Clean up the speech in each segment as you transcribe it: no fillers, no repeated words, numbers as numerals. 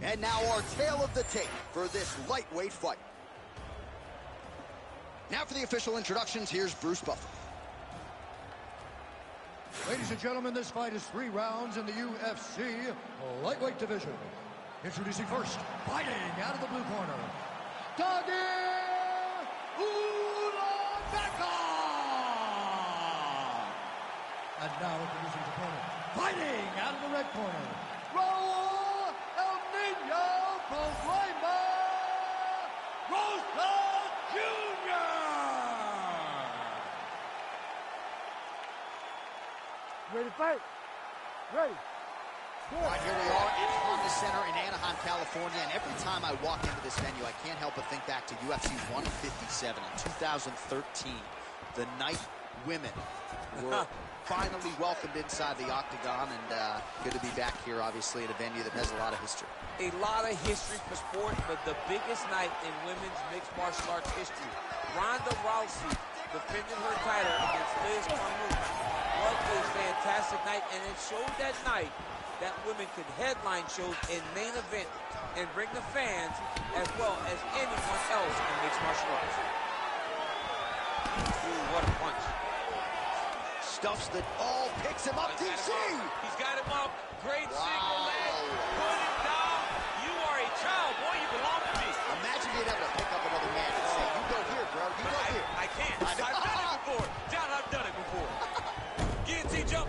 And now our tale of the tape for this lightweight fight. Now for the official introductions, here's Bruce Buffer. Ladies and gentlemen, this fight is 3 rounds in the UFC lightweight division. Introducing first, fighting out of the blue corner, and now introducing his opponent, fighting out of the red corner, from Lima, Rosas Jr. Ready to fight? Ready. All right, here we are at Honda Center in Anaheim, California, and every time I walk into this venue, I can't help but think back to UFC 157 in 2013. The night women were finally welcomed inside the octagon, and good to be back here, obviously, at a venue that has a lot of history. A lot of history for sport, but the biggest night in women's mixed martial arts history. Ronda Rousey defended her title against Liz Carmouche. What a fantastic night, and it showed that night that women could headline shows in main event and bring the fans as well as anyone else in mixed martial arts. Ooh, what a punch. Stuffs that all picks him up, DC! He's got him up. Great single leg. Put him down. You are a child, boy. You belong to me. Imagine being able to pick up another man and say, you go here, bro. You go here. I can't. I've done it before. John, I've done it before. Guillotine jump.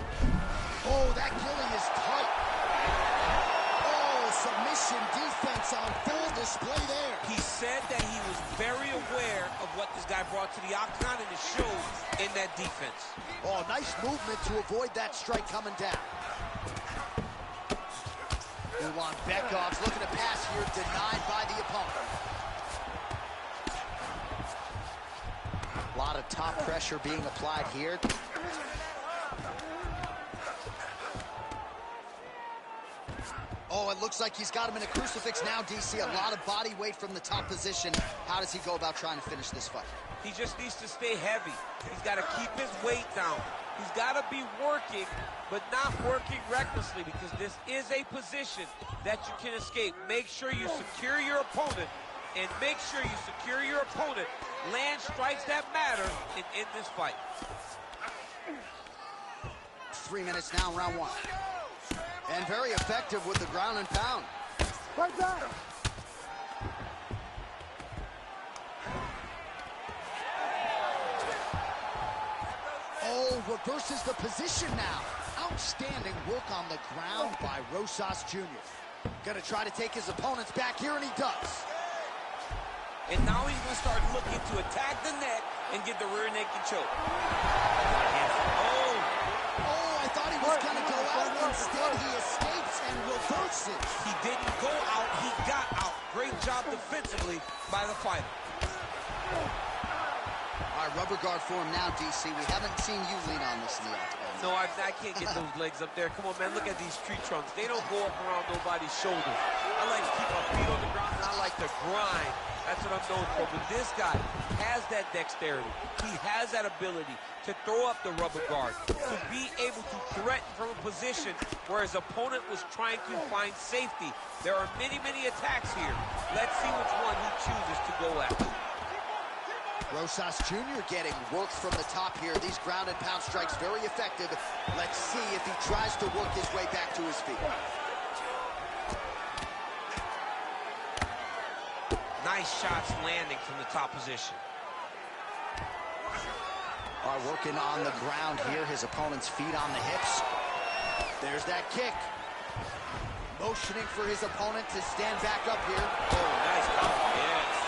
Oh, that gilly is tight. Oh, submission defense on full display there. He said that he was very aware of what this guy brought to the octagon, and it showed in that defense. Oh, nice movement to avoid that strike coming down. Ulan Bekov's looking to pass here, denied by the opponent. A lot of top pressure being applied here. Oh, it looks like he's got him in a crucifix now, DC. A lot of body weight from the top position. How does he go about trying to finish this fight? He just needs to stay heavy. He's got to keep his weight down. He's got to be working, but not working recklessly, because this is a position that you can escape. Make sure you secure your opponent, and make sure you secure your opponent. Land strikes that matter and end this fight. 3 minutes now, round 1. And very effective with the ground and pound. Right back. Oh, reverses the position now. Outstanding work on the ground by Rosas Jr. Gonna try to take his opponents back here, and he does. And now he's gonna start looking to attack the neck and get the rear naked choke. Oh, I thought he was gonna go out. Instead, he escapes and reverses. He didn't go out, he got out. Great job defensively by the fighter. All right, rubber guard for him now, DC. We haven't seen you lean on this in the octagon. No, I can't get those legs up there. Come on, man, look at these tree trunks. They don't go up around nobody's shoulders. I like to keep my feet on the ground, and I like to grind. That's what I'm known for. But this guy has that dexterity. He has that ability to throw up the rubber guard, to be able to threaten from a position where his opponent was trying to find safety. There are many, many attacks here. Let's see which one he chooses to go at. Rosas Jr. getting work from the top here. These ground and pound strikes very effective. Let's see if he tries to work his way back to his feet. Nice shots landing from the top position. Are working on the ground here. His opponent's feet on the hips. There's that kick. Motioning for his opponent to stand back up here. Oh, nice counter, yes.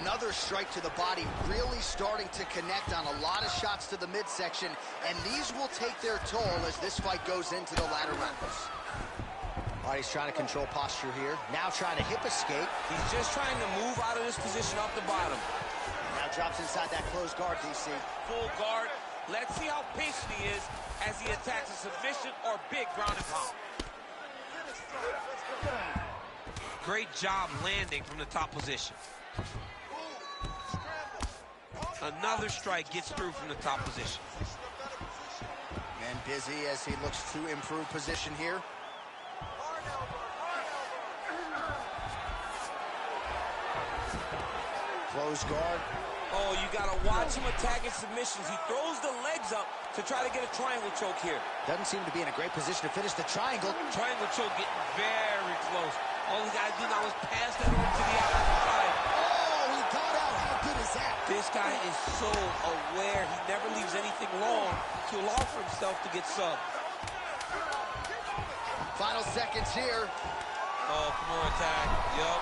Another strike to the body, really starting to connect on a lot of shots to the midsection, and these will take their toll as this fight goes into the latter rounds. All right, he's trying to control posture here. Now trying to hip escape. He's just trying to move out of this position off the bottom. Now drops inside that closed guard, DC. Full guard. Let's see how patient he is as he attacks a submission or big ground and pound. Great job landing from the top position. Another strike gets through from the top position. And busy as he looks to improve position here. Close guard. Oh, you got to watch him attacking submissions. He throws the legs up to try to get a triangle choke here. Doesn't seem to be in a great position to finish the triangle. Triangle choke getting very close. All he got to do now is pass that over to the outside. Oh, he got out. How good is that? This guy is so aware. He never leaves anything long to allow for himself to get subbed. Final seconds here. Oh, Kimura attack. Yup.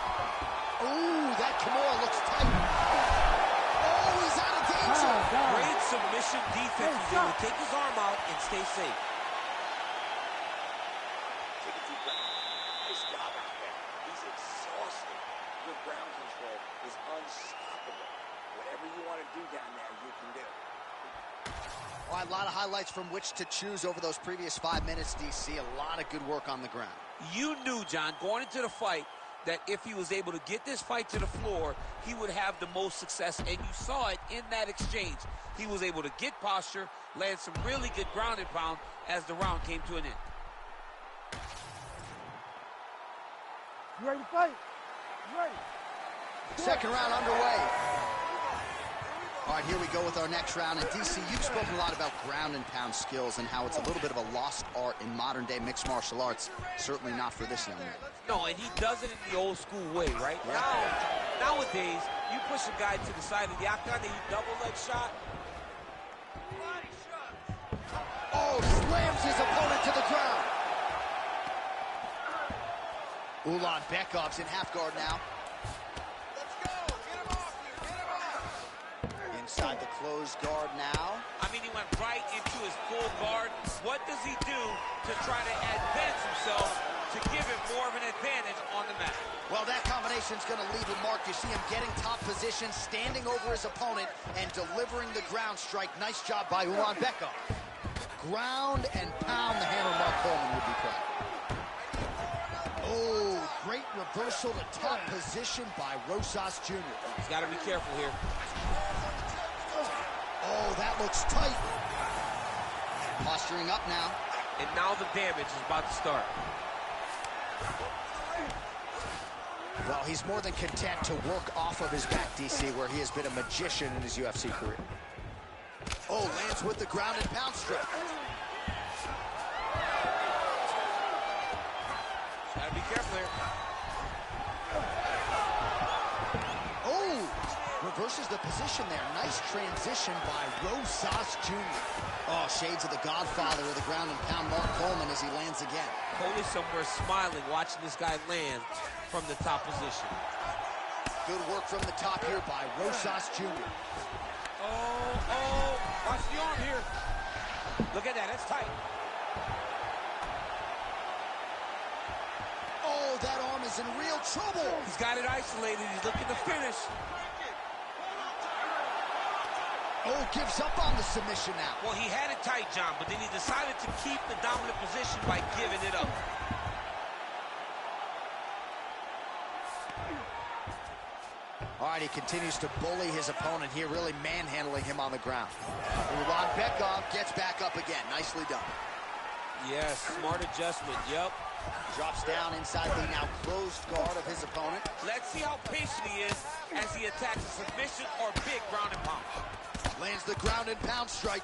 Ooh, that Kimura looks tight. Oh, he's out of danger. Great submission defense. He's able to take his arm out and stay safe. Take a deep breath. Nice job out there. He's exhausted. Your ground control is unstoppable. Whatever you want to do down there, you can do. All right, a lot of highlights from which to choose over those previous 5 minutes, DC. A lot of good work on the ground. You knew, John, going into the fight, that if he was able to get this fight to the floor, he would have the most success, and you saw it in that exchange. He was able to get posture, land some really good ground and pound as the round came to an end. You ready to fight? You ready? Second round underway. All right, here we go with our next round. And DC, you've spoken a lot about ground and pound skills and how it's a little bit of a lost art in modern day mixed martial arts. Certainly not for this young man. No, and he does it in the old school way, right? Yeah. Nowadays, you push a guy to the side of the octagon, and you double leg shot. Oh, slams his opponent to the ground. Ulanbekov's in half guard now. Inside the closed guard now. I mean, he went right into his full guard. What does he do to try to advance himself to give him more of an advantage on the mat? Well, that combination's going to leave a mark. You see him getting top position, standing over his opponent, and delivering the ground strike. Nice job by Ulanbekov. Ground and pound, the hammer Mark Coleman would be proud. Oh, great reversal to top position by Rosas Jr. He's got to be careful here. Oh, that looks tight. Posturing up now. And now the damage is about to start. Well, he's more than content to work off of his back, DC, where he has been a magician in his UFC career. Oh, lands with the ground and pound strike. Gotta be careful here. Oh, reverses the position there. Nice transition by Rosas Jr. Oh, shades of the godfather of the ground and pound, Mark Coleman, as he lands again. Coley somewhere smiling, watching this guy land from the top position. Good work from the top here by Rosas Jr. Oh, watch the arm here. Look at that, that's tight. Oh, that arm is in real trouble. He's got it isolated, he's looking to finish. Oh, gives up on the submission now. Well, he had it tight, John, but then he decided to keep the dominant position by giving it up. All right, he continues to bully his opponent here, really manhandling him on the ground. Ulanbekov gets back up again. Nicely done. Yes, smart adjustment, yep. Drops down inside the now closed guard of his opponent. Let's see how patient he is as he attacks a submission or big ground and pound. Lands the ground and pound strike.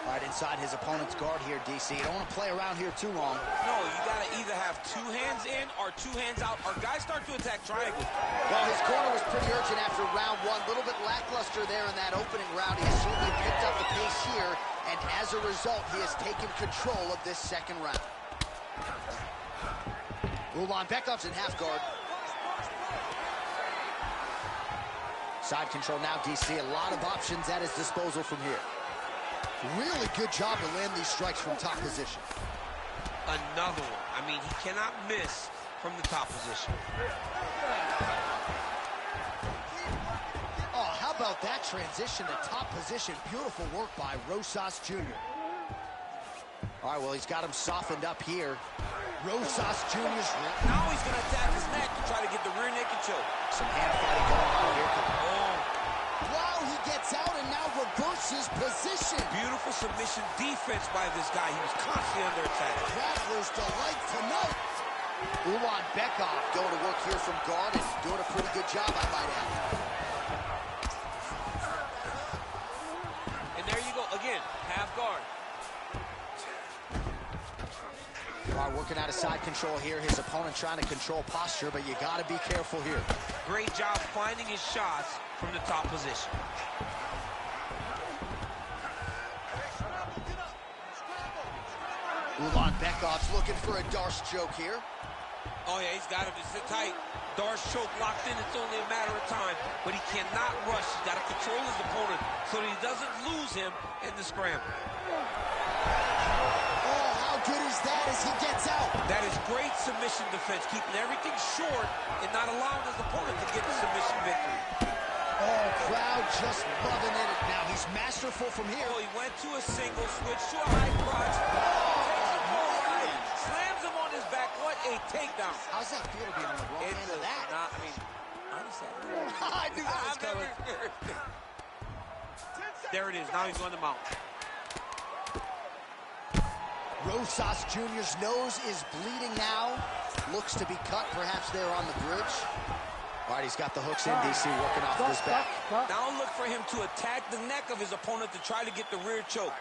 Right inside his opponent's guard here, DC. You don't want to play around here too long. No, you got to either have 2 hands in or 2 hands out, or guys start to attack triangles. Well, his corner was pretty urgent after round 1. A little bit lackluster there in that opening round. He has certainly picked up the pace here, and as a result, he has taken control of this second round. Ulanbekov's in half guard. Side control now, DC. A lot of options at his disposal from here. Really good job to land these strikes from top position. Another one. I mean, he cannot miss from the top position. Oh, how about that transition to top position? Beautiful work by Rosas Jr. All right, well, he's got him softened up here. Rosas Jr.'s... Now he's going to attack his neck to try to get the rear naked choke. Some hand fighting going on here. Oh. Wow, he gets out and now reverses position. Beautiful submission defense by this guy. He was constantly under attack. Grappler's delight tonight. Ulan Bekov going to work here from guard and doing a pretty good job, I might add. And there you go, again, half guard. Working out of side control here. His opponent trying to control posture, but you got to be careful here. Great job finding his shots from the top position. Ulan Bekov's looking for a Darce choke here. Oh, yeah, he's got him. It's tight. Darce choke locked in. It's only a matter of time. But he cannot rush. He's got to control his opponent so that he doesn't lose him in the scramble. Oh, how good is that as he gets out? That is great submission defense, keeping everything short and not allowing his opponent to get the submission victory. Oh, crowd just loving it. Now he's masterful from here. Oh, he went to a single, switched to a high crotch. Slams him on his back. What a takedown. How's that feel to be on the wrong end of that? I mean, honestly, I knew that was coming. There it is. Now he's going to mount. Rosas Jr.'s nose is bleeding now. Looks to be cut, perhaps there on the bridge. All right, he's got the hooks in, DC, working off his back. Now look for him to attack the neck of his opponent to try to get the rear choke.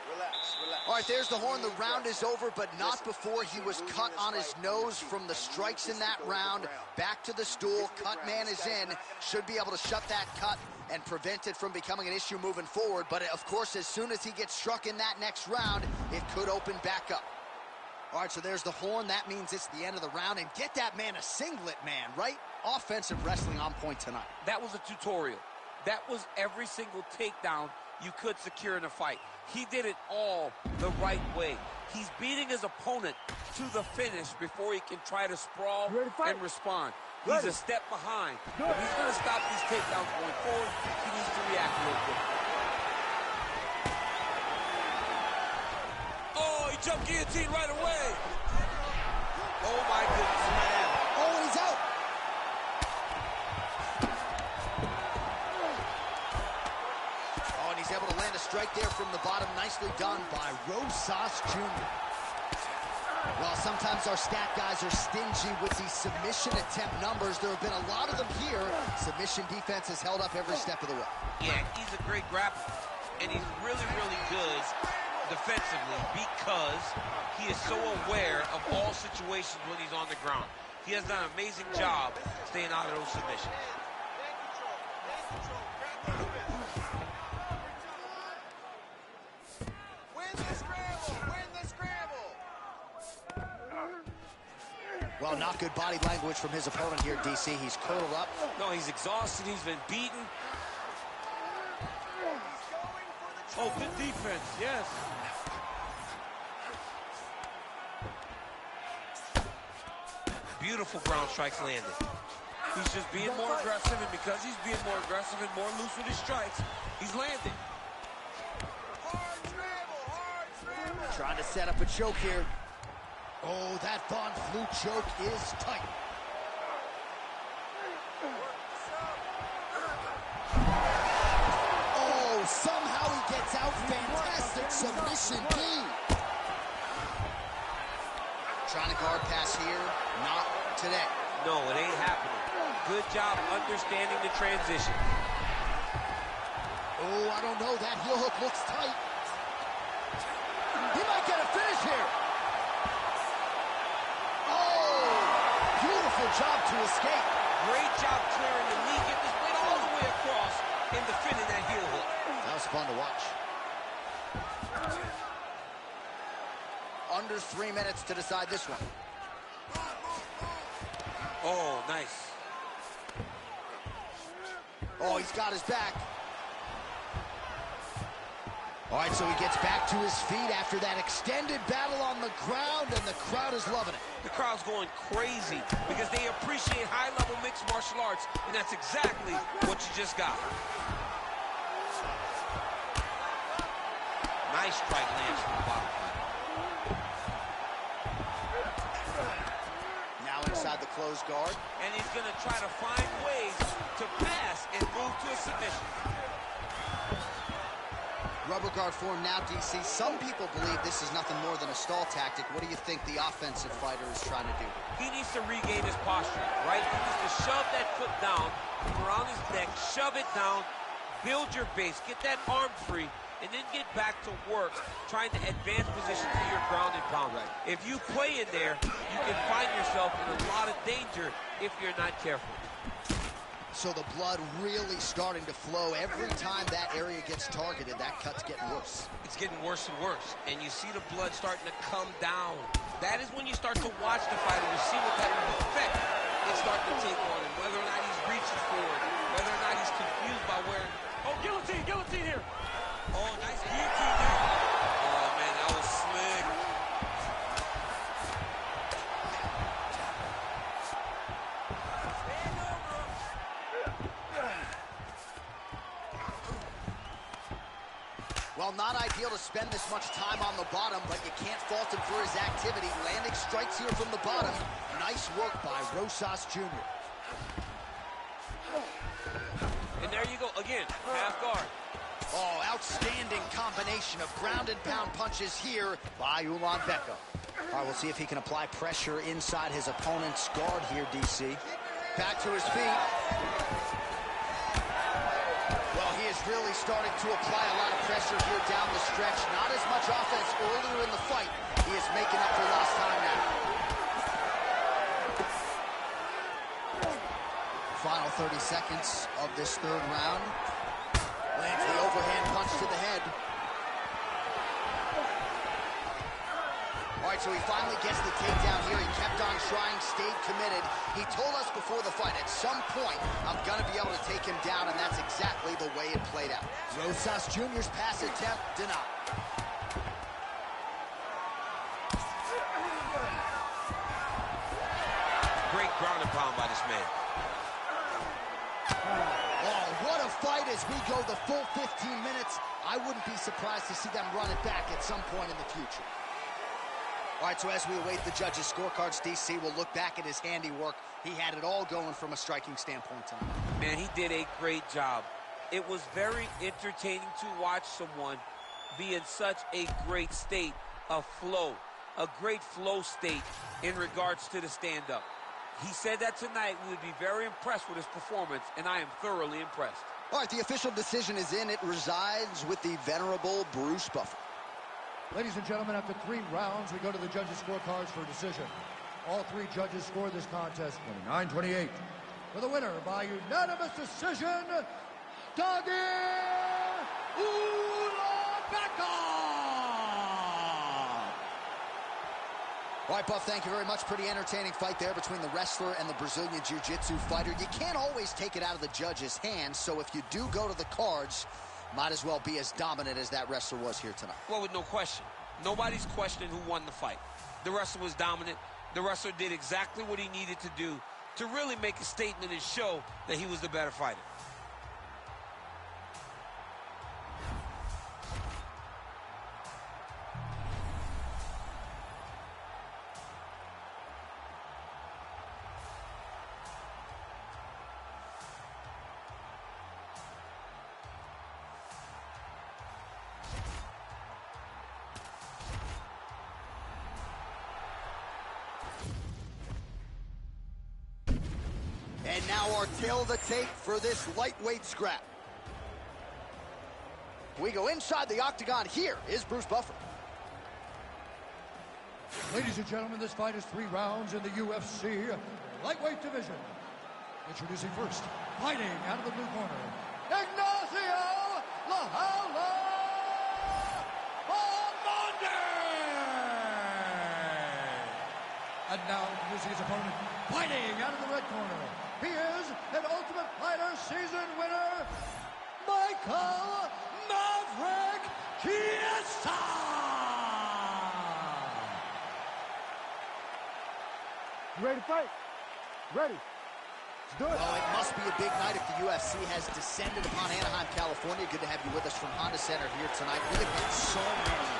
All right, there's the horn. The round is over, but not before he was cut on his nose from the strikes in that round. Back to the stool. Cut man is in. Should be able to shut that cut and prevent it from becoming an issue moving forward. But, of course, as soon as he gets struck in that next round, it could open back up. All right, so there's the horn. That means it's the end of the round. And get that man a singlet, man, right? Offensive wrestling on point tonight. That was a tutorial. That was every single takedown you could secure in a fight. He did it all the right way. He's beating his opponent to the finish before he can try to sprawl and respond. He's a step behind. If he's going to stop these takedowns going forward, he needs to react real quick. Oh, he jumped guillotine right away. Oh, my goodness, man. Oh, he's out. Oh, and he's able to land a strike there from the bottom. Nicely done by Rosas Jr. Well, sometimes our stat guys are stingy with these submission attempt numbers. There have been a lot of them here. Submission defense has held up every step of the way. Yeah, he's a great grappler, and he's really, really good defensively because he is so aware of all situations when he's on the ground. He has done an amazing job staying out of those submissions. Well, not good body language from his opponent here, DC. He's curled up. No, he's exhausted. He's been beaten. Oh, good defense, yes. Beautiful ground strikes landed. He's just being more aggressive, and because he's being more aggressive and more loose with his strikes, he's landing. Trying to set up a choke here. Oh, that Von Flue choke is tight. Oh, somehow he gets out. Fantastic submission D. Trying to guard pass here. Not today. No, it ain't happening. Good job understanding the transition. Oh, I don't know. That heel hook looks tight. He might get a finish here. Job to escape. Great job clearing the knee, getting this blade all the way across and defending that heel hook. That was fun to watch. Under 3 minutes to decide this one. Oh, nice. Oh, he's got his back. All right, so he gets back to his feet after that extended battle on the ground, and the crowd is loving it. The crowd's going crazy because they appreciate high-level mixed martial arts, and that's exactly what you just got. Nice strike lands from the bottom. closed guard. And he's going to try to find ways to pass and move to a submission. Rubber guard form now, DC. Some people believe this is nothing more than a stall tactic. What do you think the offensive fighter is trying to do? He needs to regain his posture, right? He needs to shove that foot down from around his neck, shove it down, build your base, get that arm free, and then get back to work trying to advance position to your ground and pound. Right. If you play in there, you can find yourself in a lot of danger if you're not careful. So the blood really starting to flow. Every time that area gets targeted, that cut's getting worse. It's getting worse and worse, and you see the blood starting to come down. That is when you start to watch the fighter to see what type of effect it's starting to take on him, whether or not he's reaching forward, whether or not he's confused by where... Oh, guillotine here. Oh, nice guillotine there. Oh, man, that was slick. Well, not ideal to spend this much time on the bottom, but you can't fault him for his activity. Landing strikes here from the bottom. Nice work by Rosas Jr. And there you go, again, half guard. Oh, outstanding combination of ground and pound punches here by Ulanbeko. All right, we'll see if he can apply pressure inside his opponent's guard here, DC. Back to his feet. Well, he is really starting to apply a lot of pressure here down the stretch. Not as much offense earlier in the fight. He is making up for lost time now. Final 30 seconds of this third round. Lands the overhand punch to the head. All right, so he finally gets the takedown here. He kept on trying, stayed committed. He told us before the fight, at some point, I'm going to be able to take him down, and that's exactly the way it played out. Rosas Jr.'s pass attempt denied. Great ground and pound by this man. Oh, what a fight as we go the full 15 minutes. I wouldn't be surprised to see them run it back at some point in the future. All right, so as we await the judges' scorecards, DC will look back at his handiwork. He had it all going from a striking standpoint tonight. Man, he did a great job. It was very entertaining to watch someone be in such a great state of flow, a great flow state in regards to the stand-up. He said that tonight we would be very impressed with his performance, and I am thoroughly impressed. All right, the official decision is in. It resides with the venerable Bruce Buffer. Ladies and gentlemen, after 3 rounds, we go to the judges' scorecards for a decision. All 3 judges scored this contest 29-28. For the winner by unanimous decision, Dougie Ulanbeko! All right, Buff, thank you very much. Pretty entertaining fight there between the wrestler and the Brazilian Jiu-Jitsu fighter. You can't always take it out of the judges' hands, so if you do go to the cards, might as well be as dominant as that wrestler was here tonight. Well, with no question. Nobody's questioning who won the fight. The wrestler was dominant. The wrestler did exactly what he needed to do to really make a statement and show that he was the better fighter. And now our tail of the tape for this lightweight scrap. We go inside the octagon. Here is Bruce Buffer. Ladies and gentlemen, this fight is 3 rounds in the UFC lightweight division. Introducing first, fighting out of the blue corner, Ignacio La Jaula Monday! And now introducing his opponent, fighting out of the red corner, he is an Ultimate Fighter season winner, Michael Maverick Chiesa! You ready to fight? Ready. Let's do it. Well, it must be a big night if the UFC has descended upon Anaheim, California. Good to have you with us from Honda Center here tonight. We have had so many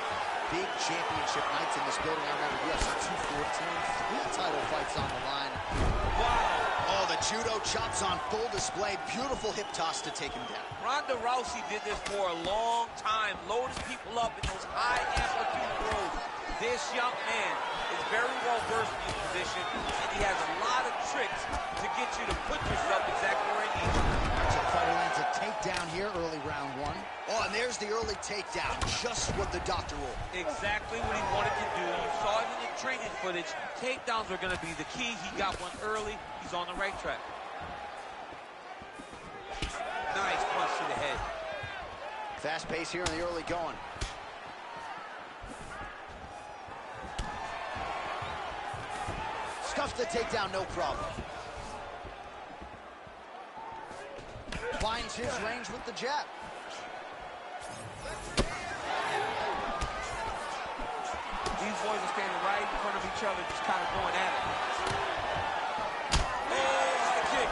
big championship nights in this building. I remember UFC 214, 3 title fights on the line. Wow. Oh, the judo chops on full display. Beautiful hip toss to take him down. Ronda Rousey did this for a long time, loading people up in those high amplitude throws. This young man is very well versed in this position, and he has a lot of tricks to get you to put yourself exactly where he needs you. So the fighter lands a takedown here, early round 1. Oh, and there's the early takedown, just what the doctor ruled. Exactly what he wanted to do. You saw it in the training footage. Takedowns are going to be the key. He got one early. He's on the right track. Nice punch to the head. Fast pace here in the early going. Stuffs the takedown, no problem. Finds his range with the jab. These boys are standing right in front of each other, just kind of going at it. Oh, high kick.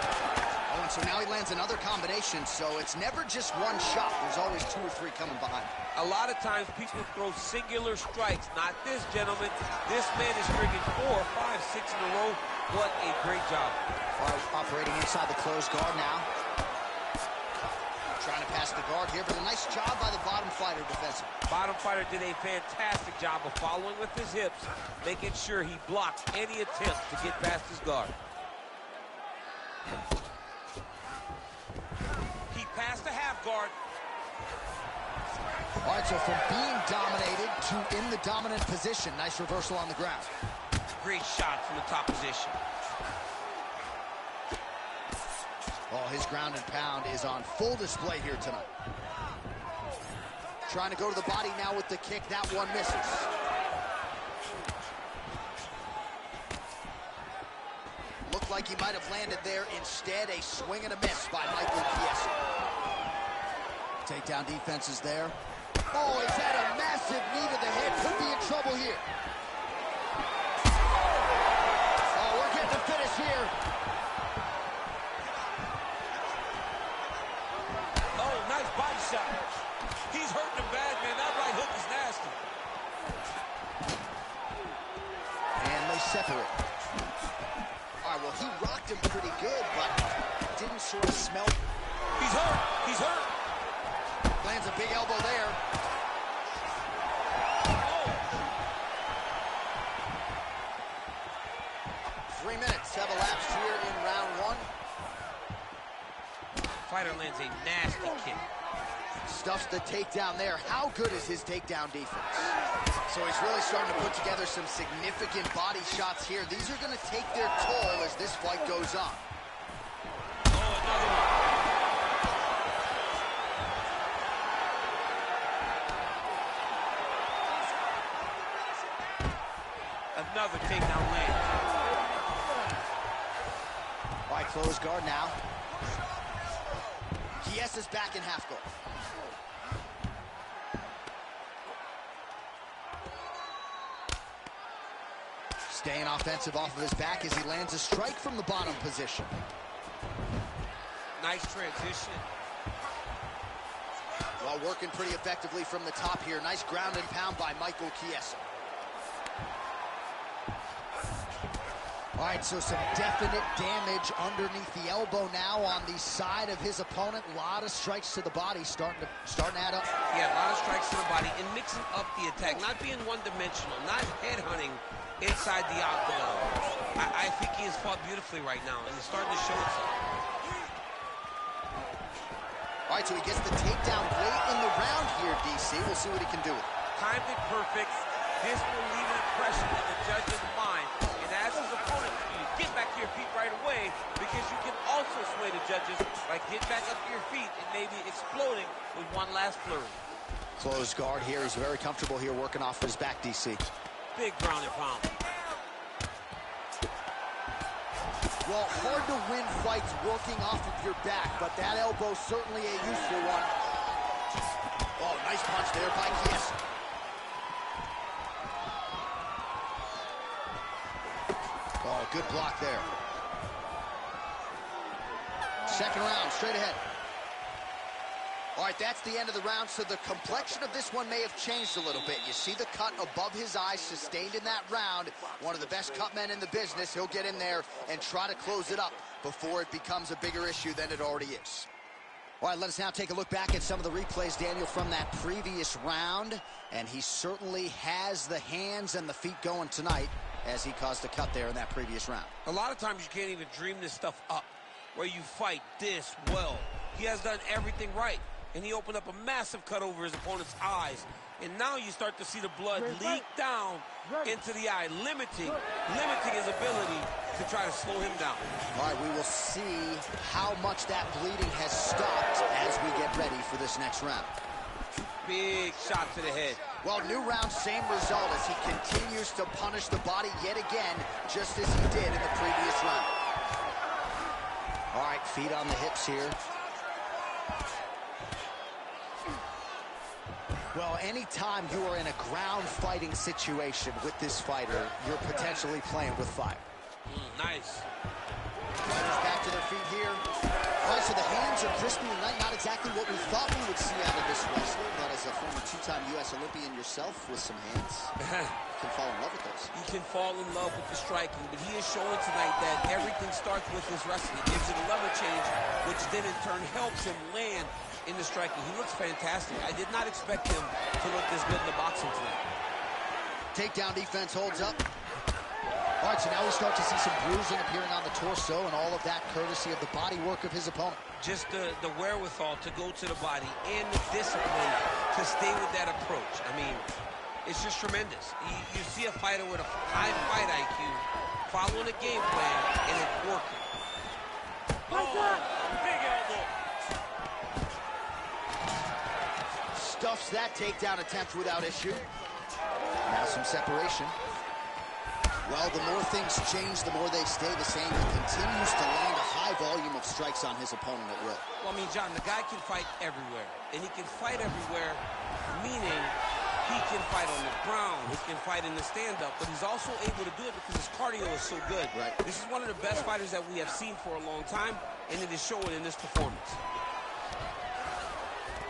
Oh, and so now he lands another combination, so it's never just one shot. There's always 2 or 3 coming behind. A lot of times people throw singular strikes. Not this gentleman. This man is striking 4, 5, 6 in a row. What a great job. Operating inside the closed guard now. Trying to pass the guard here, but a nice job by the bottom fighter defensively. Bottom fighter did a fantastic job of following with his hips, making sure he blocked any attempt to get past his guard. He passed the half guard. All right, so from being dominated to in the dominant position. Nice reversal on the ground. Great shot from the top position. Oh, his ground and pound is on full display here tonight. Trying to go to the body now with the kick. That one misses. Looked like he might have landed there. Instead, a swing and a miss by Michael Chiesa. Takedown defense is there. Oh, he's had a massive knee to the head. Could be in trouble here. Oh, we're getting the finish here. Oh, nice body shot. He's hurting him bad, man. That right hook is nasty. And they separate. All right, well, he rocked him pretty good, but didn't sort of smell. He's hurt. He's hurt. Lands a big elbow there. Oh. 3 minutes have elapsed here in round 1. Fighter lands a nasty kick. Stuffs the takedown there. How good is his takedown defense? So he's really starting to put together some significant body shots here. These are going to take their toll as this fight goes on. Oh, another one. Another takedown land. All right, close guard now. Chiesa's back in half guard. Staying offensive off of his back as he lands a strike from the bottom position. Nice transition. While working pretty effectively from the top here. Nice ground and pound by Michael Chiesa. All right, so some definite damage underneath the elbow now on the side of his opponent. A lot of strikes to the body starting to add up. Yeah, a lot of strikes to the body and mixing up the attack, not being one-dimensional, not headhunting inside the octagon. I think he has fought beautifully right now, and it's starting to show itself. All right, so he gets the takedown late in the round here, DC. We'll see what he can do with it. Timed it perfect. This will leave an impression in the judge's mind. And as his opponent, you get back to your feet right away, because you can also sway the judges by getting back up to your feet and maybe exploding with one last flurry. Close guard here. He's very comfortable here working off his back, DC. Big ground and pound. Well, hard to win fights working off of your back, but that elbow's certainly a useful one. Oh, nice punch there by Chiesa. Oh, good block there. Second round, straight ahead. All right, that's the end of the round, so the complexion of this one may have changed a little bit. You see the cut above his eye sustained in that round. One of the best cut men in the business. He'll get in there and try to close it up before it becomes a bigger issue than it already is. All right, let us now take a look back at some of the replays, Daniel, from that previous round. And he certainly has the hands and the feet going tonight as he caused a cut there in that previous round. A lot of times you can't even dream this stuff up, where you fight this well. He has done everything right. And he opened up a massive cut over his opponent's eyes. And now you start to see the blood leak down into the eye, limiting his ability to try to slow him down. All right, we will see how much that bleeding has stopped as we get ready for this next round. Big shot to the head. Well, new round, same result as he continues to punish the body yet again, just as he did in the previous round. All right, feet on the hips here. Well, anytime you are in a ground fighting situation with this fighter, you're potentially playing with fire. Nice. Fighters back to their feet here. All right, so the hands are crispy tonight. Not exactly what we thought we would see out of this wrestler, but as a former two-time U.S. Olympian yourself with some hands, you can fall in love with those. You can fall in love with the striking, but he is showing tonight that everything starts with his wrestling. It gives it a level change, which then in turn helps him land in the striking. He looks fantastic. I did not expect him to look this good in the boxing tonight. Takedown defense holds up. All right, so now we start to see some bruising appearing on the torso, and all of that courtesy of the body work of his opponent. Just the wherewithal to go to the body and the discipline to stay with that approach. I mean, it's just tremendous. You see a fighter with a high fight IQ following a game plan, and it's working. Oh, big elbow. Stuffs that takedown attempt without issue. Now some separation. Well, the more things change, the more they stay the same. He continues to land a high volume of strikes on his opponent at will. Well, I mean, John, the guy can fight everywhere. And he can fight everywhere, meaning he can fight on the ground, he can fight in the stand-up, but he's also able to do it because his cardio is so good. Right. This is one of the best fighters that we have seen for a long time, and it is showing in this performance.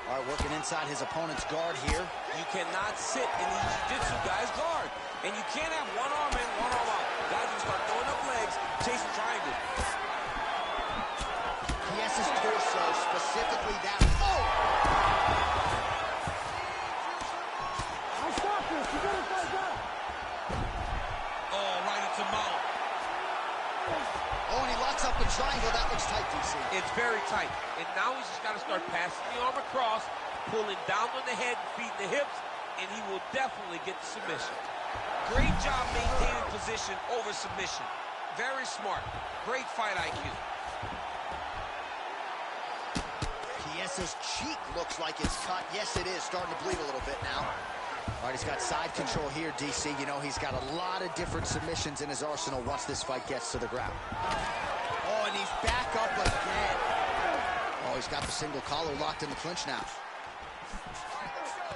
All right, working inside his opponent's guard here. You cannot sit in these jiu-jitsu guys' guard. And you can't have one arm in, one arm out. Guys will start throwing up legs, chasing triangle. Chies's torso, specifically that. Oh! I stop this. You gotta fight that. Oh, right into mount. Oh, and he locks up the triangle. That looks tight, DC. It's very tight. And now he's just got to start passing the arm across, pulling down on the head, feet the hips, and he will definitely get the submission. Great job maintaining position over submission. Very smart. Great fight IQ. Chies's cheek looks like it's cut. Yes, it is. Starting to bleed a little bit now. All right, he's got side control here, DC. You know, he's got a lot of different submissions in his arsenal once this fight gets to the ground. Oh, and he's back up again. Oh, he's got the single collar locked in the clinch now.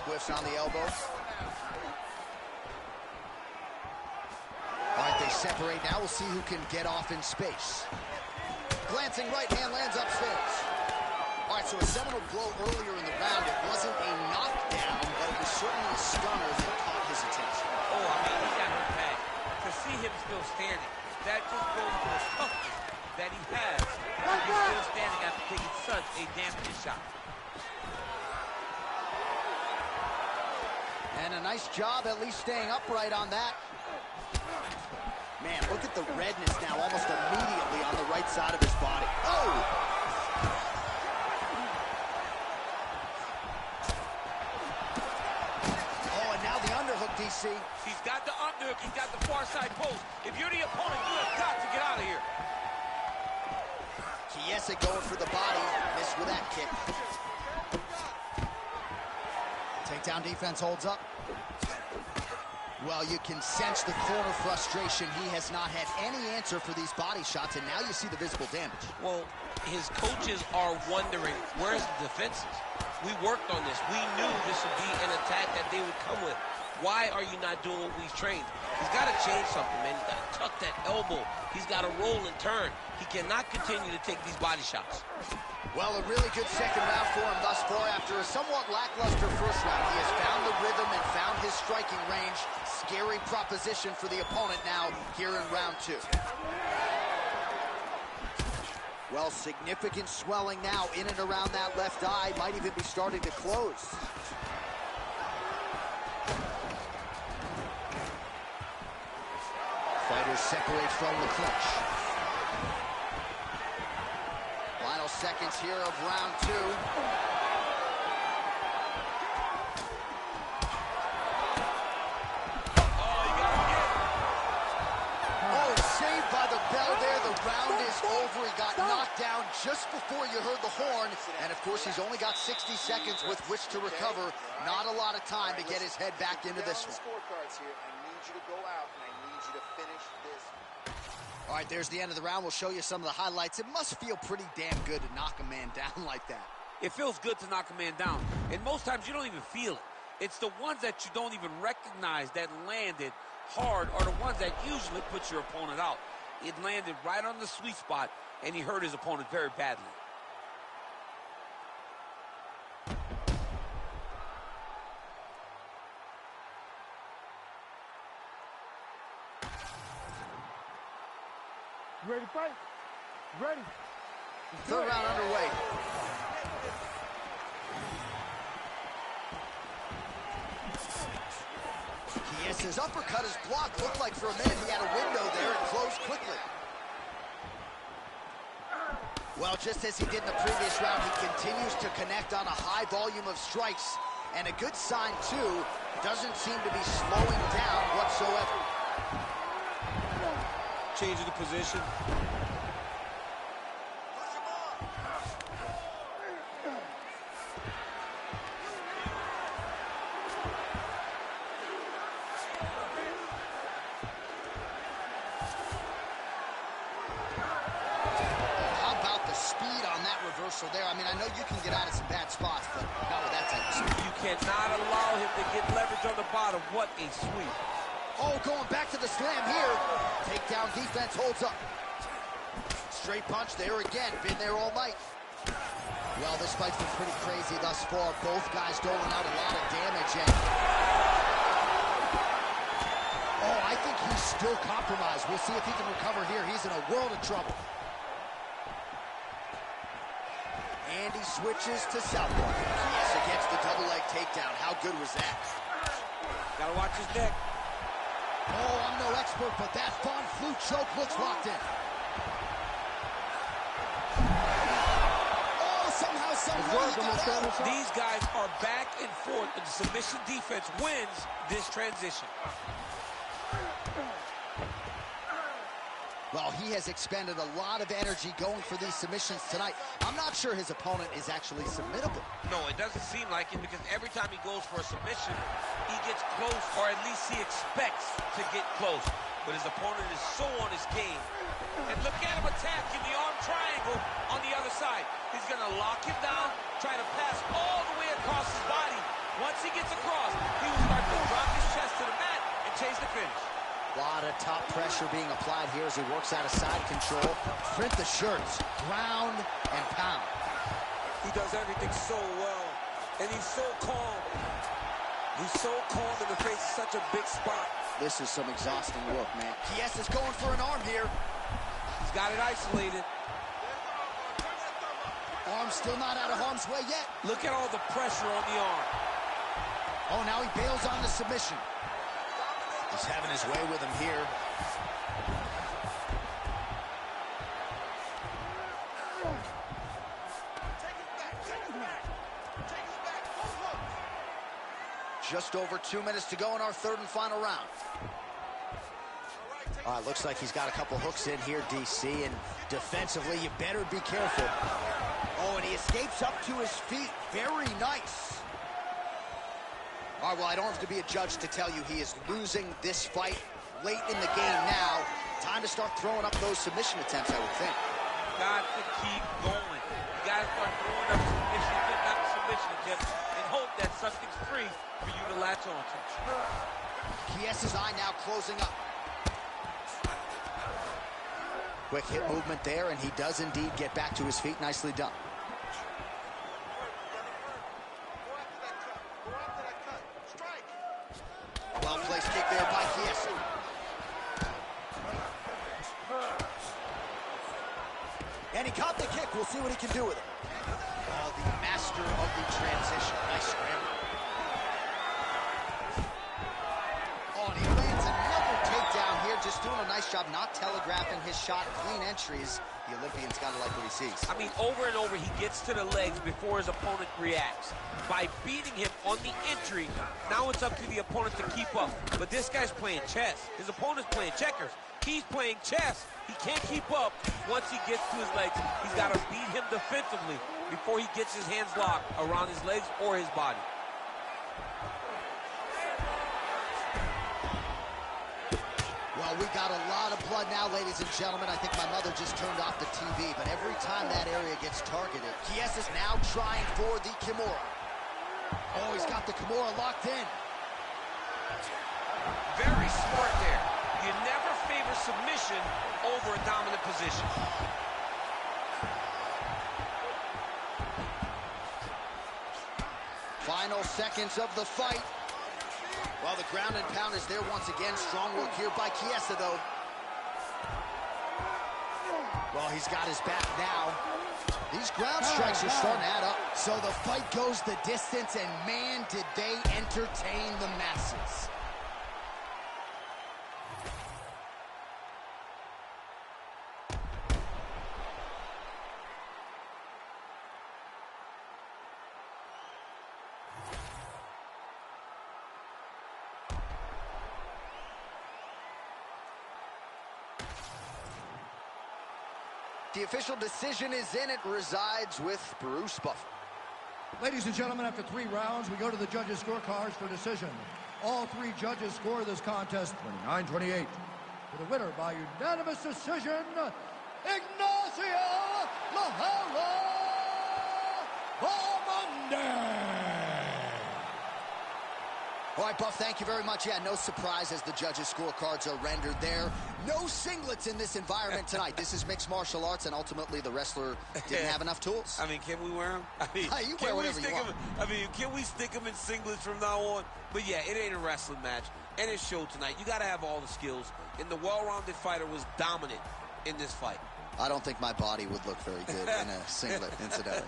Whiffs on the elbow. All right, they separate now. We'll see who can get off in space. Glancing right hand lands upstairs. All right, so a seminal blow earlier in the round. It wasn't a knockdown, but it was certainly a stunner that caught his attention. Oh, I mean, he got hurt bad. To see him still standing, that just goes to the toughness that he has. He's still standing after taking such a damaging shot. And a nice job at least staying upright on that. Man, look at the redness now almost immediately on the right side of his body. Oh! Oh, and now the underhook, DC. He's got the underhook, he's got the far side post. If you're the opponent, you have got to get out of here. Chiesa going for the body. Missed with that kick. Takedown defense holds up. Well, you can sense the corner frustration. He has not had any answer for these body shots, and now you see the visible damage. Well, his coaches are wondering, where's the defenses? We worked on this. We knew this would be an attack that they would come with. Why are you not doing what we've trained? He's got to change something, man. He's got to tuck that elbow. He's got to roll and turn. He cannot continue to take these body shots. Well, a really good second round for him thus far. After a somewhat lackluster first round, he has found the rhythm and found his striking range. Scary proposition for the opponent now here in round 2. Well, significant swelling now in and around that left eye. Might even be starting to close. Fighters separate from the clinch. Final seconds here of round 2. Oh, saved by the bell there. The round is over. He got knocked down just before you heard the horn. And, of course, he's only got 60 seconds with which to recover. Not a lot of time to get his head back into this one. Scorecards here. I need you to go out, and I need you to finish this. All right, there's the end of the round. We'll show you some of the highlights. It must feel pretty damn good to knock a man down like that. It feels good to knock a man down. And most times you don't even feel it. It's the ones that you don't even recognize that landed hard are the ones that usually put your opponent out. It landed right on the sweet spot, and he hurt his opponent very badly. You ready to fight? Ready. Third round underway. Yes, his uppercut is blocked. Looked like for a minute he had a window there. It closed quickly. Well, just as he did in the previous round, he continues to connect on a high volume of strikes. And a good sign, too, doesn't seem to be slowing down whatsoever. Changing the position. Reversal there. I mean, I know you can get out of some bad spots, but not with that type of speed. You cannot allow him to get leverage on the bottom. What a sweep. Oh, going back to the slam here. Takedown defense holds up. Straight punch there again. Been there all night. Well, this fight's been pretty crazy thus far. Both guys doling out a lot of damage. And oh, I think he's still compromised. We'll see if he can recover here. He's in a world of trouble. And he switches to southpaw. Yes, against the double leg takedown. How good was that? Gotta watch his neck. Oh, I'm no expert, but that Von Flue choke looks locked in. Oh, somehow, he got out. These guys are back and forth, and the submission defense wins this transition. Well, he has expended a lot of energy going for these submissions tonight. I'm not sure his opponent is actually submittable. No, it doesn't seem like it, because every time he goes for a submission, he gets close, or at least he expects to get close. But his opponent is so on his game. And look at him attack in the arm triangle on the other side. He's going to lock him down, try to pass all the way across his body. Once he gets across, he will start to drop his chest to the mat and chase the finish. A lot of top pressure being applied here as he works out of side control. Print the shirts, ground and pound. He does everything so well, and he's so calm. He's so calm in the face of such a big spot. This is some exhausting work, man. Kies is going for an arm here. He's got it isolated. Arm still not out of harm's way yet. Look at all the pressure on the arm. Oh, now he bails on the submission. He's having his way with him here. Just over 2 minutes to go in our third and final round. All right, looks like he's got a couple hooks in here, DC, and defensively, you better be careful. Oh, and he escapes up to his feet. Very nice. All right, well, I don't have to be a judge to tell you he is losing this fight late in the game now. Time to start throwing up those submission attempts, I would think. Got to keep going. You got to start throwing up submission attempts and hope that something's free for you to latch on to. Chiesa's eye now closing up. Quick hip movement there, and he does indeed get back to his feet. Nicely done. Well-placed kick there by Chiesa. And he caught the kick. We'll see what he can do with it. Oh, the master of the transition. Nice scramble. Oh, and he lands another takedown here. Just doing a nice job not telegraphing his shot. Clean entries. The Olympian's got to like what he sees. I mean, over and over, he gets to the legs before his opponent reacts. By beating him on the entry, now it's up to the opponent to keep up. But this guy's playing chess. His opponent's playing checkers. He's playing chess. He can't keep up once he gets to his legs. He's got to beat him defensively before he gets his hands locked around his legs or his body. Well, we got a lot of blood now, ladies and gentlemen. I think my mother just turned off the TV, but every time that area gets targeted, Chiesa's now trying for the Kimura. Oh, he's got the Kimura locked in. Very smart there. You never favor submission over a dominant position. Final seconds of the fight. Well, the ground and pound is there once again. Strong work here by Chiesa, though. Well, he's got his back now. These ground strikes are starting to add up. So the fight goes the distance, and man, did they entertain the masses. The official decision is in. It resides with Bruce Buffer. Ladies and gentlemen, after 3 rounds, we go to the judges' scorecards for decision. All 3 judges score this contest 29-28. For the winner by unanimous decision, Ignacio Lajala Bamonde. All right, Buff, thank you very much. Yeah, no surprise as the judges' scorecards are rendered there. No singlets in this environment tonight. This is mixed martial arts, and ultimately the wrestler didn't have enough tools. I mean, can we wear them? I mean, you wear whatever you want. Can we stick them in singlets from now on? But yeah, it ain't a wrestling match, and it showed tonight. You got to have all the skills, and the well-rounded fighter was dominant in this fight. I don't think my body would look very good in a singlet, incidentally.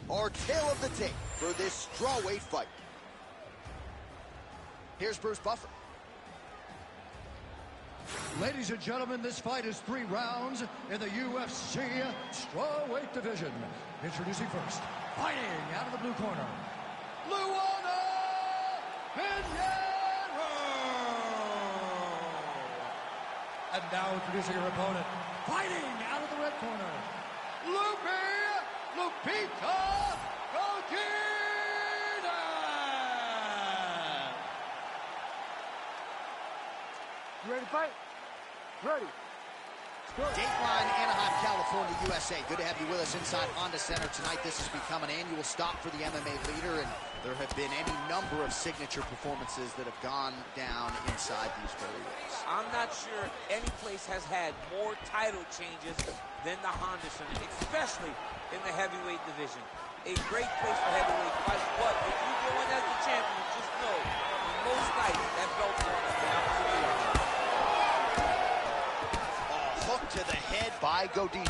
Our tale of the tape for this strawweight fight. Here's Bruce Buffer. Ladies and gentlemen, this fight is 3 rounds in the UFC strawweight division. Introducing first, fighting out of the blue corner, Luana Pinheiro. And now introducing her opponent, fighting out of the red corner, Lupita Godinez. You ready to fight? Ready. Dateline, Anaheim, California, USA. Good to have you with us inside Honda Center tonight. This has become an annual stop for the MMA leader, and there have been any number of signature performances that have gone down inside these areas. I'm not sure any place has had more title changes than the Honda Center, especially in the heavyweight division. A great place for heavyweight fights, but if you go in as the champion, just know, most nights, that belt's on the Hook to the head by Godinez.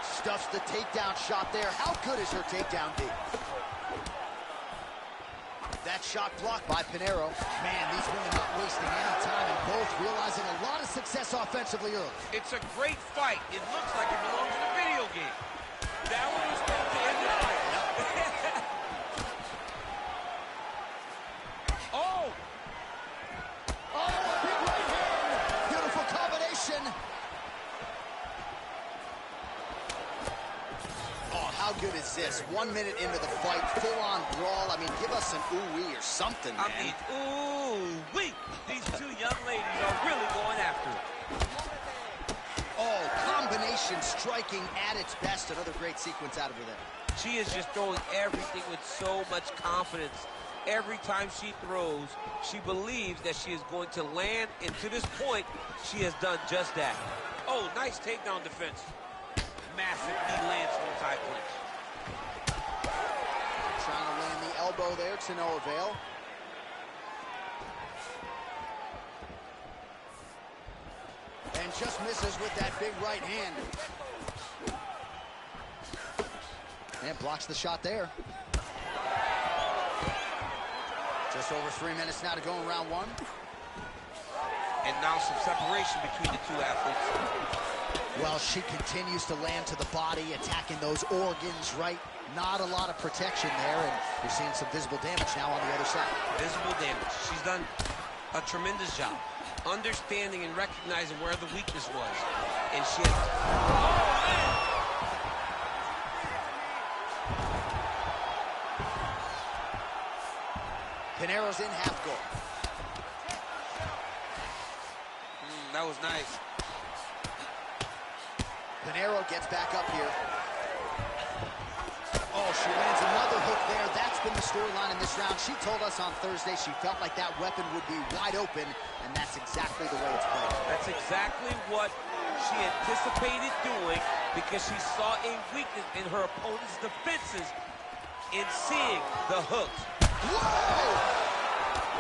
Stuffs the takedown shot there. How good is her takedown D? That shot blocked by Pinheiro. Man, these women not wasting any time and both realizing a lot of success offensively early. It's a great fight. It looks like it belongs in a video game. That one was supposed to end the fight. good is this? 1 minute into the fight, full-on brawl. I mean, give us an ooh-wee or something, man. I mean, ooh-wee. These two young ladies are really going after it. Oh, combination striking at its best. Another great sequence out of her there. She is just throwing everything with so much confidence. Every time she throws, she believes that she is going to land, and to this point, she has done just that. Oh, nice takedown defense. Massive knee lands from the tie clinch. Trying to land the elbow there to no avail. And just misses with that big right hand. And blocks the shot there. Just over 3 minutes now to go in round one. And now some separation between the two athletes. Well, she continues to land to the body, attacking those organs, right? Not a lot of protection there, and we're seeing some visible damage now on the other side. Visible damage. She's done a tremendous job understanding and recognizing where the weakness was. And she has... Oh, man! Pinero's in half guard. That was nice. Pinero gets back up here. Oh, she lands another hook there. That's been the storyline in this round. She told us on Thursday she felt like that weapon would be wide open, and that's exactly the way it's played. That's exactly what she anticipated doing, because she saw a weakness in her opponent's defenses in seeing the hooks. Whoa!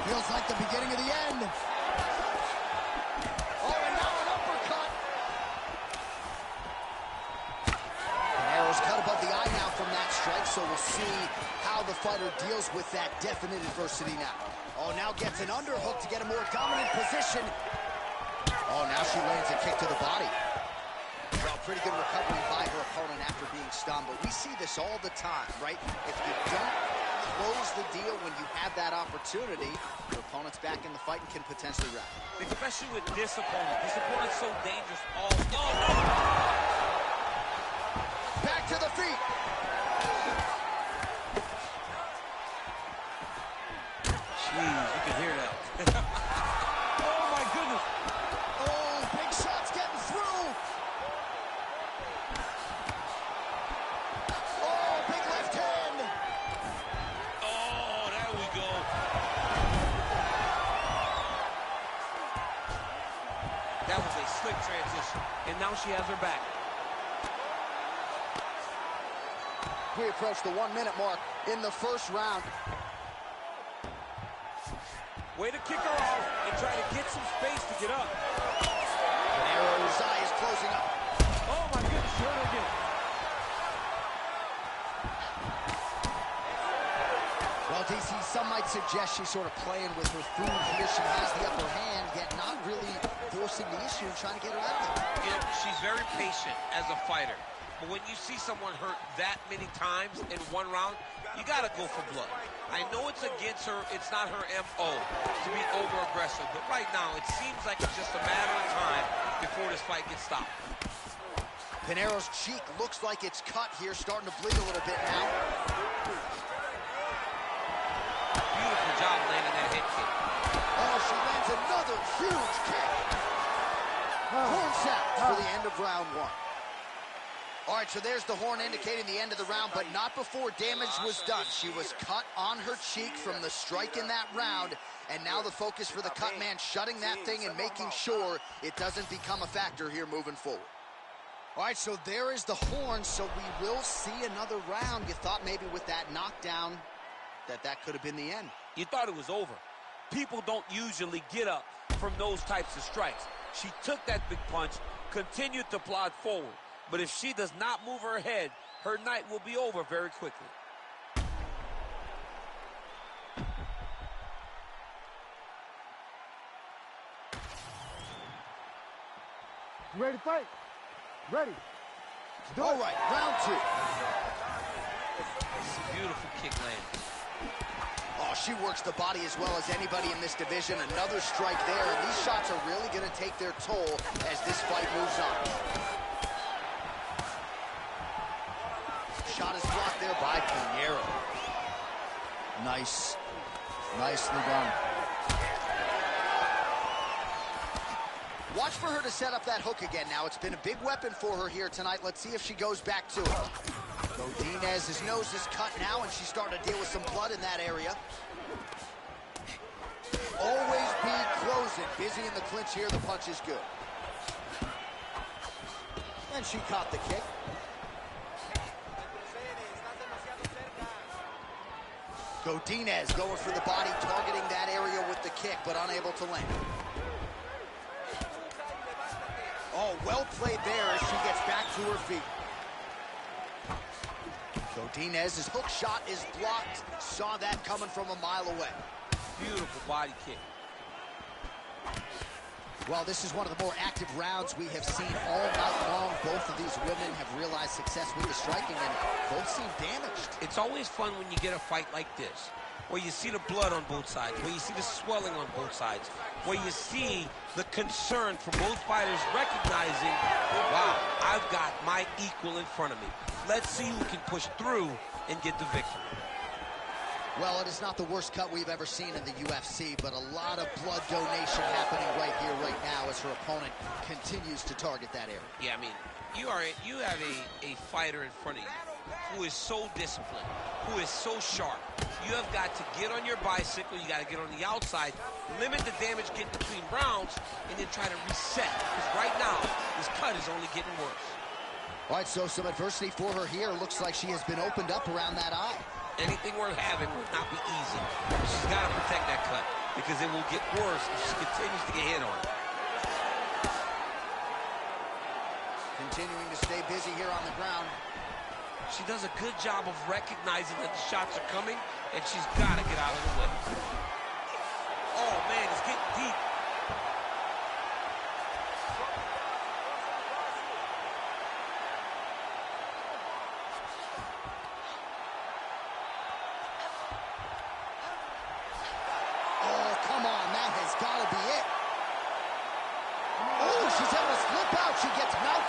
Feels like the beginning of the end. Oh, and now an uppercut. Pinero's cut above the eye now from that strike, so we'll see how the fighter deals with that definite adversity now. Oh, now gets an underhook to get a more dominant position. Oh, now she lands a kick to the body. Well, pretty good recovery by her opponent after being stunned, but we see this all the time, right? If you don't close the deal when you have that opportunity, your opponent's back in the fight and can potentially wrap. Especially with this opponent. This opponent's so dangerous all... Oh, no! Back to the feet. Jeez, you can hear that. Oh, my goodness. Oh, big shots getting through. Oh, big left hand. Oh, there we go. That was a slick transition. And now she has her back. We approach the 1 minute mark in the first round. Way to kick her off and try to get some space to get up. Pinero's eye is closing up. Oh my goodness, she hurt her again. Well, DC, some might suggest she's sort of playing with her food here. She has the upper hand, yet not really forcing the issue and trying to get her out of it. You know, she's very patient as a fighter. But when you see someone hurt that many times in one round, you got to go for blood. I know it's against her. It's not her M.O. to be over-aggressive. But right now, it seems like it's just a matter of time before this fight gets stopped. Pinero's cheek looks like it's cut here, starting to bleed a little bit now. Beautiful job landing that head kick. Oh, she lands another huge kick. Horn sounds for the end of round one. All right, so there's the horn indicating the end of the round, but not before damage was done. She was cut on her cheek from the strike in that round, and now the focus for the cut man shutting that thing and making sure it doesn't become a factor here moving forward. All right, so there is the horn, so we will see another round. You thought maybe with that knockdown that could have been the end. You thought it was over. People don't usually get up from those types of strikes. She took that big punch, continued to plod forward. But if she does not move her head, her night will be over very quickly. You ready to fight? Ready. Let's do it. All right, round two. Beautiful kick land. Oh, she works the body as well as anybody in this division. Another strike there, and these shots are really going to take their toll as this fight moves on. Shot is blocked. there by Pinheiro. Nice. Nicely done. Watch for her to set up that hook again now. It's been a big weapon for her here tonight. Let's see if she goes back to it. Godinez's nose is cut now, and she's starting to deal with some blood in that area. Always be closing. Busy in the clinch here. The punch is good. And she caught the kick. Godinez going for the body, targeting that area with the kick, but unable to land. Oh, well played there as she gets back to her feet. Godinez's hook shot is blocked. Saw that coming from a mile away. Beautiful body kick. Well, this is one of the more active rounds we have seen all night long. Both of these women have realized success with the striking, and both seem damaged. It's always fun when you get a fight like this, where you see the blood on both sides, where you see the swelling on both sides, where you see the concern from both fighters recognizing, wow, I've got my equal in front of me. Let's see who can push through and get the victory. Well, it is not the worst cut we've ever seen in the UFC, but a lot of blood donation happening right here, right now, as her opponent continues to target that area. Yeah, I mean, you have a fighter in front of you who is so disciplined, who is so sharp. You have got to get on your bicycle, you got to get on the outside, limit the damage, get between rounds, and then try to reset. Because right now, this cut is only getting worse. All right, so some adversity for her here. Looks like she has been opened up around that eye. Anything worth having will not be easy. She's got to protect that cut because it will get worse if she continues to get hit on it. Continuing to stay busy here on the ground. She does a good job of recognizing that the shots are coming, and she's got to get out of the way. Oh, man, it's getting deep.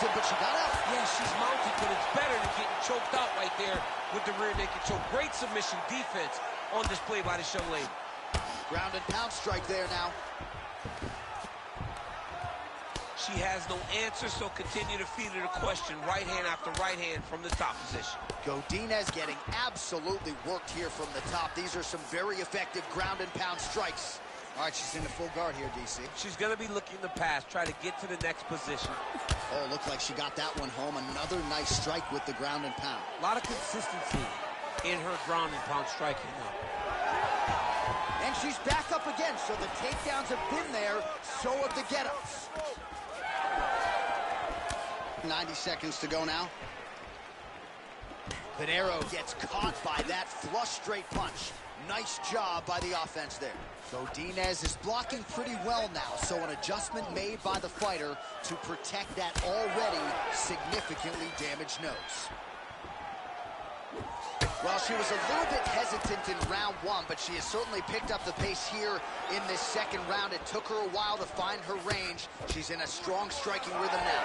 But she got up. Yeah, she's mounted, but it's better than getting choked out right there with the rear naked choke. Great submission defense on display by this young lady. Ground and pound strike there now. She has no answer, so continue to feed her the question. Right hand after right hand from the top position. Godinez getting absolutely worked here from the top. These are some very effective ground and pound strikes. All right, she's in the full guard here, DC. She's going to be looking to pass, try to get to the next position. Oh, looked like she got that one home. Another nice strike with the ground and pound. A lot of consistency in her ground and pound striking now. And she's back up again, so the takedowns have been there, so have the get-ups. 90 seconds to go now. Pinheiro gets caught by that flush straight punch. Nice job by the offense there. Godinez is blocking pretty well now, so an adjustment made by the fighter to protect that already significantly damaged nose. Well, she was a little bit hesitant in round one, but she has certainly picked up the pace here in this second round. It took her a while to find her range. She's in a strong striking rhythm now.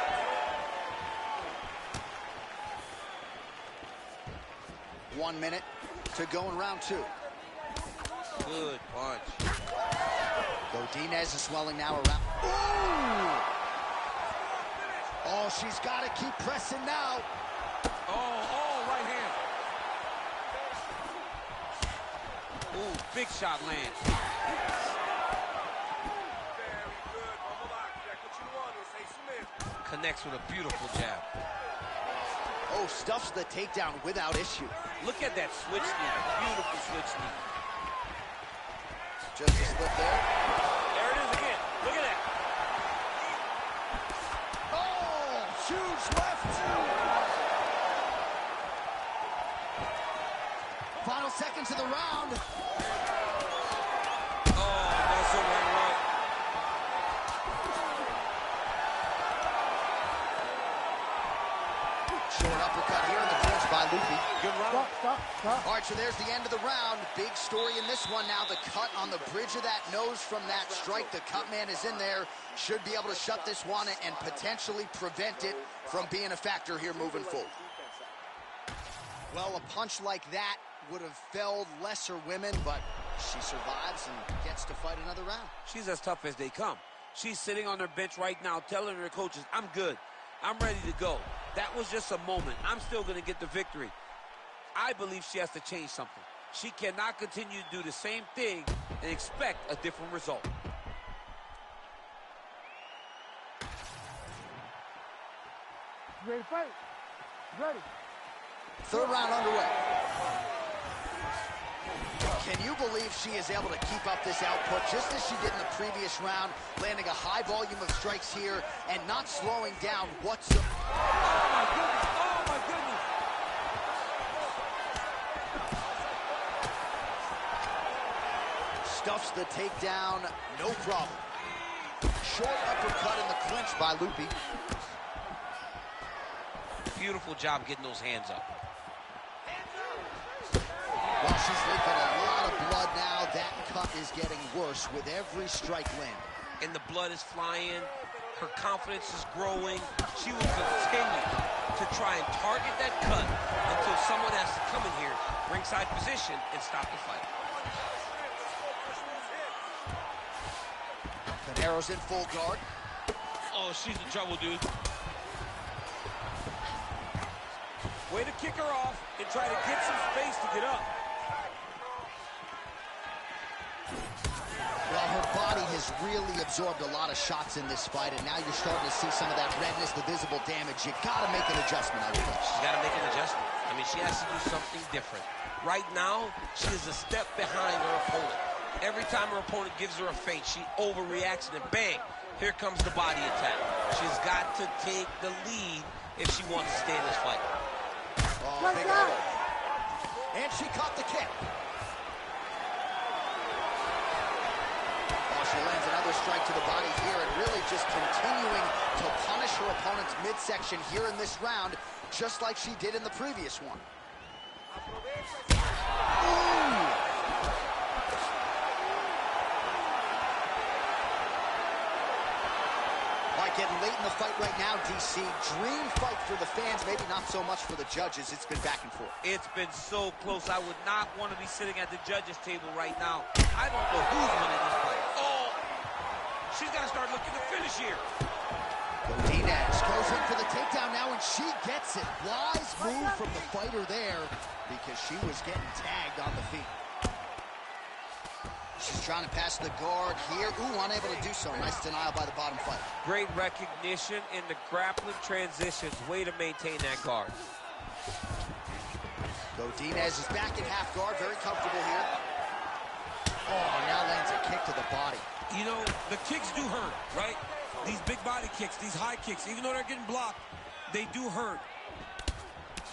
One minute to go in round two. Good punch. Godinez is swelling now around. Ooh! Oh, she's got to keep pressing now. Oh, right hand. Ooh, big shot lands. Connects with a beautiful jab. Oh, stuffs the takedown without issue. Look at that switch knee. Beautiful switch knee. Just a slip there. There it is again. Look at that. Oh, huge left. Final seconds of the round. Oh, that's a right. Short uppercut here in the clinch by Luffy. Good round. Stop. All right, so there's the end of the round. Big story in this one now. The cut on the bridge of that nose from that strike. The cut man is in there. Should be able to shut this one and potentially prevent it from being a factor here moving forward. Well, a punch like that would have felled lesser women, but she survives and gets to fight another round. She's as tough as they come. She's sitting on her bench right now telling her coaches, I'm good. I'm ready to go. That was just a moment. I'm still going to get the victory. I believe she has to change something. She cannot continue to do the same thing and expect a different result. You ready to fight? Ready. Third round underway. Can you believe she is able to keep up this output just as she did in the previous round, landing a high volume of strikes here and not slowing down whatsoever? Oh, my goodness. Oh, my goodness. Stuffs the takedown, no problem. Short uppercut in the clinch by Loopy. Beautiful job getting those hands up. Well, she's leaking a lot of blood now. That cut is getting worse with every strike landed. And the blood is flying. Her confidence is growing. She will continue to try and target that cut until someone has to come in here, ringside position, and stop the fight. Pinero's in full guard. Oh, she's in trouble, dude. Way to kick her off and try to get some space to get up. Well, her body has really absorbed a lot of shots in this fight, and now you're starting to see some of that redness, the visible damage. You gotta make an adjustment, I would think. She's got to make an adjustment. I mean, she has to do something different. Right now, she is a step behind her opponent. Every time her opponent gives her a feint, she overreacts, and then bang, here comes the body attack. She's got to take the lead if she wants to stay in this fight. Oh, big elbow. And she caught the kick. Oh, she lands another strike to the body here and really just continuing to punish her opponent's midsection here in this round, just like she did in the previous one. Ooh. All right, getting late in the fight right now, DC. Dream fight for the fans, maybe not so much for the judges. It's been back and forth. It's been so close. I would not want to be sitting at the judges' table right now. I don't know who's winning this fight. Oh, she's got to start looking to finish here. Godinez goes in for the takedown now, and she gets it. Wise move from the fighter there because she was getting tagged on the feet. She's trying to pass the guard here. Ooh, unable to do so. Nice denial by the bottom fighter. Great recognition in the grappling transitions. Way to maintain that guard. Godinez is back in half guard. Very comfortable here. Oh, now lands a kick to the body. You know, the kicks do hurt, right? These big body kicks, these high kicks, even though they're getting blocked, they do hurt.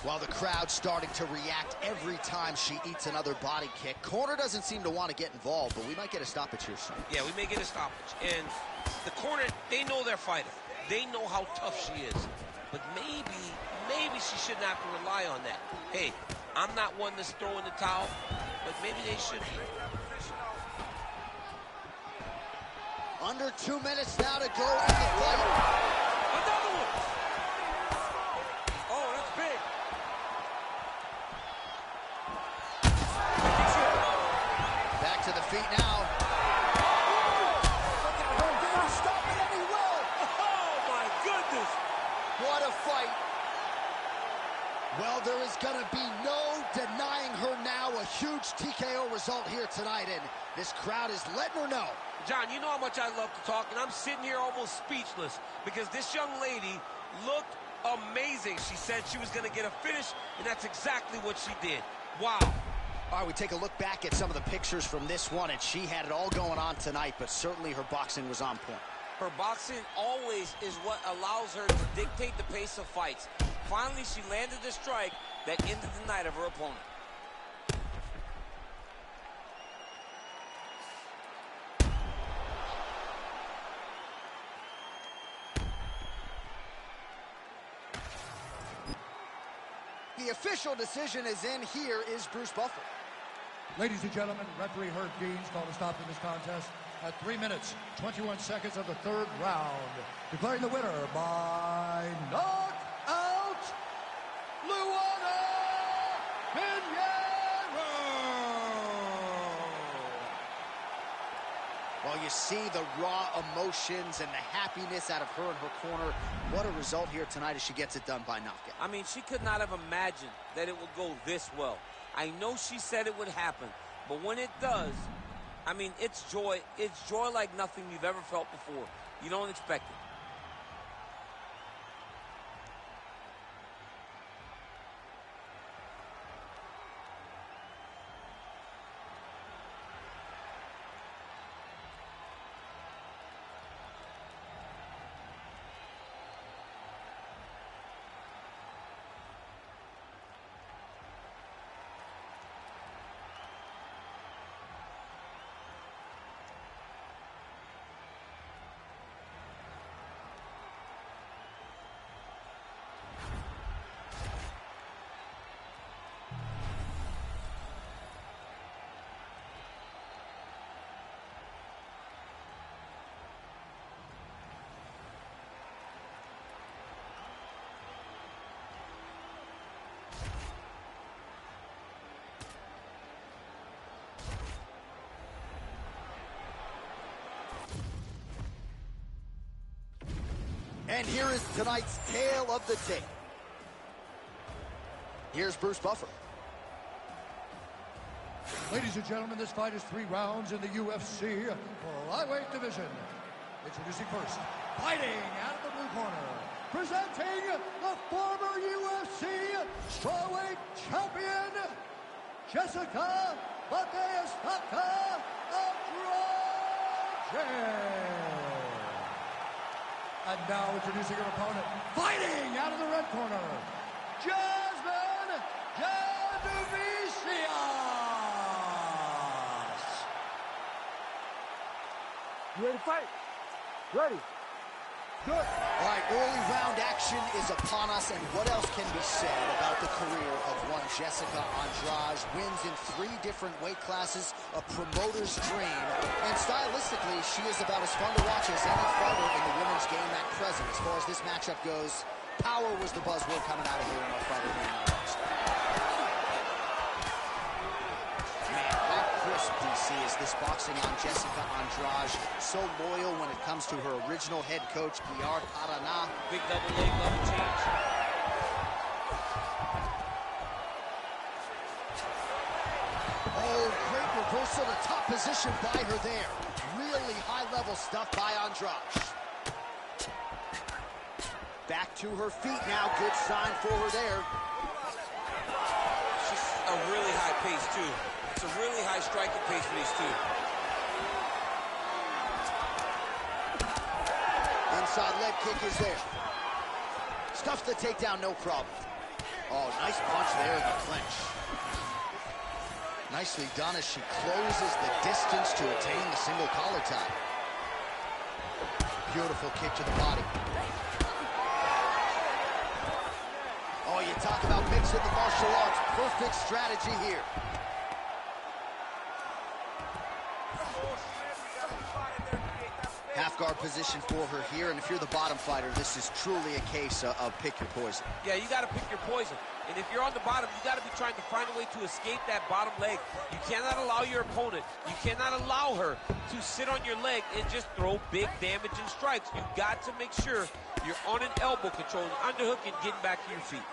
While the crowd's starting to react every time she eats another body kick. Corner doesn't seem to want to get involved, but we might get a stoppage here soon. Yeah, we may get a stoppage. And the corner, they know their fighter. They know how tough she is. But maybe she shouldn't have to rely on that. Hey, I'm not one that's throwing the towel, but maybe they should be. Under 2 minutes now to go in the fight. Another one! Oh, that's big. Back to the feet now. Stop it and he will. Oh, my goodness. What a fight. Well, there is going to be no denying her now. A huge TKO result here tonight, and this crowd is letting her know. John, you know how much I love to talk, and I'm sitting here almost speechless because this young lady looked amazing. She said she was going to get a finish, and that's exactly what she did. Wow. All right, we take a look back at some of the pictures from this one, and she had it all going on tonight, but certainly her boxing was on point. Her boxing always is what allows her to dictate the pace of fights. Finally, she landed the strike that ended the night of her opponent. The official decision is in. Here is Bruce Buffer. Ladies and gentlemen, referee Herb Deans called a stop in this contest at 3 minutes, 21 seconds of the third round. Declaring the winner by knockout, Luana Well, you see the raw emotions and the happiness out of her in her corner. What a result here tonight as she gets it done by knockout. I mean, she could not have imagined that it would go this well. I know she said it would happen, but when it does, I mean, it's joy. It's joy like nothing you've ever felt before. You don't expect it. And here is tonight's tale of the tape. Here's Bruce Buffer. Ladies and gentlemen, this fight is 3 rounds in the UFC flyweight division. Introducing first, fighting out of the blue corner, presenting the former UFC strawweight champion, Jessica Batistuta Andrade. And now introducing her opponent, fighting out of the red corner, Jasmine Jasudavicius. You ready to fight? Ready. Good. All right, early round action is upon us, and what else can be said about the career of one Jessica Andrade? Wins in 3 different weight classes, a promoter's dream, and stylistically, she is about as fun to watch as any fighter in the women's game at present. As far as this matchup goes, power was the buzzword coming out of here in our fighter here in our Man, how crisp, DC, is this boxing on Jessica Andrade. So loyal when it comes to her original head coach, Guillard Arana. Big double leg, level change. Oh, great reversal to top position by her there. Really high-level stuff by Andrade. Back to her feet now. Good sign for her there. She's a really high pace, too. It's a really high striking pace for these two. Inside leg kick is there. Stuffs the takedown, no problem. Oh, nice punch there in the clinch. Nicely done as she closes the distance to attain the single collar tie. Beautiful kick to the body. Oh, you talk about mixing the martial arts. Perfect strategy here. Half guard position for her here, and if you're the bottom fighter, this is truly a case of pick your poison. Yeah, you got to pick your poison. And if you're on the bottom, you got to be trying to find a way to escape that bottom leg. You cannot allow your opponent, you cannot allow her to sit on your leg and just throw big damaging strikes. You got to make sure you're on an elbow control, an underhook, and getting back to your feet.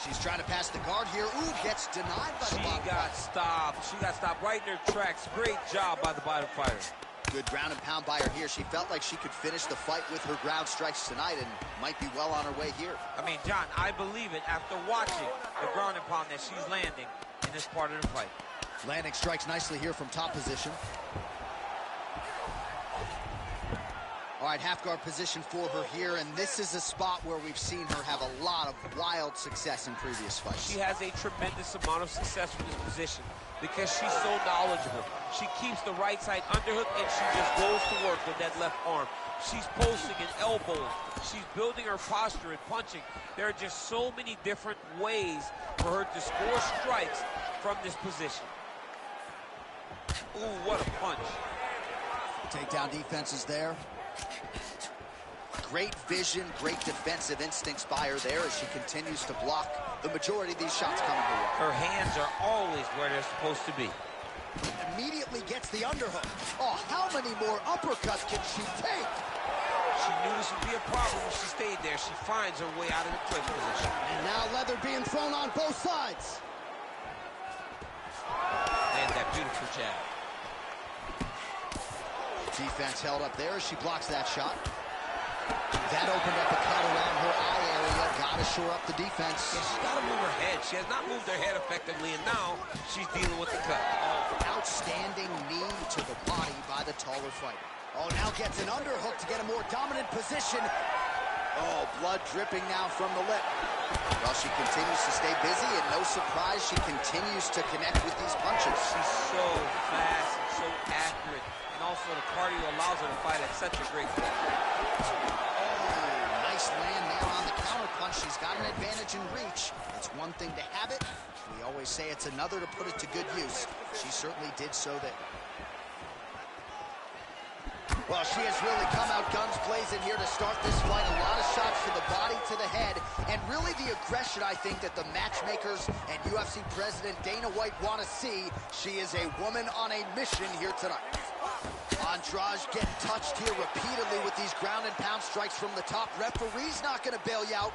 She's trying to pass the guard here. Ooh, gets denied by the bottom fighter. She got stopped right in her tracks. Great job by the bottom fighter. Good ground and pound by her here. She felt like she could finish the fight with her ground strikes tonight and might be well on her way here. I mean, John, I believe it after watching the ground and pound that she's landing in this part of the fight. Landing strikes nicely here from top position. All right, half guard position for her here, and this is a spot where we've seen her have a lot of wild success in previous fights. She has a tremendous amount of success from this position because she's so knowledgeable. She keeps the right side underhook, and she just goes to work with that left arm. She's posting and elbows. She's building her posture and punching. There are just so many different ways for her to score strikes from this position. Ooh, what a punch. Takedown defense is there. Great vision, great defensive instincts by her there as she continues to block the majority of these shots coming her way. Her hands are always where they're supposed to be. Immediately gets the underhook. Oh, how many more uppercuts can she take? She knew this would be a problem if she stayed there. She finds her way out of the clinch position. And now leather being thrown on both sides. And that beautiful jab. Defense held up there as she blocks that shot. That opened up a cut around her eye area. Got to shore up the defense. Yeah, she's got to move her head. She has not moved her head effectively, and now she's dealing with the cut. Oh, outstanding knee to the body by the taller fighter. Oh, now gets an underhook to get a more dominant position. Oh, blood dripping now from the lip. Well, she continues to stay busy, and no surprise, she continues to connect with these punches. She's so fast and so accurate. And also the cardio allows her to fight at such a great pace. Oh, nice land there on the counter punch. She's got an advantage in reach. It's one thing to have it. We always say it's another to put it to good use. She certainly did so there. Well, she has really come out guns blazing here to start this fight. A lot of shots to the body, to the head, and really the aggression, I think, that the matchmakers and UFC President Dana White want to see. She is a woman on a mission here tonight. Andrade getting touched here repeatedly with these ground and pound strikes from the top. Referee's not going to bail you out.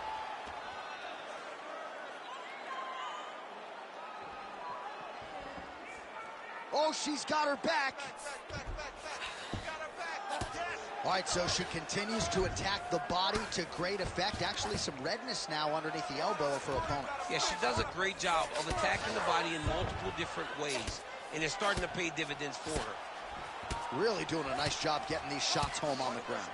Oh, she's got her back. All right, so she continues to attack the body to great effect. Actually, some redness now underneath the elbow of her opponent. Yeah, she does a great job of attacking the body in multiple different ways, and it's starting to pay dividends for her. Really doing a nice job getting these shots home on the ground.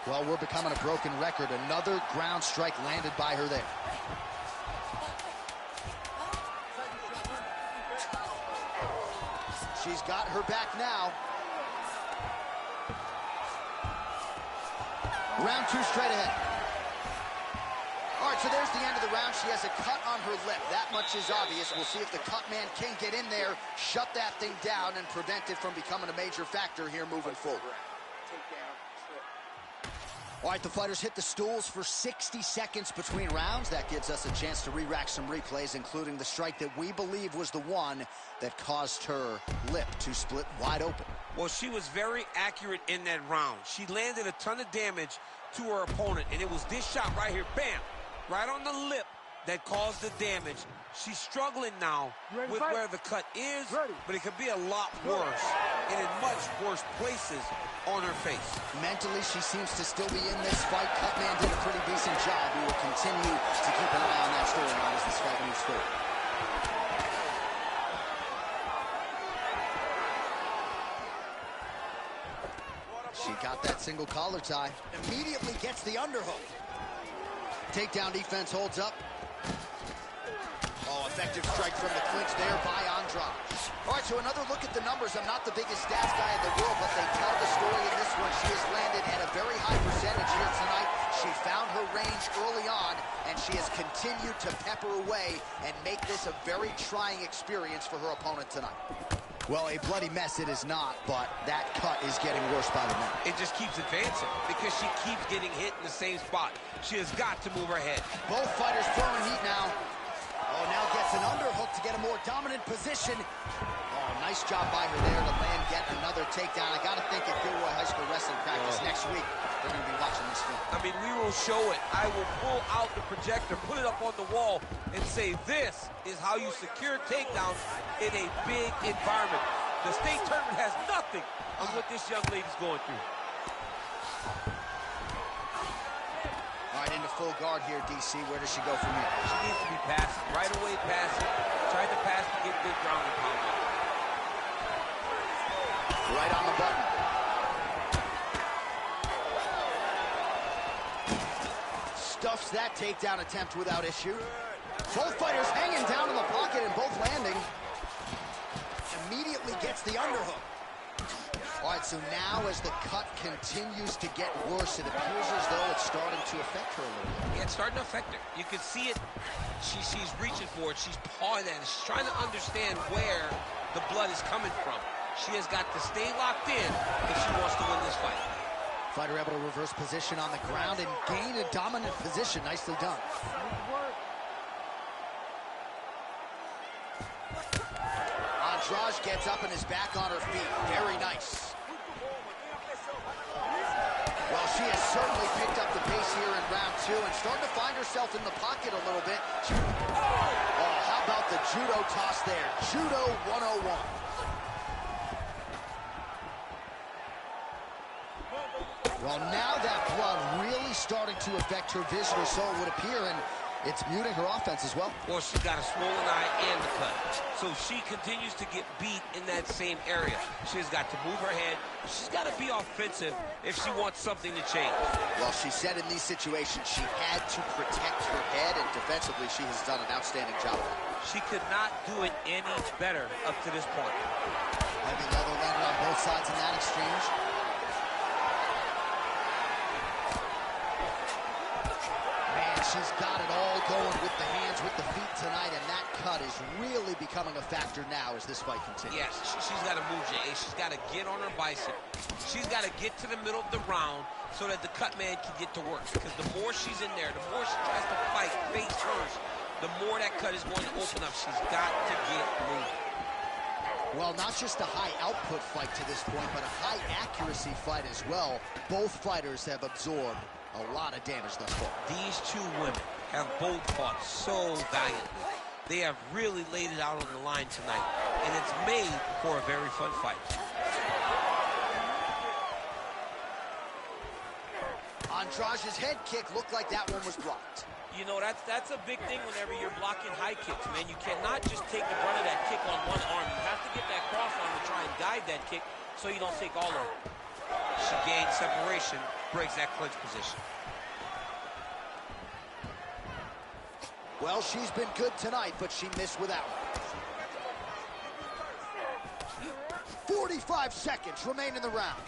Well, we're becoming a broken record. Another ground strike landed by her there. She's got her back now. Round two straight ahead. All right, so there's the end of the round. She has a cut on her lip. That much is obvious. We'll see if the cut man can get in there, shut that thing down, and prevent it from becoming a major factor here moving forward. All right, the fighters hit the stools for 60 seconds between rounds. That gives us a chance to re-rack some replays, including the strike that we believe was the one that caused her lip to split wide open. Well, she was very accurate in that round. She landed a ton of damage to her opponent, and it was this shot right here, bam, right on the lip that caused the damage. She's struggling now with where the cut is, but it could be a lot worse and in much worse places on her face. Mentally, she seems to still be in this fight. Cutman did a pretty decent job. We will continue to keep an eye on that storyline as this fight moves forward. She got that single collar tie. Immediately gets the underhook. Takedown defense holds up. Oh, effective strike from the clinch there by Andrade. All right, so another look at the numbers. I'm not the biggest stats guy in the world, but they tell the story in this one. She has landed at a very high percentage here tonight. She found her range early on, and she has continued to pepper away and make this a very trying experience for her opponent tonight. Well, a bloody mess it is not, but that cut is getting worse by the minute. It just keeps advancing because she keeps getting hit in the same spot. She has got to move her head. Both fighters throwing heat now. Oh, now gets an underhook to get a more dominant position. Oh, nice job by her there to land yet another takedown. I got to think at Gilroy High School wrestling practice next week, they're going to be watching this film. I mean, we will show it. I will pull out the projector, put it up on the wall, and say, this is how you secure takedowns in a big environment. The state tournament has nothing on what this young lady's going through. All right, into full guard here, DC. Where does she go from here? She needs to be passing. Right away passing. Tried to pass to get good ground and pound. Right on the button. Stuffs that takedown attempt without issue. Both fighters hanging down in the pocket and both landing. Immediately gets the underhook. All right, so now as the cut continues to get worse, it appears as though it's starting to affect her a little bit. Yeah, it's starting to affect her. You can see it. She's reaching for it. She's pawing at it. She's trying to understand where the blood is coming from. She has got to stay locked in if she wants to win this fight. Fighter able to reverse position on the ground and gain a dominant position. Nicely done. Andrade gets up and is back on her feet. Very nice. Well, she has certainly picked up the pace here in round 2 and starting to find herself in the pocket a little bit. Oh, how about the judo toss there? Judo 101. Well, now that blood really starting to affect her vision, or so it would appear, and it's muting her offense as well. Well, she's got a swollen eye and the cut. So she continues to get beat in that same area. She's got to move her head. She's got to be offensive if she wants something to change. Well, she said in these situations she had to protect her head, and defensively she has done an outstanding job of that. She could not do it any better up to this point. Heavy leather landed on both sides in that exchange. She's got it all going with the hands, with the feet tonight, and that cut is really becoming a factor now as this fight continues. Yes, she's got to move, Jay. She's got to get on her bicep. She's got to get to the middle of the round so that the cut man can get to work. Because the more she's in there, the more she tries to fight face first, the more that cut is going to open up. She's got to get moving. Well, not just a high-output fight to this point, but a high-accuracy fight as well. Both fighters have absorbed a lot of damage thus far. These two women have both fought so valiantly. They have really laid it out on the line tonight, and it's made for a very fun fight. Andrade's head kick looked like that one was blocked. You know, that's a big thing whenever you're blocking high kicks, man. You cannot just take the brunt of that kick on one arm. You have to get that cross arm to try and guide that kick so you don't take all of it. She gains separation, breaks that clinch position. Well, she's been good tonight, but she missed without. 45 seconds remain in the round.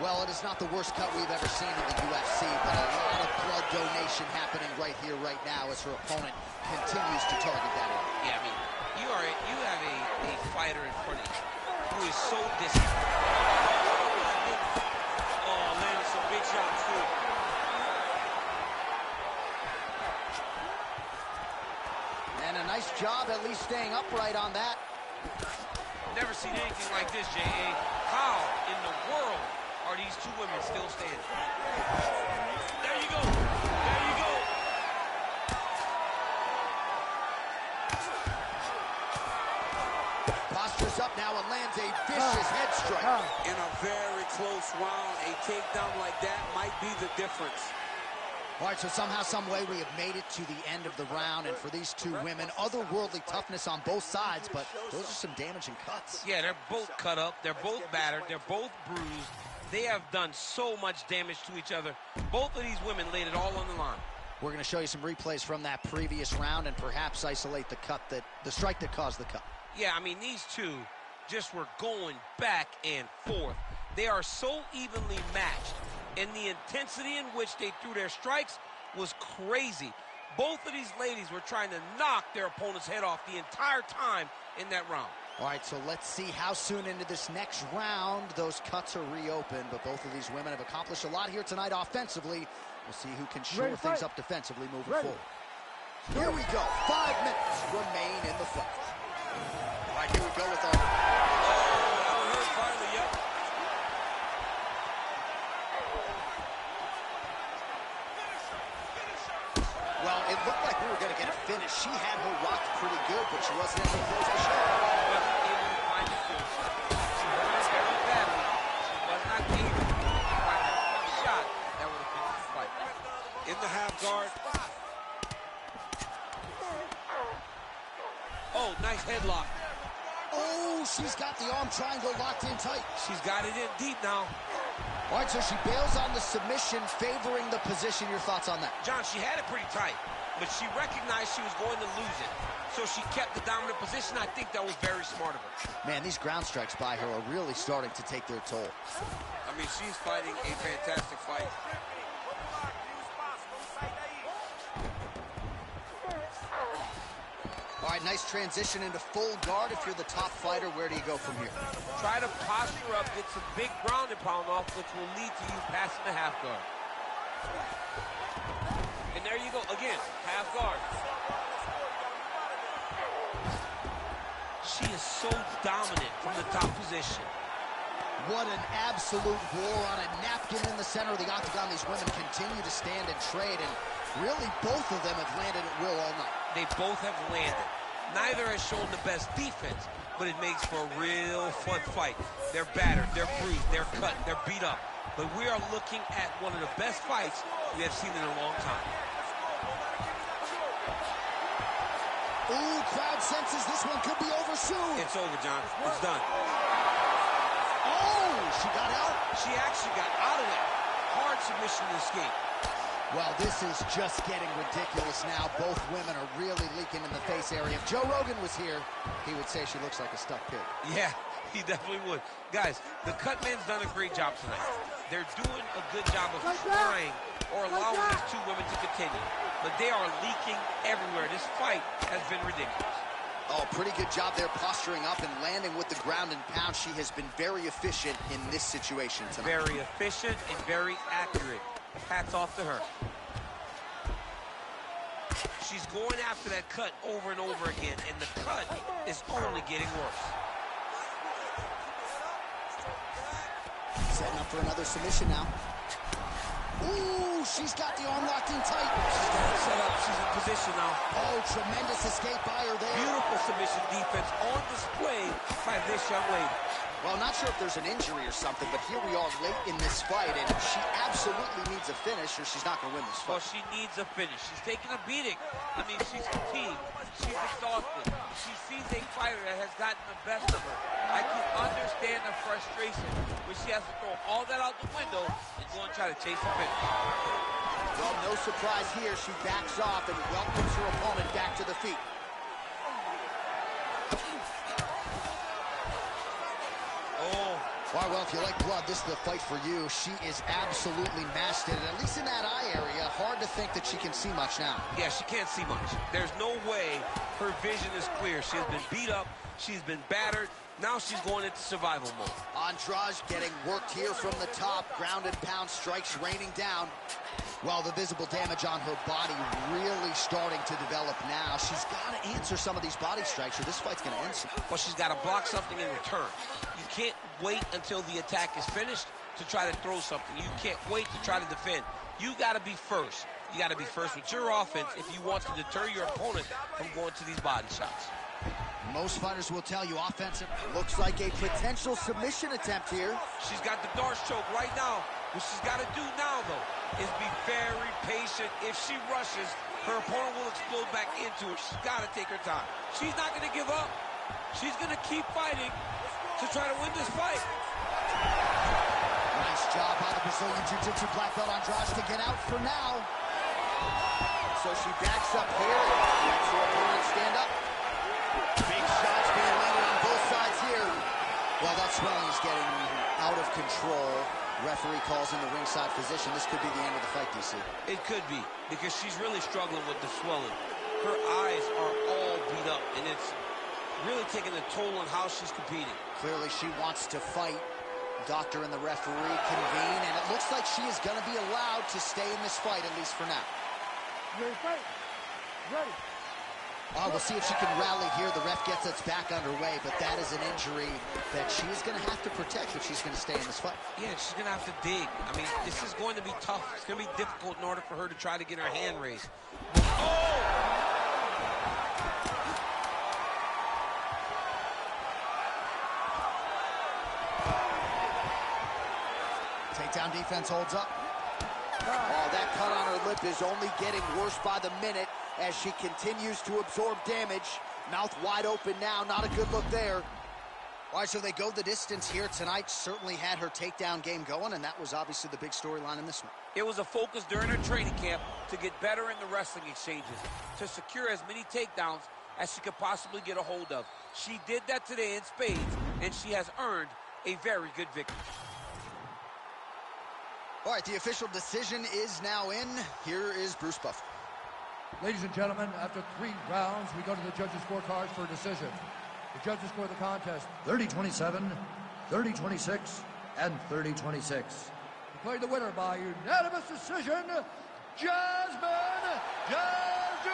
Well, it is not the worst cut we've ever seen in the UFC, but a lot of blood donation happening right here, right now, as her opponent continues to target that area. Yeah, I mean, you have a fighter in front of you who is so disciplined. Oh, landed some big shots, too. And a nice job at least staying upright on that. Never seen anything like this, J.A. How in the world are these two women still standing? There you go. There you go. Postures up now and lands a vicious head strike. In a very close round, a takedown like that might be the difference. All right, so somehow, some way, we have made it to the end of the round, and for these two women, otherworldly toughness on both sides, but those are some damaging cuts. Yeah, they're both cut up, they're both battered, they're both bruised. They have done so much damage to each other. Both of these women laid it all on the line. We're going to show you some replays from that previous round and perhaps isolate the strike that caused the cut. Yeah, I mean, these two just were going back and forth. They are so evenly matched, and the intensity in which they threw their strikes was crazy. Both of these ladies were trying to knock their opponent's head off the entire time in that round. All right, so let's see how soon into this next round those cuts are reopened, but both of these women have accomplished a lot here tonight offensively. We'll see who can shore things up defensively moving forward. Here we go. 5 minutes remain in the fight. All right, here we go with our... Finally, yep. Well, it looked like we were going to get a finish. She had her rocked pretty good, but she wasn't able to close the show. Wasn't able to find the finish. She hurt very badly. She was not able to find that shot that would have finished the fight. In the half guard. Oh, nice headlock. Oh, she's got the arm triangle locked in tight. She's got it in deep now. All right, so she bails on the submission, favoring the position. Your thoughts on that? John, she had it pretty tight, but she recognized she was going to lose it. So she kept the dominant position. I think that was very smart of her. Man, these ground strikes by her are really starting to take their toll. I mean, she's fighting a fantastic fight. All right, nice transition into full guard. If you're the top fighter, where do you go from here? Try to posture up, get some big ground and pound off, which will lead to you passing the half guard. And there you go, again, half guard. She is so dominant from the top position. What an absolute war on a napkin in the center of the octagon. These women continue to stand and trade, and really both of them have landed at will all night. They both have landed. Neither has shown the best defense, but it makes for a real fun fight. They're battered, they're bruised, they're cut, they're beat up. But we are looking at one of the best fights we have seen in a long time. Ooh, crowd senses this one could be over soon. It's over, John. It's done. Oh, she got out. She actually got out of that. Hard submission escape. Well, this is just getting ridiculous now. Both women are really leaking in the face area. If Joe Rogan was here, he would say she looks like a stuck pig. Yeah, he definitely would. Guys, the cut man's done a great job tonight. They're doing a good job of trying or allowing these two women to continue. But they are leaking everywhere. This fight has been ridiculous. Oh, pretty good job there posturing up and landing with the ground and pound. She has been very efficient in this situation tonight. Very efficient and very accurate. Hats off to her. She's going after that cut over and over again, and the cut is only getting worse. Setting up for another submission now. Ooh, she's got the arm locked in tight. She's got it set up. She's in position now. Oh, tremendous escape by her there. Beautiful submission defense on display by this young lady. Well, not sure if there's an injury or something, but here we are late in this fight, and she absolutely needs a finish or she's not going to win this fight. Well, she needs a finish. She's taking a beating. I mean, she's fatigued. She's exhausted. She sees a fighter that has gotten the best of her. I can understand the frustration when she has to throw all that out the window and go and try to chase a finish. Well, no surprise here. She backs off and welcomes her opponent back to the feet. All right, well, if you like blood, this is the fight for you. She is absolutely masted, at least in that eye area. Hard to think that she can see much now. Yeah, she can't see much. There's no way her vision is clear. She has been beat up. She's been battered. Now she's going into survival mode. Andrade getting worked here from the top. Ground and pound strikes raining down. Well, the visible damage on her body really starting to develop now. She's got to answer some of these body strikes or this fight's going to end soon. Well, she's got to block something in return. You can't wait until the attack is finished to try to throw something. You can't wait to try to defend. You got to be first. You got to be first with your offense if you want to deter your opponent from going to these body shots. Most fighters will tell you offensive. Looks like a potential submission attempt here. She's got the Darce choke right now. What she's got to do now, though, is be very patient. If she rushes, her opponent will explode back into it. She's got to take her time. She's not going to give up. She's going to keep fighting to try to win this fight. Nice job by the Brazilian Jiu-Jitsu black belt Andrade to get out for now. So she backs up here and lets her opponent stand up. Big shots being landed on both sides here. Well, that swelling is getting out of control. Referee calls in the ringside physician. This could be the end of the fight, DC. It could be, because she's really struggling with the swelling. Her eyes are all beat up, and it's really taking a toll on how she's competing. Clearly, she wants to fight. Doctor and the referee convene, and it looks like she is going to be allowed to stay in this fight, at least for now. Ready to fight? Ready. We'll see if she can rally here. The ref gets us back underway, but that is an injury that she is going to have to protect if she's going to stay in this fight. Yeah, she's going to have to dig. I mean, this is going to be tough. It's going to be difficult in order for her to try to get her hand raised. Oh! Takedown defense holds up. Oh, that cut on her lip is only getting worse by the minute as she continues to absorb damage. Mouth wide open now, not a good look there. All right, so they go the distance here tonight. Certainly had her takedown game going, and that was obviously the big storyline in this one. It was a focus during her training camp to get better in the wrestling exchanges, to secure as many takedowns as she could possibly get a hold of. She did that today in spades, and she has earned a very good victory. All right, the official decision is now in. Here is Bruce Buffer. Ladies and gentlemen, after 3 rounds, we go to the judges' scorecards for a decision. The judges score the contest 30-27, 30-26, and 30-26. Declared the winner by unanimous decision, Jasmine Jasudavicius.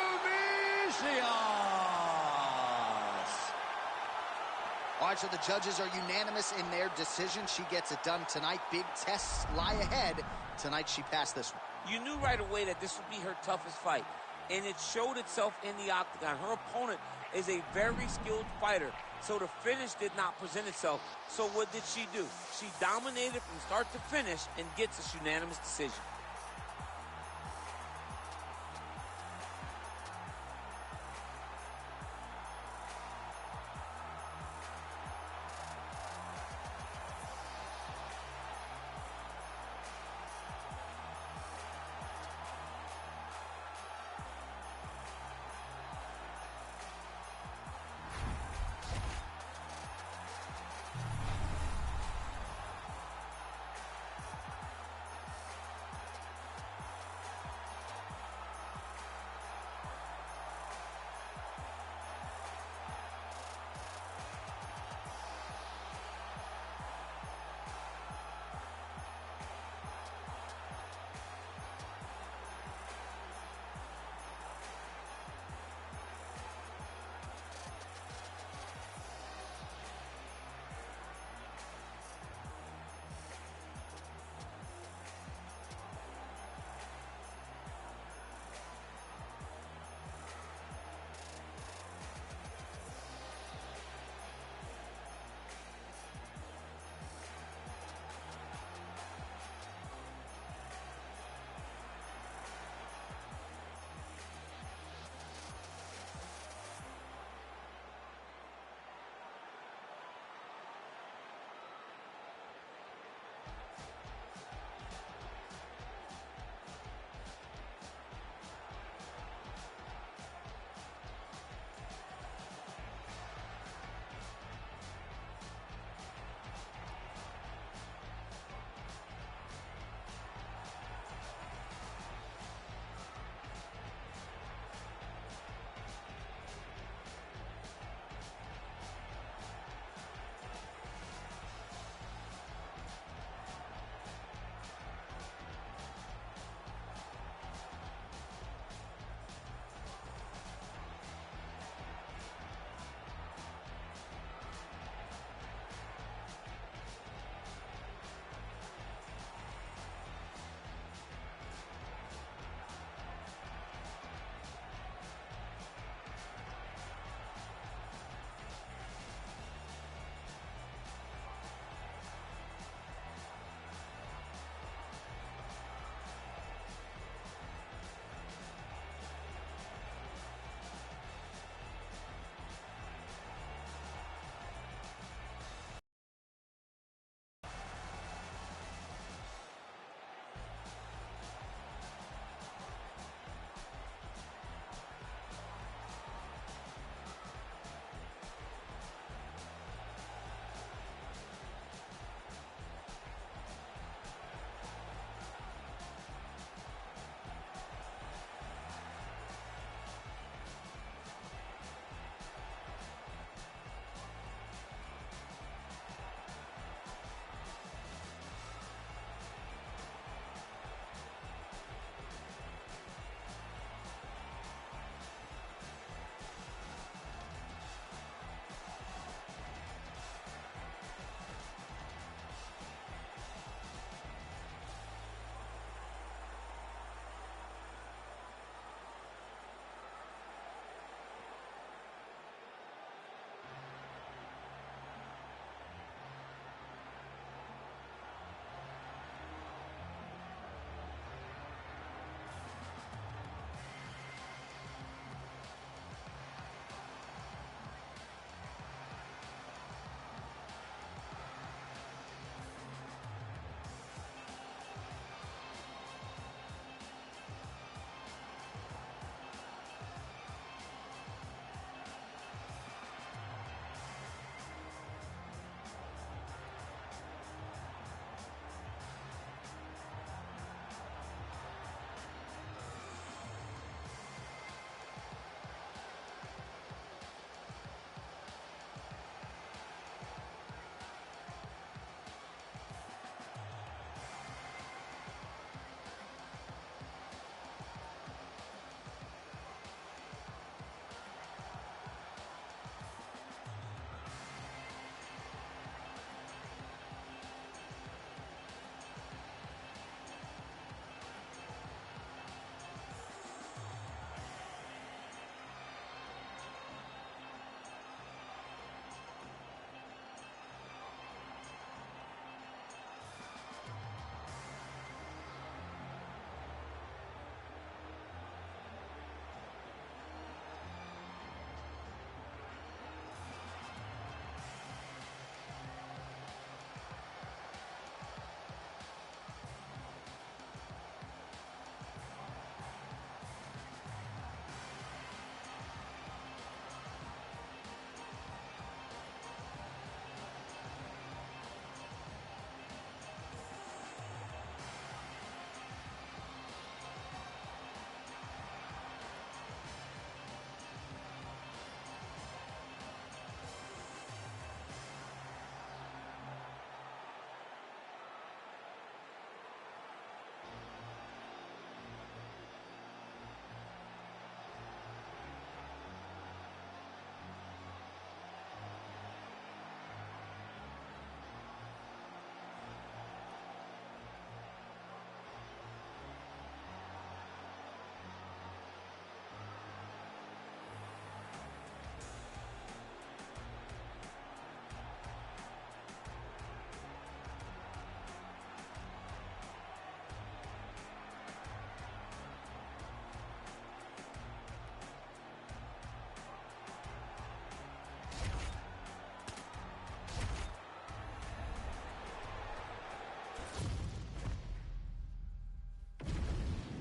All right, so the judges are unanimous in their decision. She gets it done tonight. Big tests lie ahead. Tonight, she passed this one. You knew right away that this would be her toughest fight, and it showed itself in the octagon. Her opponent is a very skilled fighter, so the finish did not present itself. So what did she do? She dominated from start to finish and gets this unanimous decision.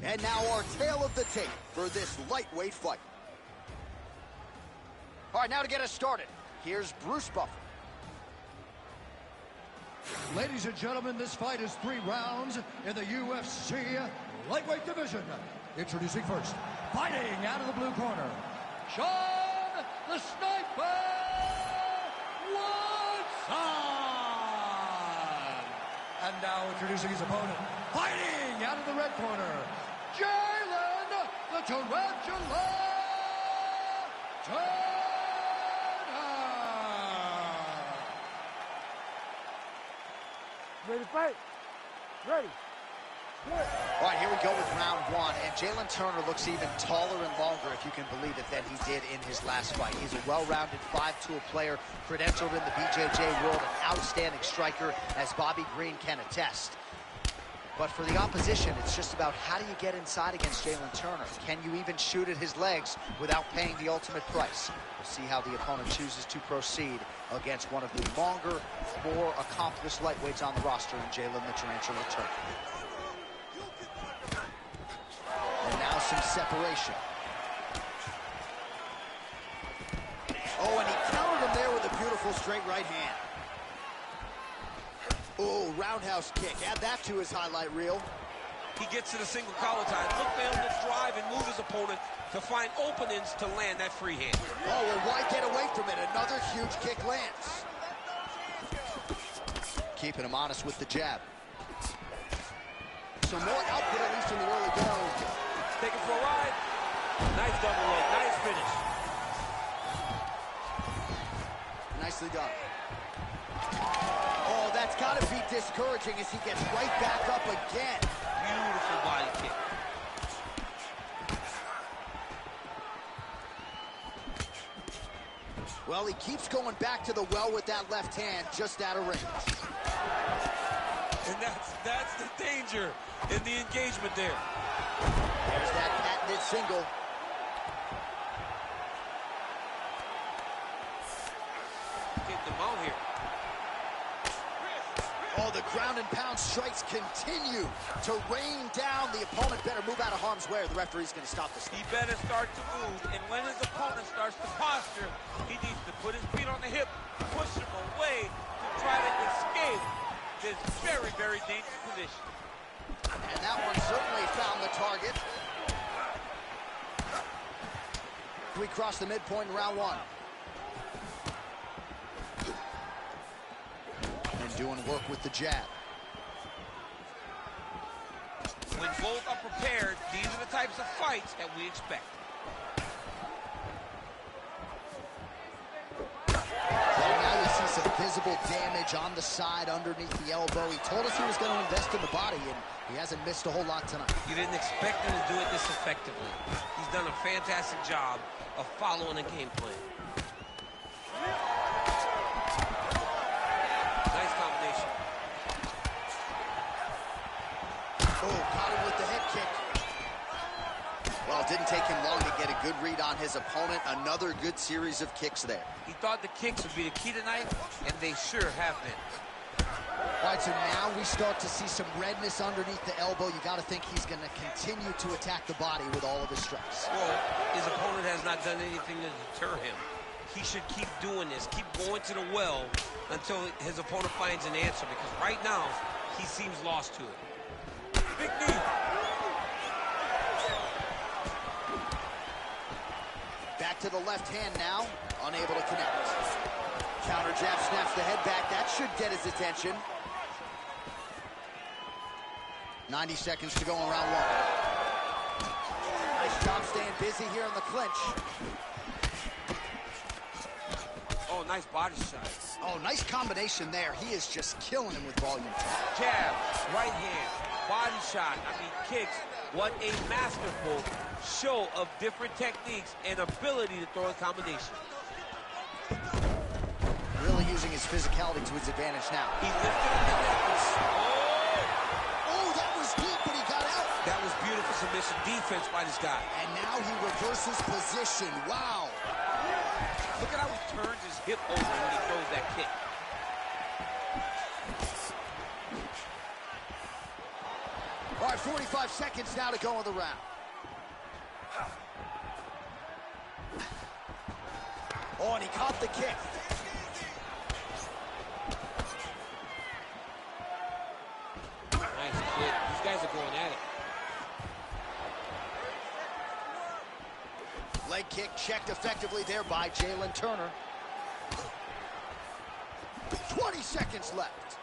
And now our tale of the tape for this lightweight fight. All right, now to get us started, here's Bruce Buffer. Ladies and gentlemen, this fight is 3 rounds in the UFC lightweight division. Introducing first, fighting out of the blue corner, Sean the Sniper Watson. And now introducing his opponent, fighting out of the red corner, Jalen the Tarantula Turner. Ready to fight? Ready. Good. All right, here we go with round 1, and Jalen Turner looks even taller and longer, if you can believe it, than he did in his last fight. He's a well-rounded 5-tool player, credentialed in the BJJ world, an outstanding striker, as Bobby Green can attest. But for the opposition, it's just about how do you get inside against Jalen Turner? Can you even shoot at his legs without paying the ultimate price? We'll see how the opponent chooses to proceed against one of the longer, more accomplished lightweights on the roster in Jalen the Tarantula Turner. And now some separation. Oh, and he countered him there with a beautiful straight right hand. Oh, roundhouse kick. Add that to his highlight reel. He gets to the single collar tie. Look for him to drive and move his opponent to find openings to land that free hand. Oh, well, why get away from it? Another huge kick lands. Keeping him honest with the jab. Some more output, at least in the early goes. Taking for a ride. Nice double leg. Nice finish. Nicely done. Oh, that's got to be discouraging as he gets right back up again. Beautiful body kick. Well, he keeps going back to the well with that left hand, just out of range. And that's the danger in the engagement there. There's that patented single. Get them out here. Oh, the ground and pound strikes continue to rain down. The opponent better move out of harm's way or the referee's going to stop this. He better start to move, and when his opponent starts to posture, he needs to put his feet on the hip, push him away to try to escape this very, very dangerous position. And that one certainly found the target. We cross the midpoint in round 1. Doing work with the jab. When both are prepared, these are the types of fights that we expect. Well, now you see some visible damage on the side underneath the elbow. He told us he was going to invest in the body, and he hasn't missed a whole lot tonight. You didn't expect him to do it this effectively. He's done a fantastic job of following a game plan. It didn't take him long to get a good read on his opponent. Another good series of kicks there. He thought the kicks would be the key tonight, and they sure have been. All right, so now we start to see some redness underneath the elbow. You got to think he's going to continue to attack the body with all of his strikes. Well, his opponent has not done anything to deter him. He should keep doing this, keep going to the well until his opponent finds an answer, because right now, he seems lost to it. Big knee. Back to the left hand now, unable to connect. Counter jab snaps the head back. That should get his attention. 90 seconds to go in round 1. Nice job staying busy here in the clinch. Oh, nice body shot. Oh, nice combination there. He is just killing him with volume. Jab, right hand, body shot. I mean, kicks. What a masterful show of different techniques and ability to throw a combination. Really using his physicality to his advantage now. He lifted him in that. Oh, that was deep, but he got out. That was beautiful submission defense by this guy. And now he reverses position. Wow. Look at how he turns his hip over when he throws that kick. All right, 45 seconds now to go in the round. Oh, and he caught the kick. Nice kick. These guys are going at it. Leg kick checked effectively there by Jalen Turner. 20 seconds left.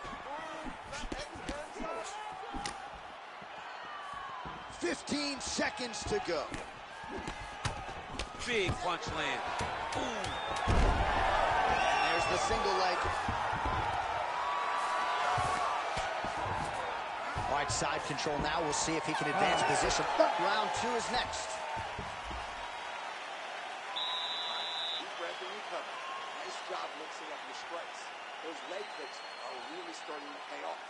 15 seconds to go. Big punch land. Ooh. And there's the single leg. All right, side control now. We'll see if he can advance position. Round 2 is next. Deep breath and recover. Nice job mixing up your strikes. Those leg kicks are really starting to pay off.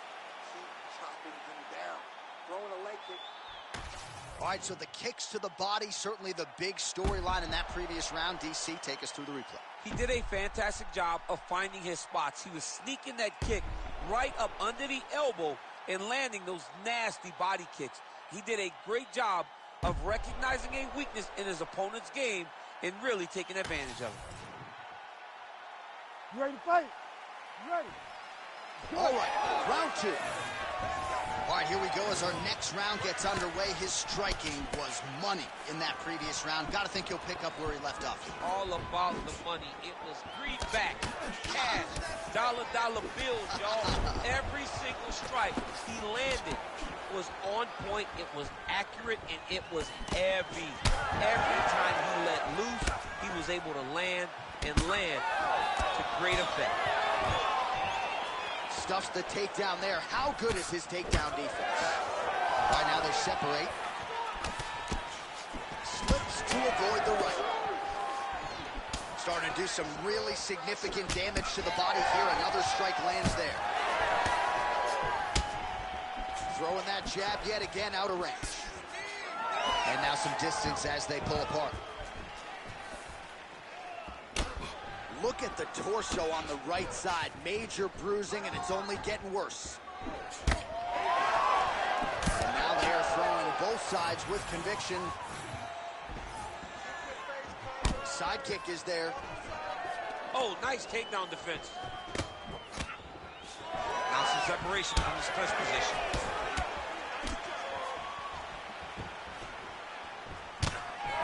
Keep chopping him down. Throwing a leg kick. All right, so the kicks to the body, certainly the big storyline in that previous round. DC, take us through the replay. He did a fantastic job of finding his spots. He was sneaking that kick right up under the elbow and landing those nasty body kicks. He did a great job of recognizing a weakness in his opponent's game and really taking advantage of it. You ready to fight? You ready? All right, round 2. All right, here we go as our next round gets underway. His striking was money in that previous round. Got to think he'll pick up where he left off. All about the money. It was greenback, cash, dollar bills, y'all. Every single strike he landed was on point. It was accurate, and it was heavy. Every time he let loose, he was able to land and land to great effect. Stuffs the takedown there. How good is his takedown defense? Right now they separate. Slips to avoid the right. Starting to do some really significant damage to the body here. Another strike lands there. Throwing that jab yet again out of range. And now some distance as they pull apart. Look at the torso on the right side. Major bruising, and it's only getting worse. And now they are throwing both sides with conviction. Side kick is there. Oh, nice takedown defense. Now some separation from this press position.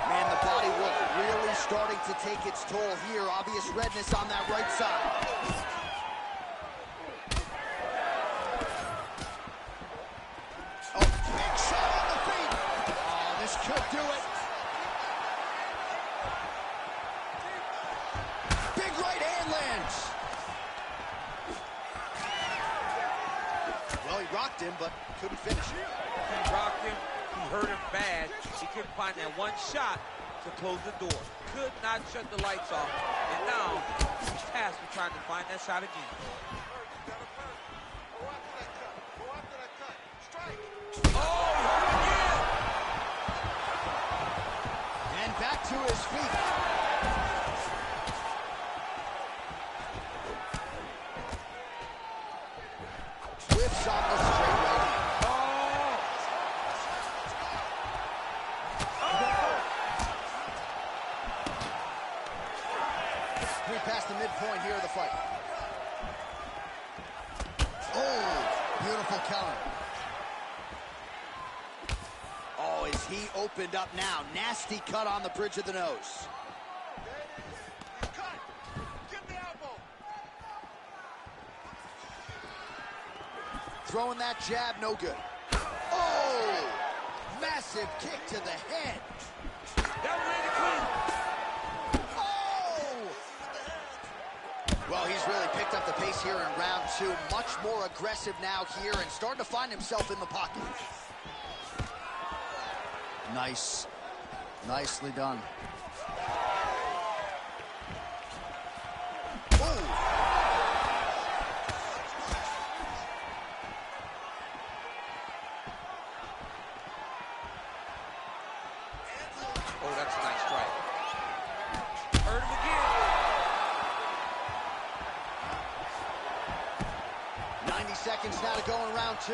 Man, the body work really starting to take its toll here. Obvious redness on that right side. Oh, big shot on the feet. Oh, this could do it. Big right hand lands. Well, he rocked him, but couldn't finish it. He rocked him. He hurt him bad. He couldn't find that one shot to close the door. Could not shut the lights off. And now he's tasked with trying to find that shot again. Oh, he hurt again. And back to his feet. Whips on the straight right. Past the midpoint here of the fight. Oh, beautiful counter. Oh, is he opened up now? Nasty cut on the bridge of the nose. Throwing that jab, no good. Oh, massive kick to the head. That landed clean. Well, he's really picked up the pace here in round 2. Much more aggressive now here and starting to find himself in the pocket. Nice. Nicely done. Ooh. Oh, that's a nice strike. Hurt him again. 90 seconds now to go in round 2.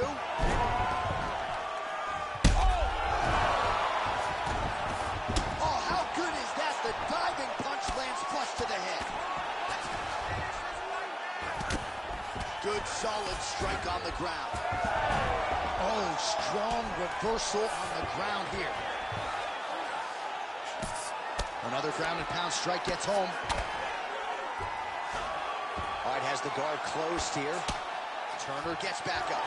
Good, solid strike on the ground. Oh, strong reversal on the ground here. Another ground and pound strike gets home. All right, has the guard closed here. Turner gets back up.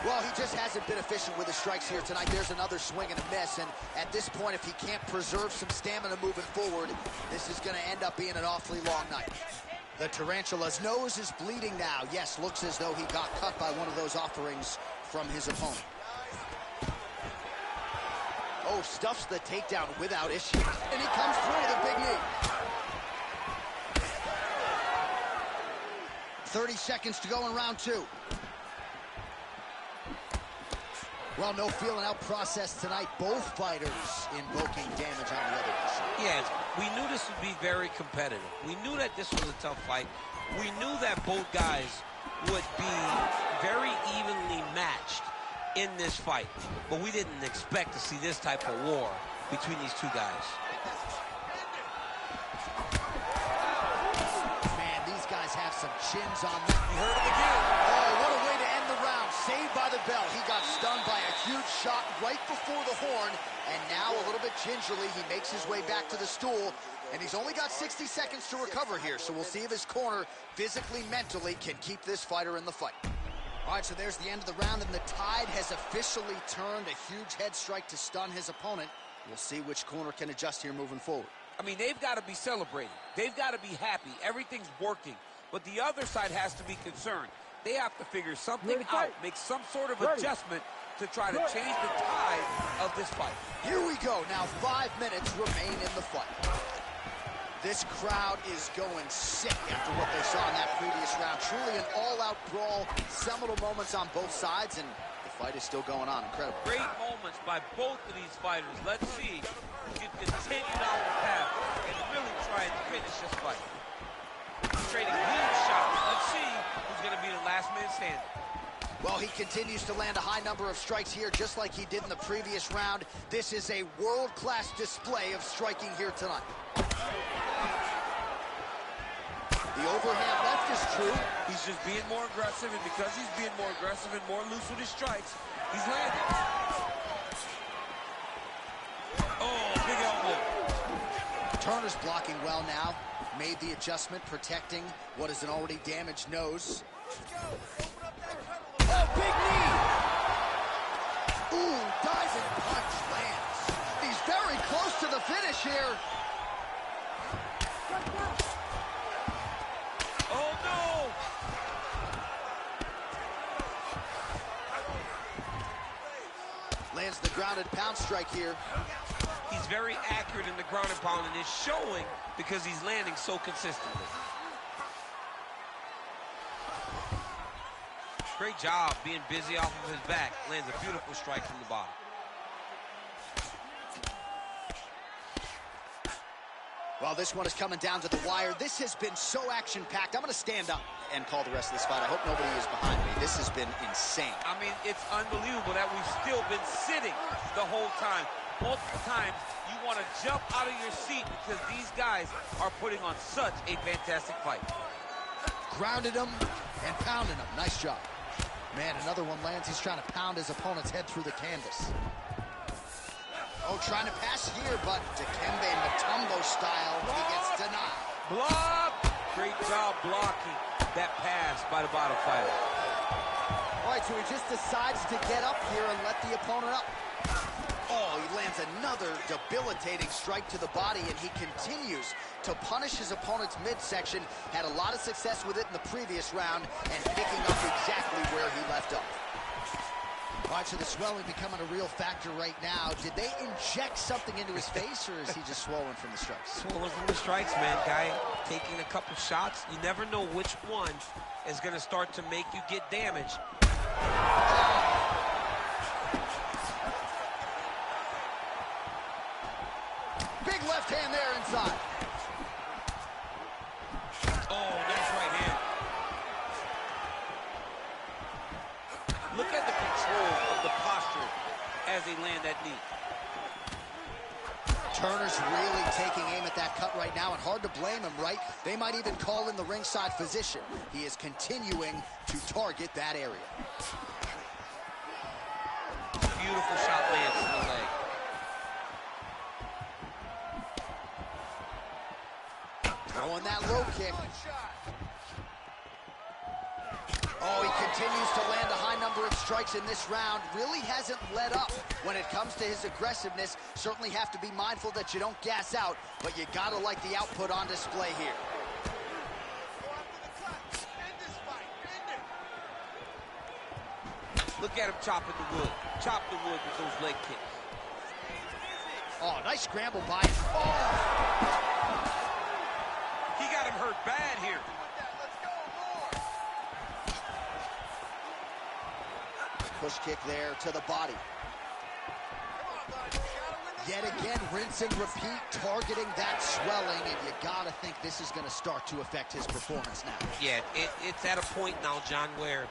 Well, he just hasn't been efficient with his strikes here tonight. There's another swing and a miss, and at this point, if he can't preserve some stamina moving forward, this is going to end up being an awfully long night. The Tarantula's nose is bleeding now. Yes, looks as though he got cut by one of those offerings from his opponent. Oh, stuffs the takedown without issue. And he comes through with a big knee. 30 seconds to go in round two. Well, no feeling out process tonight. Both fighters invoking damage on the other. Yes, we knew this would be very competitive. We knew that this was a tough fight. We knew that both guys would be very evenly matched in this fight. But we didn't expect to see this type of war between these two guys. Man, these guys have some chins on them. You heard it again. Oh, what a way to end the round. Saved by the bell. He got stunned by a huge shot right before the horn. And now, a little bit gingerly, he makes his way back to the stool. And he's only got 60 seconds to recover here. So we'll see if his corner, physically, mentally, can keep this fighter in the fight. All right, so there's the end of the round, and the tide has officially turned. A huge head strike to stun his opponent. We'll see which corner can adjust here moving forward. I mean, they've got to be celebrating. They've got to be happy. Everything's working. But the other side has to be concerned. They have to figure something out, make some sort of adjustment to try to change the tide of this fight. Here we go. Now 5 minutes remain in the fight. This crowd is going sick after what they saw in that previous round. Truly an all-out brawl, seminal moments on both sides, and the fight is still going on. Incredible. Great moments by both of these fighters. Let's see who can continue down the path and really try and finish this fight. Trading huge shots. Let's see who's going to be the last man standing. Well, he continues to land a high number of strikes here, just like he did in the previous round. This is a world-class display of striking here tonight. The overhand left is true. He's just being more aggressive, and because he's being more aggressive and more loose with his strikes, he's landing. Oh, big elbow. Turner's blocking well now. Made the adjustment, protecting what is an already damaged nose. Oh, big knee! Ooh, diving punch lands. He's very close to the finish here. Oh, no! Lands the grounded pound strike here. He's very accurate in the ground and pound, and it's showing because he's landing so consistently. Great job being busy off of his back. Lands a beautiful strike from the bottom. Well, this one is coming down to the wire. This has been so action-packed. I'm going to stand up and call the rest of this fight. I hope nobody is behind me. This has been insane. I mean, it's unbelievable that we've still been sitting the whole time. Multiple times, you want to jump out of your seat because these guys are putting on such a fantastic fight. Grounded him and pounded him. Nice job. Man, another one lands. He's trying to pound his opponent's head through the canvas. Oh, trying to pass here, but Dikembe Mutombo style, he gets denied. Block! Great job blocking that pass by the bottom fighter. All right, so he just decides to get up here and let the opponent up. Oh, he lands another debilitating strike to the body, and he continues to punish his opponent's midsection. Had a lot of success with it in the previous round and picking up exactly where he left off. All right, so the swelling becoming a real factor right now. Did they inject something into his face, or is he just swollen from the strikes? Swollen from the strikes, man. Guy taking a couple shots. You never know which one is going to start to make you get damaged. Big left hand there inside. Oh, nice right hand. Look at the control of the posture as they land that knee. Turner's really taking aim at that cut right now, and hard to blame him, right? They might even call in the ringside physician. He is continuing to target that area. Beautiful shot lands to the leg. Throwing that low kick. Oh, he continues to land a high number of strikes in this round. Really hasn't let up when it comes to his aggressiveness. Certainly have to be mindful that you don't gas out, but you gotta like the output on display here. Look at him chopping the wood. Chop the wood with those leg kicks. Oh, nice scramble by him. Oh! He got him hurt bad here. Push kick there to the body. Yet again, rinse and repeat, targeting that swelling, and you gotta think this is gonna start to affect his performance now. Yeah, it's at a point now, John, where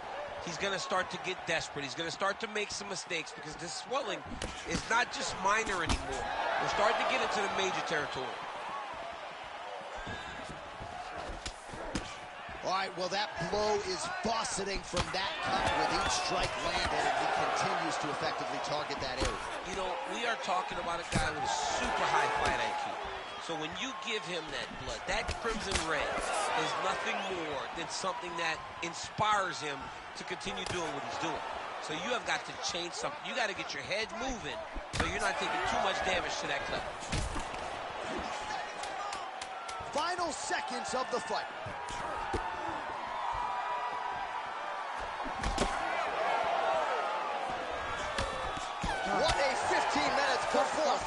he's gonna start to get desperate. He's gonna start to make some mistakes because this swelling is not just minor anymore. We're starting to get into the major territory. All right, well, that blow is fauceting from that cut with each strike landed, and he continues to effectively target that area. You know, we are talking about a guy with a super high fight IQ. So when you give him that blood, that crimson red is nothing more than something that inspires him to continue doing what he's doing. So you have got to change something. You got to get your head moving so you're not taking too much damage to that cut. Final seconds of the fight. What a 15 minutes performance.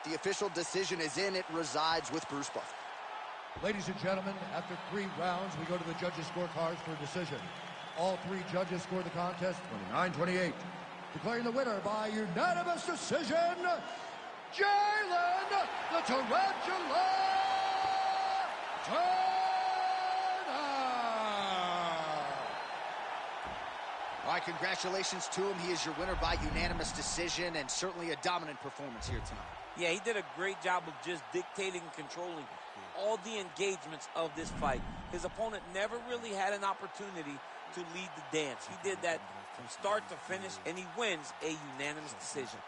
The official decision is in. It resides with Bruce Buffer. Ladies and gentlemen, after 3 rounds, we go to the judges' scorecards for a decision. All 3 judges scored the contest 29-28. Declaring the winner by unanimous decision, Jalen the Tarantula Turner! All right, congratulations to him. He is your winner by unanimous decision, and certainly a dominant performance here tonight. Yeah, he did a great job of just dictating and controlling all the engagements of this fight. His opponent never really had an opportunity to lead the dance. He did that from start to finish, and he wins a unanimous decision.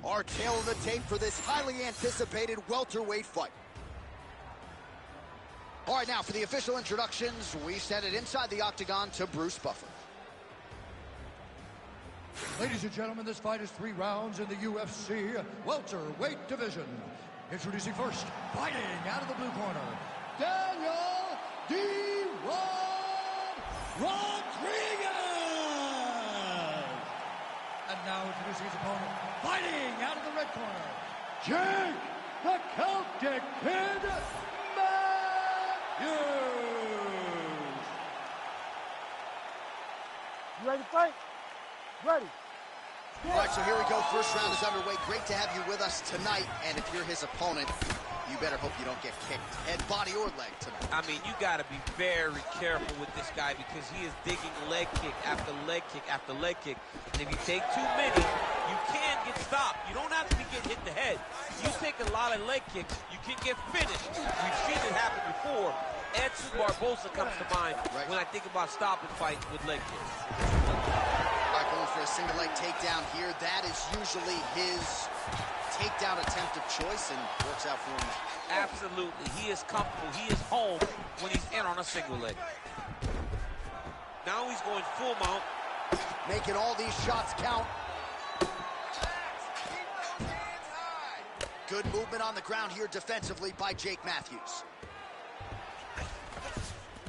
Our tail of the tape for this highly anticipated welterweight fight. All right, now for the official introductions, we send it inside the octagon to Bruce Buffer. Ladies and gentlemen, this fight is 3 rounds in the UFC welterweight division. Introducing first, fighting out of the blue corner, Daniel Rodriguez! And now introducing his opponent, fighting out of the red corner, Jake the Celtic Kid Matthews! You ready to fight? Ready. All right, so here we go. First round is underway. Great to have you with us tonight. And if you're his opponent, you better hope you don't get kicked head, body, or leg tonight. I mean, you got to be very careful with this guy because he is digging leg kick after leg kick after leg kick. And if you take too many, you can get stopped. You don't have to be getting hit in the head. You take a lot of leg kicks, you can get finished. We've seen it happen before. Edson Barboza comes to mind when I think about stopping fights with leg kicks. All right, going for a single leg takedown here. That is usually his takedown attempt of choice and works out for him. Absolutely. He is comfortable. He is home when he's in on a single leg. Now he's going full mount. Making all these shots count. Good movement on the ground here defensively by Jake Matthews.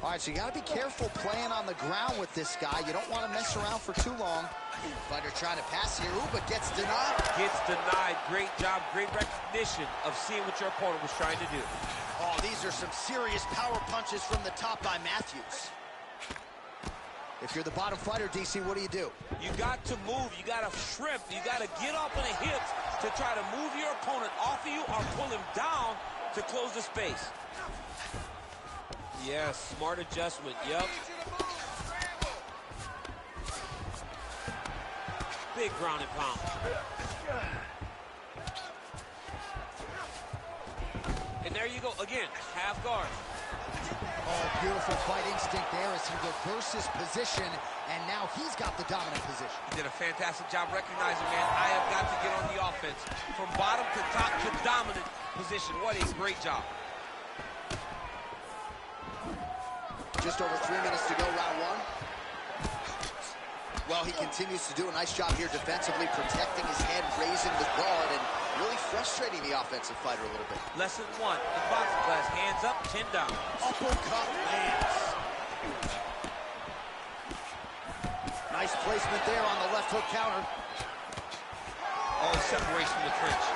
All right, so you got to be careful playing on the ground with this guy. You don't want to mess around for too long. Fighter trying to pass here. Ooh, but gets denied. Gets denied. Great job, great recognition of seeing what your opponent was trying to do. Oh, these are some serious power punches from the top by Matthews. If you're the bottom fighter, DC, what do? You got to move. You got to shrimp. You got to get up on the hips to try to move your opponent off of you or pull him down to close the space. Yes, smart adjustment. Yep. Big ground and pound. And there you go. Again, half guard. Oh, beautiful fight instinct there as he reverses position, and now he's got the dominant position. He did a fantastic job recognizing, man, I have got to get on the offense. From bottom to top to dominant position. What a great job. Just over 3 minutes to go, round one. Well, he continues to do a nice job here defensively, protecting his head, raising the guard, and really frustrating the offensive fighter a little bit. Lesson one in boxing class, hands up, chin down. Uppercut lands. Nice placement there on the left hook counter. Oh, separation from the clinch.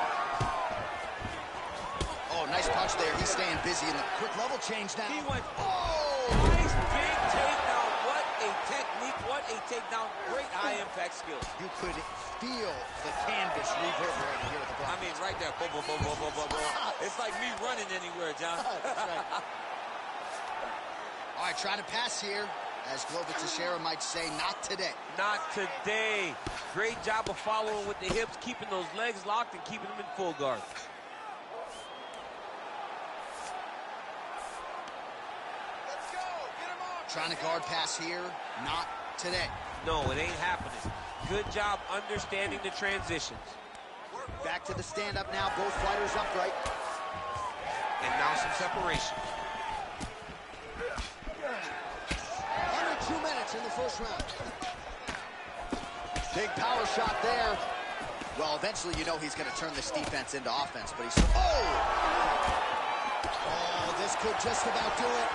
Oh, nice punch there. He's staying busy in the quick level change now. He went, oh! Nice big takedown. What a technique, what a takedown. Great high impact skills. You could feel the canvas reverberating here at the block. I mean, right there. Boom, boom, boom, boom, boom, boom, boom. It's like me running anywhere, John. That's right. All right, trying to pass here. As Glover Teixeira might say, not today. Not today. Great job of following with the hips, keeping those legs locked and keeping them in full guard. Let's go. Get him on. Trying to guard pass here. Not today. No, it ain't happening. Good job understanding the transitions. Back to the stand-up now. Both fighters upright. And now some separation. Under 2 minutes in the first round. Big power shot there. Well, eventually you know he's going to turn this defense into offense, but he's... Oh! Oh, this could just about do it.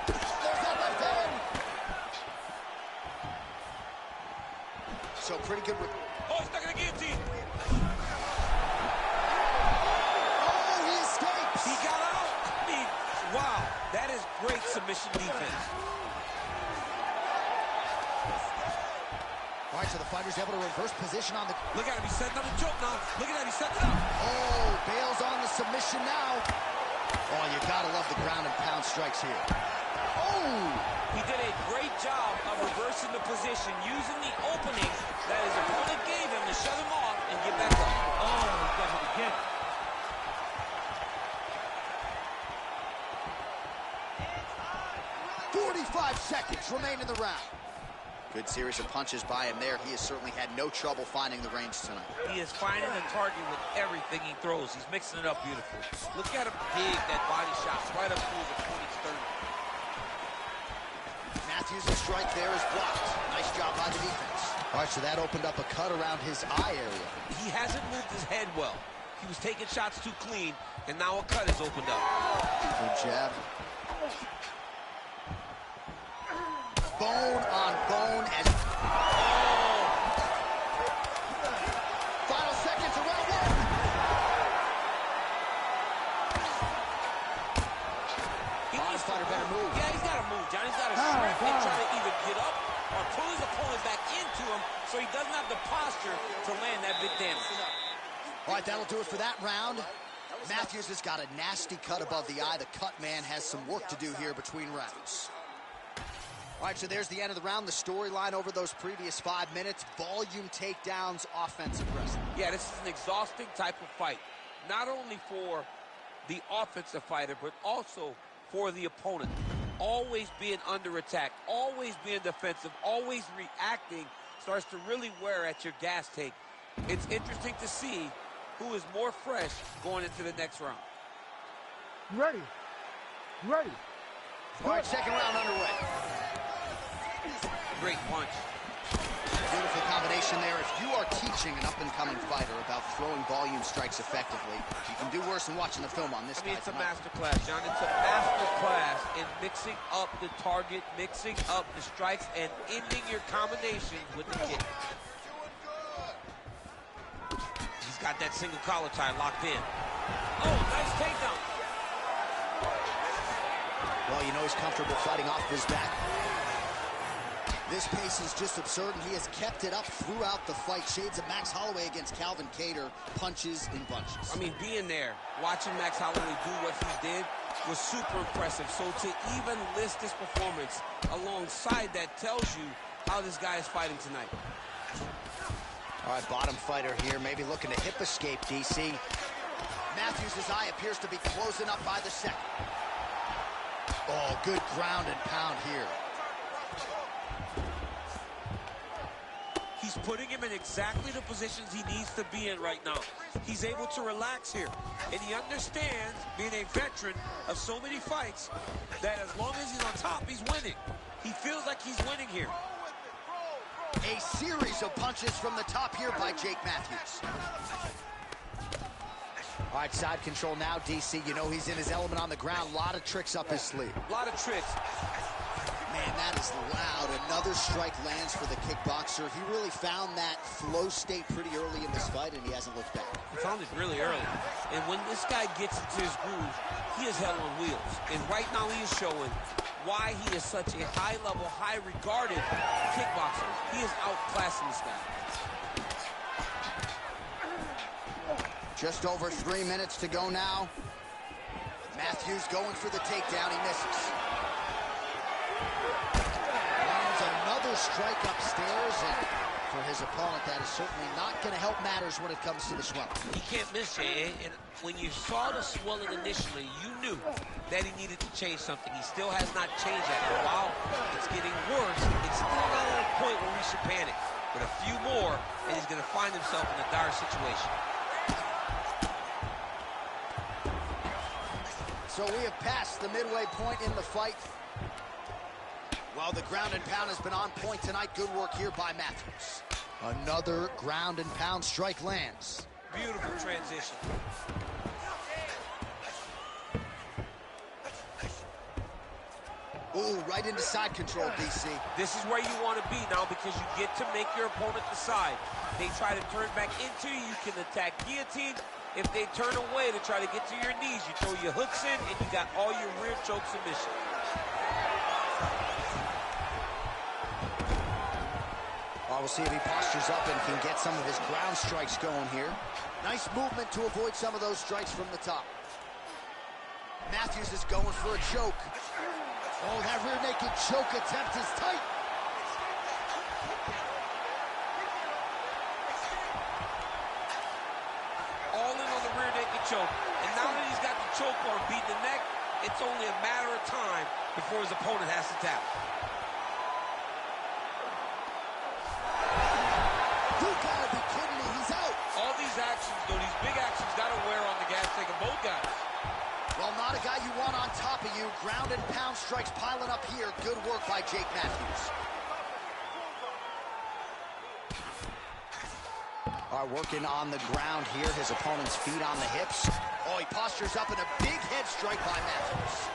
There's that left hand. So pretty good... Oh, he's stuck in the guillotine. He got out. I mean, wow, that is great submission defense. All right, so the fighter's able to reverse position on the... Look at him, he's setting up the choke now. Look at that, he's setting it up. Oh, bails on the submission now. Oh, you gotta love the ground and pound strikes here. Oh! He did a great job of reversing the position, using the opening that his opponent gave him to shut him off and get back up. Oh, he got him again. Seconds remain in the round. Good series of punches by him there. He has certainly had no trouble finding the range tonight. He is finding the target with everything he throws. He's mixing it up beautifully. Look at him dig that body shot right up through the opponent's sternum. Matthews' strike there is blocked. Nice job by the defense. All right, so that opened up a cut around his eye area. He hasn't moved his head well. He was taking shots too clean, and now a cut has opened up. Good jab. Bone on bone as... Oh! Final seconds of round one. Bottom fighter better move. Yeah, he's got to move, John. He's got to shrimp and try to either get up or pull his opponent back into him so he doesn't have the posture to land that big damage. All right, that'll do it for that round. Matthews has got a nasty cut above the eye. The cut man has some work to do here between rounds. All right, so there's the end of the round. The storyline over those previous 5 minutes, volume takedowns, offensive wrestling. Yeah, this is an exhausting type of fight. Not only for the offensive fighter, but also for the opponent. Always being under attack, always being defensive, always reacting starts to really wear at your gas tank. It's interesting to see who is more fresh going into the next round. You ready? You ready? All right, second round underway. Great punch. Beautiful combination there. If you are teaching an up-and-coming fighter about throwing volume strikes effectively, you can do worse than watching the film on this guy. It's a master class, John. It's a master class in mixing up the target, mixing up the strikes, and ending your combination with the kick. He's got that single collar tie locked in. Oh, nice takedown. Well, you know he's comfortable fighting off his back. This pace is just absurd, and he has kept it up throughout the fight. Shades of Max Holloway against Calvin Kattar, punches in bunches. I mean, being there, watching Max Holloway do what he did was super impressive. So to even list this performance alongside that tells you how this guy is fighting tonight. All right, bottom fighter here, maybe looking to hip escape, DC. Matthews' eye appears to be closing up by the second. Oh, good ground and pound here. He's putting him in exactly the positions he needs to be in right now. He's able to relax here. And he understands, being a veteran of so many fights, that as long as he's on top, he's winning. He feels like he's winning here. A series of punches from the top here by Jake Matthews. All right, side control now, DC. You know he's in his element on the ground. A lot of tricks up his sleeve. A lot of tricks. Man, that is loud. Another strike lands for the kickboxer. He really found that flow state pretty early in this fight, and he hasn't looked back. He found it really early. And when this guy gets into his groove, he is hell on wheels. And right now he is showing why he is such a high-level, high-regarded kickboxer. He is outclassing this guy. Just over 3 minutes to go now. Matthews going for the takedown. He misses. Lands another strike upstairs, and for his opponent, that is certainly not going to help matters when it comes to the swelling. He can't miss, Jay. And when you saw the swelling initially, you knew that he needed to change something. He still has not changed that. And while it's getting worse, it's still not at a point where we should panic. But a few more, and he's going to find himself in a dire situation. So we have passed the midway point in the fight. Well, the ground and pound has been on point tonight. Good work here by Matthews. Another ground and pound strike lands. Beautiful transition. Ooh, right into side control, DC. This is where you want to be now because you get to make your opponent decide. They try to turn back into you, you can attack guillotine. If they turn away to try to get to your knees, you throw your hooks in and you got all your rear choke submission. Well, we'll see if he postures up and can get some of his ground strikes going here. Nice movement to avoid some of those strikes from the top. Matthews is going for a choke. Oh, that rear naked choke attempt is tight. All in on the rear naked choke. And now that he's got the choke on beating the neck, it's only a matter of time before his opponent has to tap. You gotta be kidding me, he's out. All these actions, though, these big actions, gotta wear on the gas tank of both guys. Well, not a guy you want on top of you. Ground and pound strikes piling up here. Good work by Jake Matthews. All right, working on the ground here. His opponent's feet on the hips. Oh, he postures up in a big head strike by Matthews.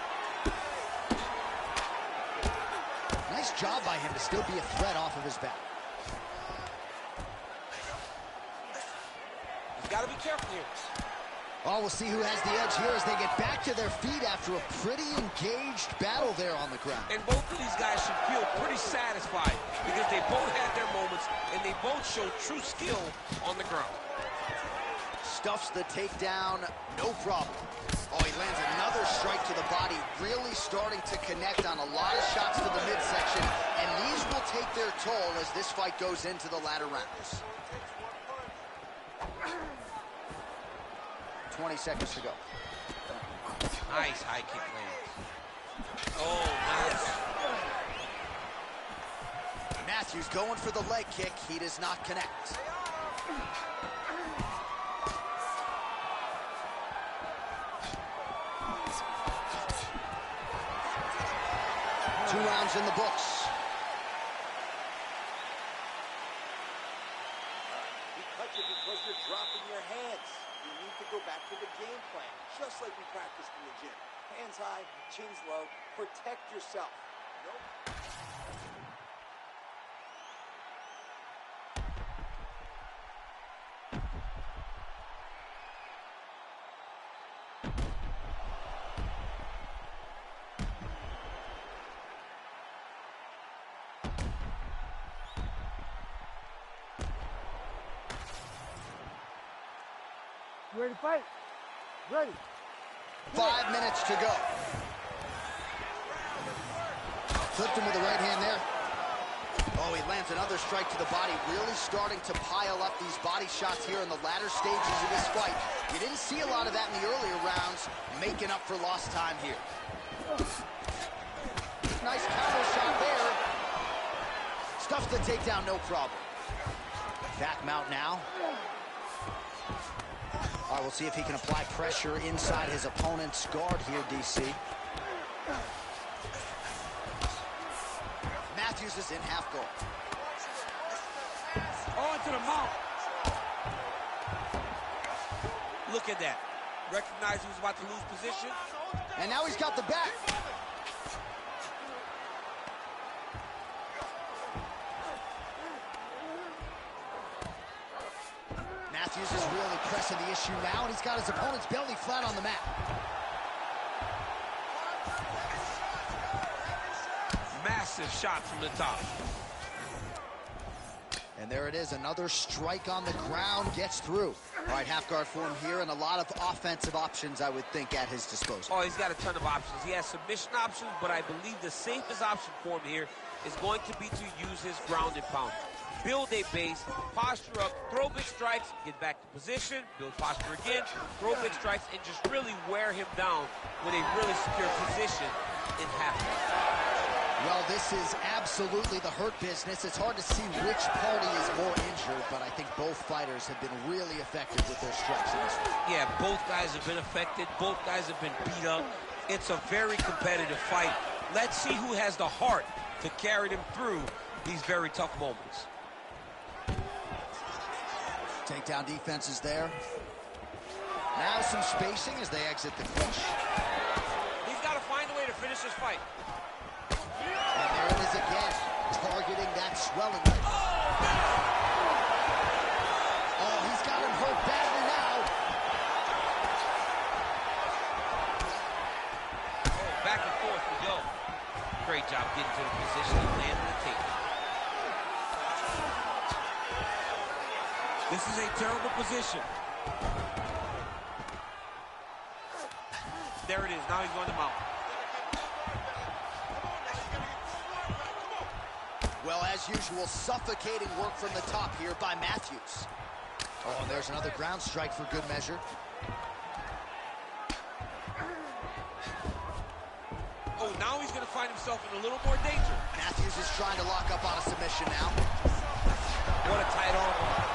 Nice job by him to still be a threat off of his back. He's got to be careful here. Oh, we'll see who has the edge here as they get back to their feet after a pretty engaged battle there on the ground. And both of these guys should feel pretty satisfied because they both had their moments and they both showed true skill on the ground. Stuffs the takedown, no problem. Oh, he lands another strike to the body, really starting to connect on a lot of shots to the midsection, and these will take their toll as this fight goes into the latter rounds. 20 seconds to go. Nice high kick lands. Oh, nice. Matthews going for the leg kick. He does not connect. rounds in the books. He cut you because you're dropping your hands. You need to go back to the game plan, just like we practiced in the gym. Hands high, chins low, protect yourself. Nope. You ready to fight? Ready. 5 minutes to go. Flipped him with the right hand there. Oh, he lands another strike to the body, really starting to pile up these body shots here in the latter stages of this fight. You didn't see a lot of that in the earlier rounds, making up for lost time here. Nice counter shot there. Stuffs the takedown, no problem. Back mount now. All right, we'll see if he can apply pressure inside his opponent's guard here, DC. Matthews is in half guard. Oh, into the mouth. Look at that. Recognized he was about to lose position. And now he's got the back. Matthews is really pressing the issue now, and he's got his opponent's belly flat on the mat. Massive shot from the top. And there it is, another strike on the ground, gets through. All right, half guard for him here, and a lot of offensive options, I would think, at his disposal. Oh, he's got a ton of options. He has submission options, but I believe the safest option for him here is going to be to use his ground and pound. Build a base, posture up, throw big strikes, get back to position, build posture again, throw big strikes, and just really wear him down with a really secure position in half guard. Well, this is absolutely the hurt business. It's hard to see which party is more injured, but I think both fighters have been really effective with their strikes in this one. Yeah, both guys have been affected. Both guys have been beat up. It's a very competitive fight. Let's see who has the heart to carry them through these very tough moments. Takedown defense is there. Now some spacing as they exit the clinch. He's got to find a way to finish this fight. And there it is again, targeting that swelling. Oh, he's got him hurt badly now. Oh, back and forth we go. Great job getting to the position and landing the takedown. This is a terrible position. There it is. Now he's going to mount. Well, as usual, suffocating work from the top here by Matthews. Oh, and there's another ground strike for good measure. Oh, now he's going to find himself in a little more danger. Matthews is trying to lock up on a submission now. What a tight arm.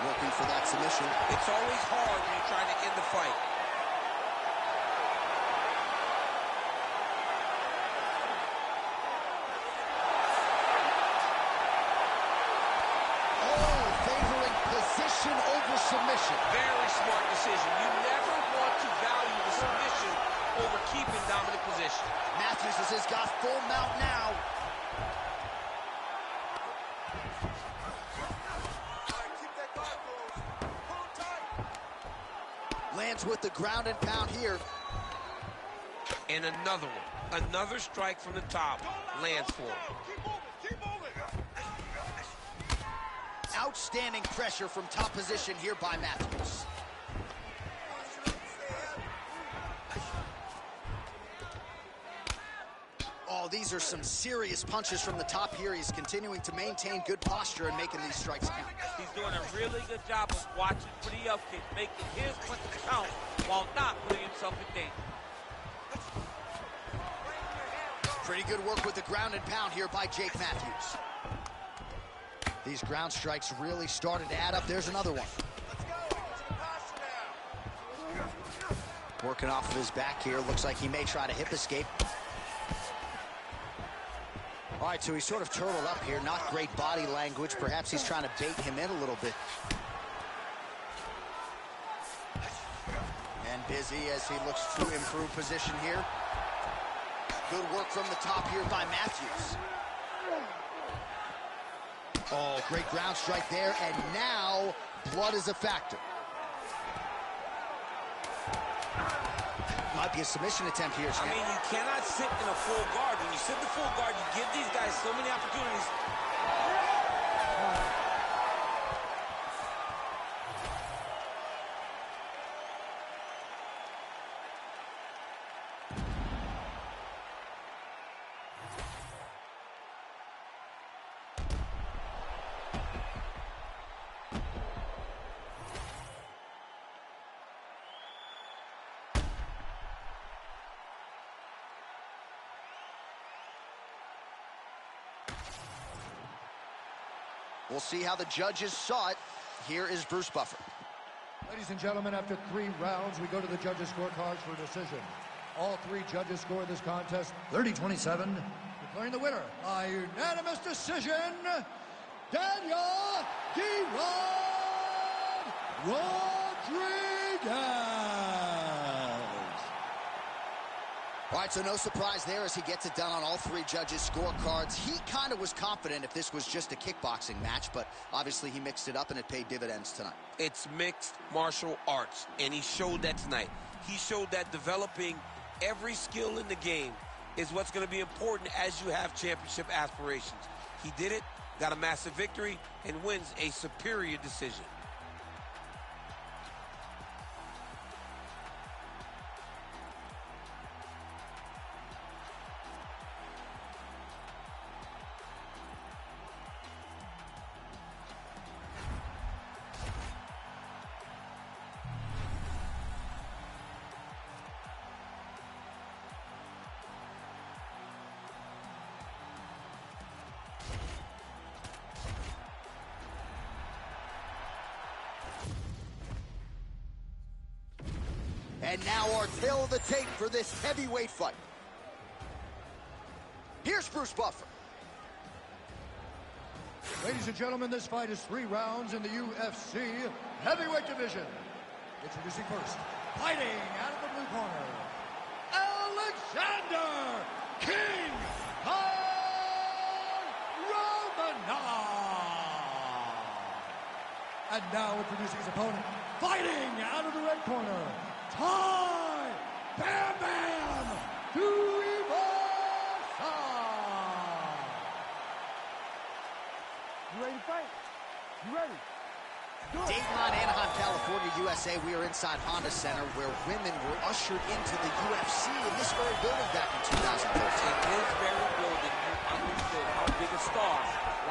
Working for that submission. It's always hard when you're trying to end the fight. Oh, favoring position over submission. Very smart decision. You never want to value the submission over keeping dominant position. Matthews has got full mount now. Lands with the ground and pound here. And another one. Another strike from the top lands for him. Outstanding pressure from top position here by Matthews. Oh, these are some serious punches from the top here. He's continuing to maintain good posture and making these strikes count. He's doing a really good job of watching for the up kick, making his punches count while not putting himself in danger. Pretty good work with the ground and pound here by Jake Matthews. These ground strikes really started to add up. There's another one. Working off of his back here. Looks like he may try to hip escape. All right, so he's sort of turtled up here. Not great body language. Perhaps he's trying to bait him in a little bit. And busy as he looks to improve position here. Good work from the top here by Matthews. Oh, great ground strike there, and now blood is a factor. Might be a submission attempt here, Champ. I mean, you cannot sit in a full guard. When you sit in the full guard, you give these guys so many opportunities. We'll see how the judges saw it. Here is Bruce Buffer. Ladies and gentlemen, after 3 rounds, we go to the judges' scorecards for a decision. All 3 judges scored this contest 30-27, declaring the winner by unanimous decision, Daniel D-Rod Rodriguez. All right, so no surprise there as he gets it done on all 3 judges' scorecards. He kind of was confident if this was just a kickboxing match, but obviously he mixed it up and it paid dividends tonight. It's mixed martial arts, and he showed that tonight. He showed that developing every skill in the game is what's going to be important as you have championship aspirations. He did it, got a massive victory, and wins a superior decision. And now our tale of the tape for this heavyweight fight. Here's Bruce Buffer. Ladies and gentlemen, this fight is 3 rounds in the UFC heavyweight division. Introducing first, fighting out of the blue corner, Alexander King Romanov. And now introducing his opponent, fighting out of the red corner, Ty Bam Bam Tuivasa. You ready to fight? You ready? Dayton, Anaheim, California, USA. We are inside Honda Center where women were ushered into the UFC in this very building back in 2013. In this very building, you understood how big a star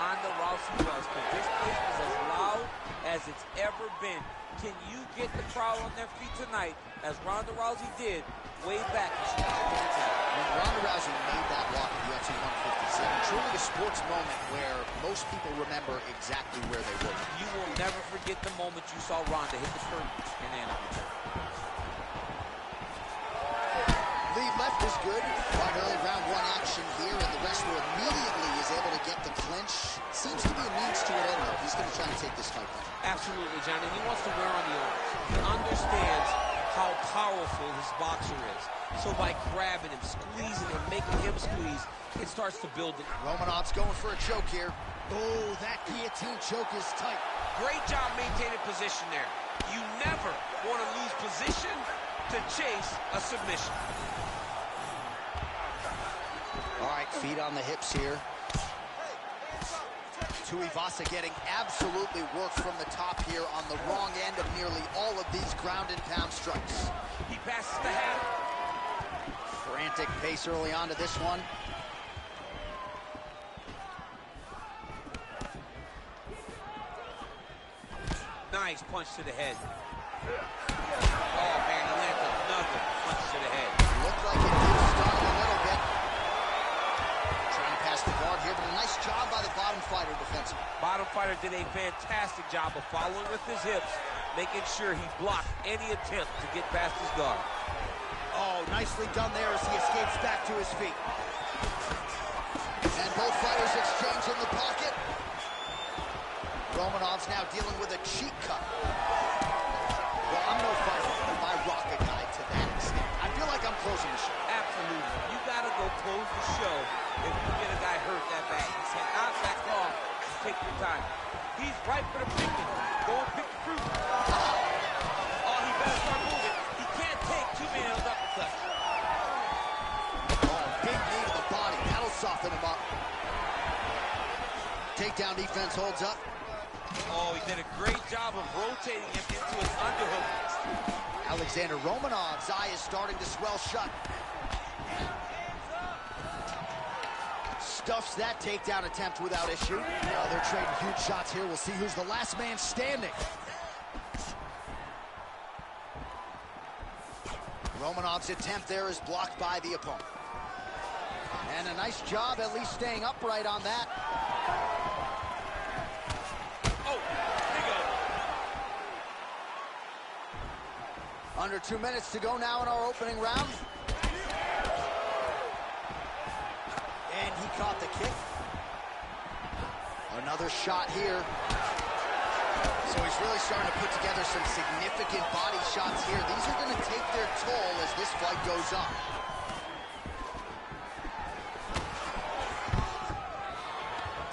Ronda Rousey was. But this place was as loud as it's ever been. Can you get the crowd on their feet tonight, as Ronda Rousey did way back when she was When Ronda Rousey made that walk at UFC 157, truly a sports moment where most people remember exactly where they were. You will never forget the moment you saw Ronda hit the curtain in Anaheim. Lead left is good. Quite early round 1 action here, and the wrestler immediately is able to get the clinch. Seems to be a means to an end, though. He's going to try to take this fight back. Absolutely, Johnny. He wants to wear on the arms. He understands how powerful his boxer is. So by grabbing him, squeezing him, making him squeeze, it starts to build it. Romanov's going for a choke here. Oh, that guillotine choke is tight. Great job maintaining position there. You never want to lose position to chase a submission. All right, feet on the hips here. Tuivasa getting absolutely worked from the top here on the wrong end of nearly all of these ground and pound strikes. He passes the hat. Frantic pace early on to this one. Nice punch to the head. Oh, man, he landed another punch to the head. Looked like it did start a little bit. Trying to pass the guard here, but a nice job by the bottom fighter defensively. Bottom fighter did a fantastic job of following with his hips, making sure he blocked any attempt to get past his guard. Oh, nicely done there as he escapes back to his feet. And both fighters exchange in the pocket. Romanov's now dealing with a cheek cut. Well, I'm no fighter, but if I rock a guy to that extent, I feel like I'm closing the show. Absolutely. You gotta go close the show if you get a guy hurt that bad. You cannot back off. Take your time. He's right for the picking. Go and pick the fruit. Oh, he better start moving. He can't take too many of those uppercuts. Oh, big knee to the body. That'll soften him up. Takedown defense holds up. Oh, he did a great job of rotating him into his underhook. Alexander Romanov's eye is starting to swell shut. Stuffs that takedown attempt without issue. Now they're trading huge shots here. We'll see who's the last man standing. Romanov's attempt there is blocked by the opponent. And a nice job at least staying upright on that. Oh, there you go. Under 2 minutes to go now in our opening round. And he caught the kick. Another shot here. So he's really starting to put together some significant body shots here. These are going to take their toll as this fight goes on.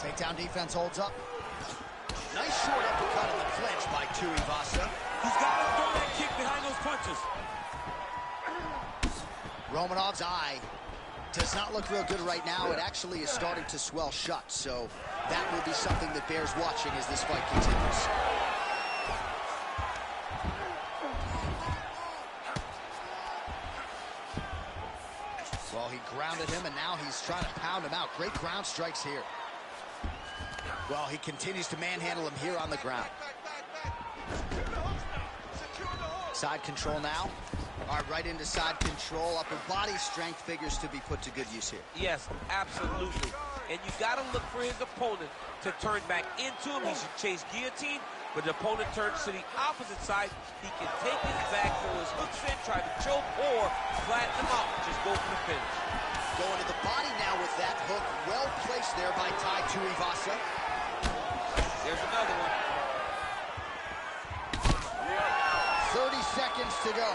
Takedown defense holds up. Nice short uppercut in the clinch by Tuivasa. He's got to throw that kick behind those punches. Romanov's eye does not look real good right now. It actually is starting to swell shut, so that will be something that bears watching as this fight continues. Well, he grounded him, and now he's trying to pound him out. Great ground strikes here. Well, he continues to manhandle him here on the ground. Side control now. All right, right into side control. Upper body strength figures to be put to good use here. Yes, absolutely. And you got to look for his opponent to turn back into him. He should chase guillotine, but the opponent turns to the opposite side. He can take his back, throw his hooks in, try to choke, or flatten him out. Just go for the finish. Going to the body now with that hook. Well placed there by Tai Tuivasa. There's another one. 30 seconds to go.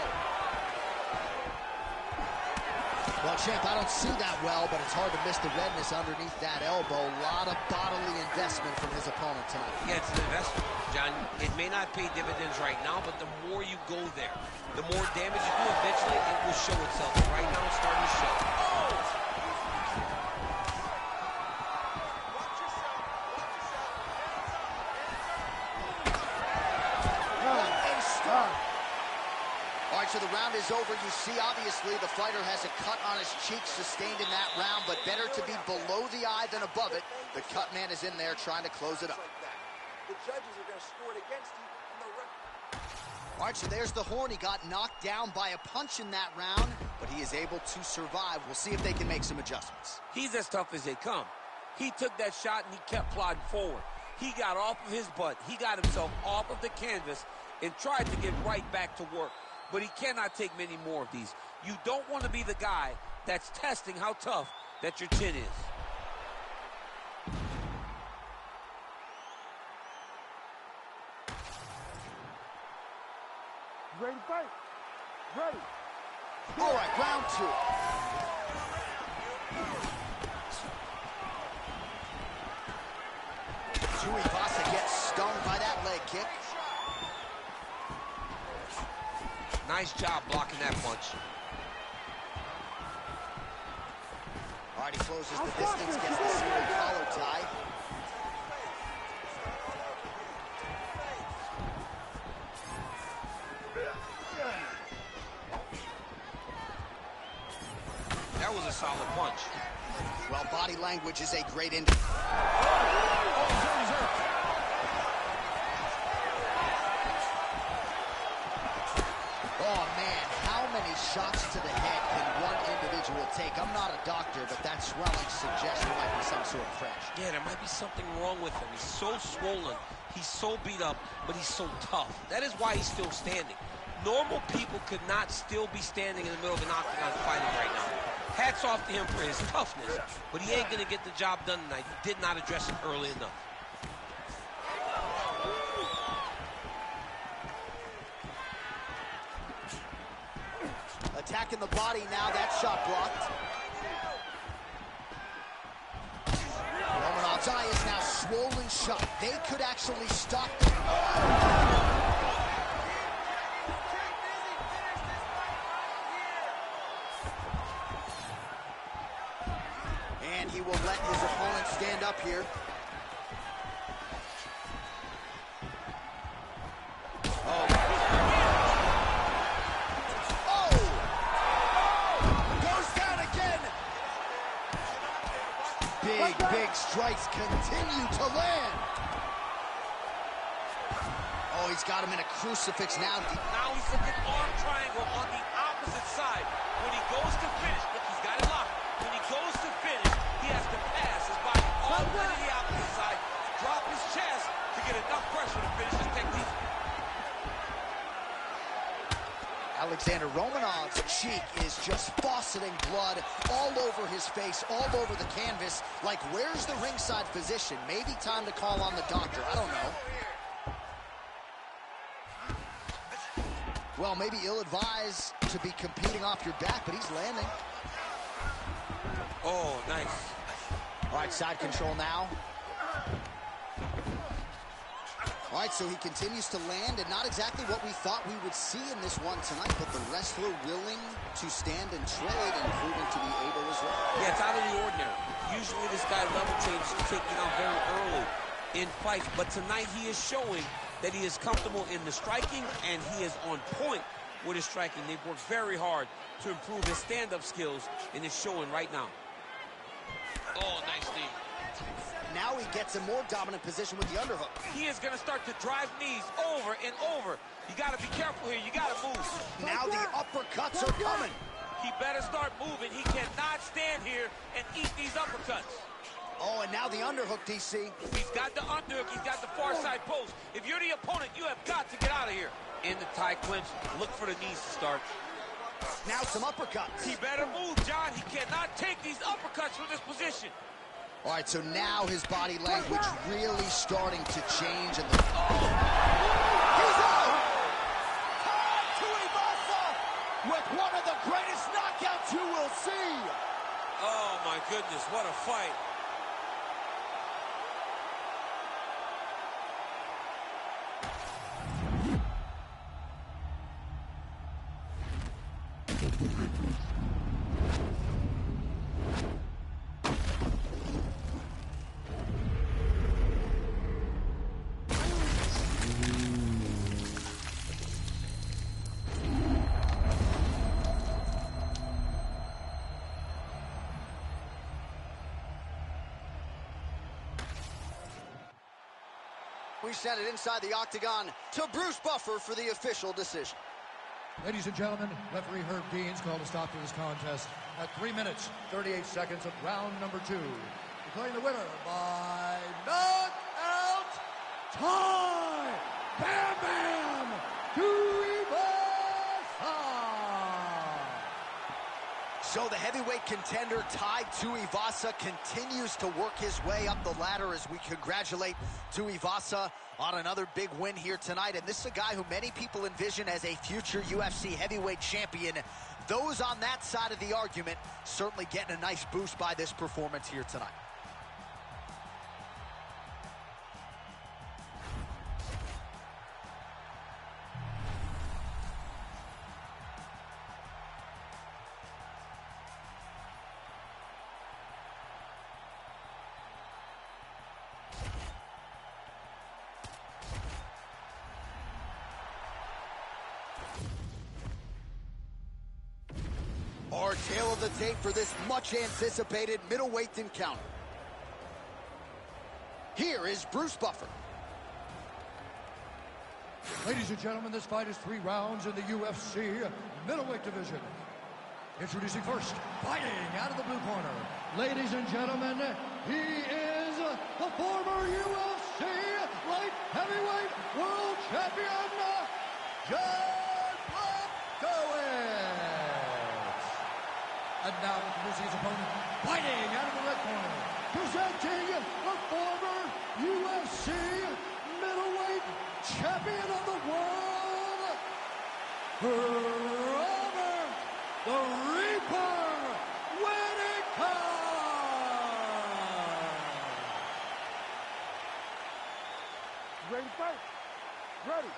Well, champ, I don't see that well, but it's hard to miss the redness underneath that elbow. A lot of bodily investment from his opponent tonight. Yeah, it's an investment, John. It may not pay dividends right now, but the more you go there, the more damage you do, eventually it will show itself. Right now, it's starting to show. All right, so the round is over. You see, obviously, the fighter has a cut on his cheek sustained in that round, but better to be below the eye than above it. The cut man is in there trying to close it up. The judges are going to score it against you, and the ref. All right, so there's the horn. He got knocked down by a punch in that round, but he is able to survive. We'll see if they can make some adjustments. He's as tough as they come. He took that shot and he kept plodding forward. He got off of his butt. He got himself off of the canvas and tried to get right back to work. But he cannot take many more of these. You don't want to be the guy that's testing how tough that your chin is. Ready to fight? Ready. All right, round two. Tuivasa gets stung by that leg kick. Nice job blocking that punch. All right, he closes the distance, gets the single collar tie. That was a solid punch. Well, body language is a great indicator. Oh, man, how many shots to the head can one individual take? I'm not a doctor, but that swelling suggests there might be some sort of fracture. Yeah, there might be something wrong with him. He's so swollen. He's so beat up, but he's so tough. That is why he's still standing. Normal people could not still be standing in the middle of an octagon fighting right now. Hats off to him for his toughness, but he ain't going to get the job done tonight. He did not address it early enough. Attacking the body now, that shot blocked. Romanov's eye is now swollen shut. They could actually stop them. And he will let his opponent stand up here. Big strikes continue to land. Oh, he's got him in a crucifix now. Now he's looking arm triangle on the opposite side. When he goes to finish, look, he's got it locked. When he goes to finish, he has to pass his body all the way to the opposite side, drop his chest to get enough pressure to finish his technique. Alexander Romanov's cheek is just fauceting blood all over his face, all over the canvas. Like, where's the ringside physician? Maybe time to call on the doctor. I don't know. Well, maybe ill-advised to be competing off your back, but he's landing. Oh, nice. All right, side control now. All right, so he continues to land, and not exactly what we thought we would see in this one tonight, but the wrestler willing to stand and trade and proving to be able as well. Yeah, it's out of the ordinary. Usually this guy level changes to take it out very early in fights, but tonight he is showing that he is comfortable in the striking, and he is on point with his striking. They've worked very hard to improve his stand-up skills, and it's showing right now. Oh, nice knee. Now he gets a more dominant position with the underhook. He is going to start to drive knees over and over. You got to be careful here. You got to move. Now the uppercuts are coming. He better start moving. He cannot stand here and eat these uppercuts. Oh, and now the underhook, DC. He's got the underhook. He's got the far side post. If you're the opponent, you have got to get out of here. In the tie clinch, look for the knees to start. Now some uppercuts. He better move, John. He cannot take these uppercuts from this position. All right, so now his body language really starting to change. And the... He's out! Tuivasa with one of the greatest knockouts you will see. Oh, my goodness, what a fight. We send it inside the octagon to Bruce Buffer for the official decision. Ladies and gentlemen, referee Herb Dean's called a stop to this contest at 3 minutes, 38 seconds of round number 2. Declaring the winner by knockout tie, Bam Bam Tuivasa. So the heavyweight contender Tai Tuivasa continues to work his way up the ladder as we congratulate Tuivasa on another big win here tonight. And this is a guy who many people envision as a future UFC heavyweight champion. Those on that side of the argument certainly getting a nice boost by this performance here tonight. Our tale of the tape for this much-anticipated middleweight encounter. Here is Bruce Buffer. Ladies and gentlemen, this fight is 3 rounds in the UFC middleweight division. Introducing first, fighting out of the blue corner. Ladies and gentlemen, he is the former UFC light heavyweight world champion, John And now introducing his opponent, fighting out of the red corner, presenting the former UFC middleweight champion of the world, Robert the Reaper Whittaker! Ready to fight? Ready.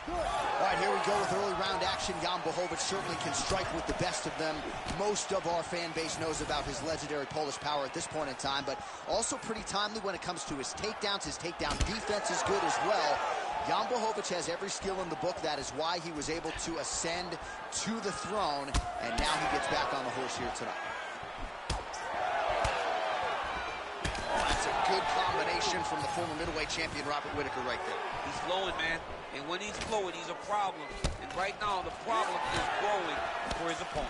All right, here we go with early round action. Jan Blachowicz certainly can strike with the best of them. Most of our fan base knows about his legendary Polish power at this point in time, but also pretty timely when it comes to his takedowns. His takedown defense is good as well. Jan Blachowicz has every skill in the book. That is why he was able to ascend to the throne, and now he gets back on the horse here tonight. That's a good combination from the former middleweight champion, Robert Whittaker, right there. He's flowing, man. And when he's flowing, he's a problem. And right now, the problem is growing for his opponent.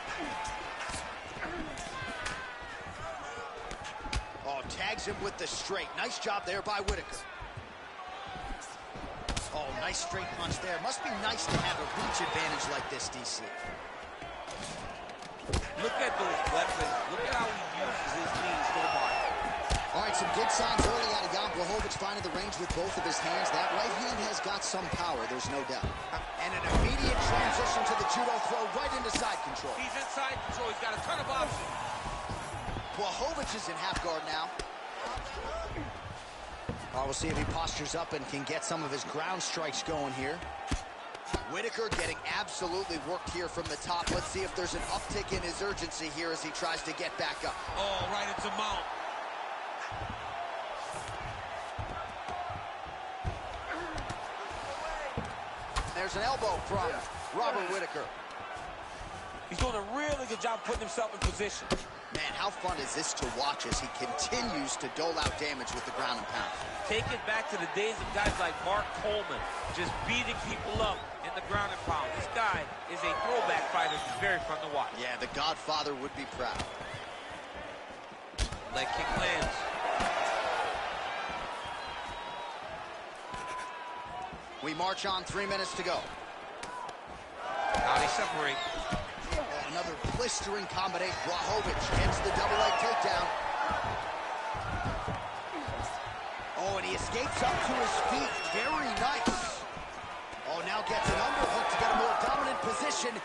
Oh, tags him with the straight. Nice job there by Whittaker. Oh, nice straight punch there. Must be nice to have a reach advantage like this, DC. Look at those weapons. Look at how he uses his knees so hard. All right, some good signs early out of Jan Blachowicz, finding the range with both of his hands. That right hand has got some power, there's no doubt. And an immediate transition to the judo throw right into side control. He's in side control. He's got a ton of options. Blachowicz is in half guard now. We'll see if he postures up and can get some of his ground strikes going here. Whittaker getting absolutely worked here from the top. Let's see if there's an uptick in his urgency here as he tries to get back up. Oh, right into mount. There's an elbow from Robert Whittaker. He's doing a really good job putting himself in position. Man, how fun is this to watch as he continues to dole out damage with the ground and pound. Take it back to the days of guys like Mark Coleman, just beating people up in the ground and pound. This guy is a throwback fighter. He's very fun to watch. Yeah, the Godfather would be proud. Leg kick lands. We march on, 3 minutes to go. Now they separate. Another blistering combination. Blachowicz gets the double leg takedown. Oh, and he escapes up to his feet. Very nice. Oh, now gets an underhook to get a more dominant position.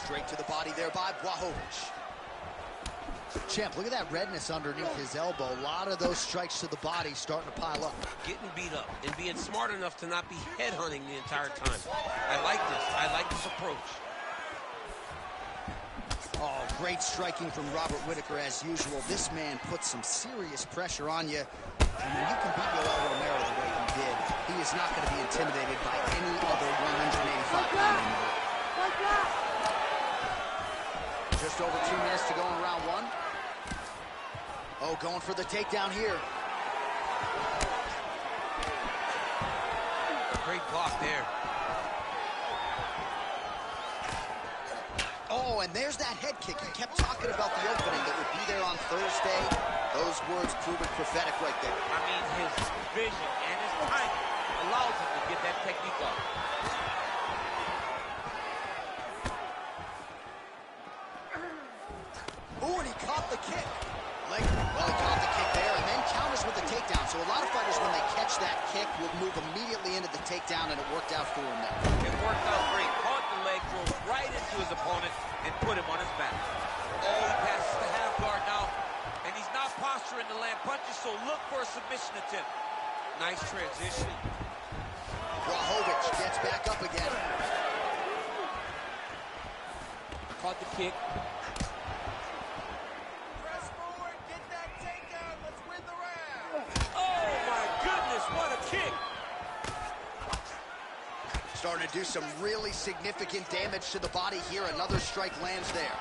Straight to the body there by Blachowicz. Champ, look at that redness underneath his elbow. A lot of those strikes to the body starting to pile up. Getting beat up and being smart enough to not be headhunting the entire time. I like this. I like this approach. Oh, great striking from Robert Whittaker as usual. This man puts some serious pressure on you. And when you can beat Yoel Romero the way he did, he is not going to be intimidated by any other 185-pounder. Just over 2 minutes to go in round one. Oh, going for the takedown here. Great block there. Oh, and there's that head kick. He kept talking about the opening that would be there on Thursday. Those words proven prophetic right there. I mean, his vision and his timing allows him to get that technique off. Oh, and he caught the kick. Well, he caught the kick there and then counters with the takedown. So a lot of fighters, when they catch that kick, will move immediately into the takedown, and it worked out for him there. It worked out great. Caught the leg, drove right into his opponent, and put him on his back. Oh, he passes the half guard now, and he's not posturing to land punches, so look for a submission attempt. Nice transition. Blachowicz gets back up again. Caught the kick. What a kick! Starting to do some really significant damage to the body here. Another strike lands there.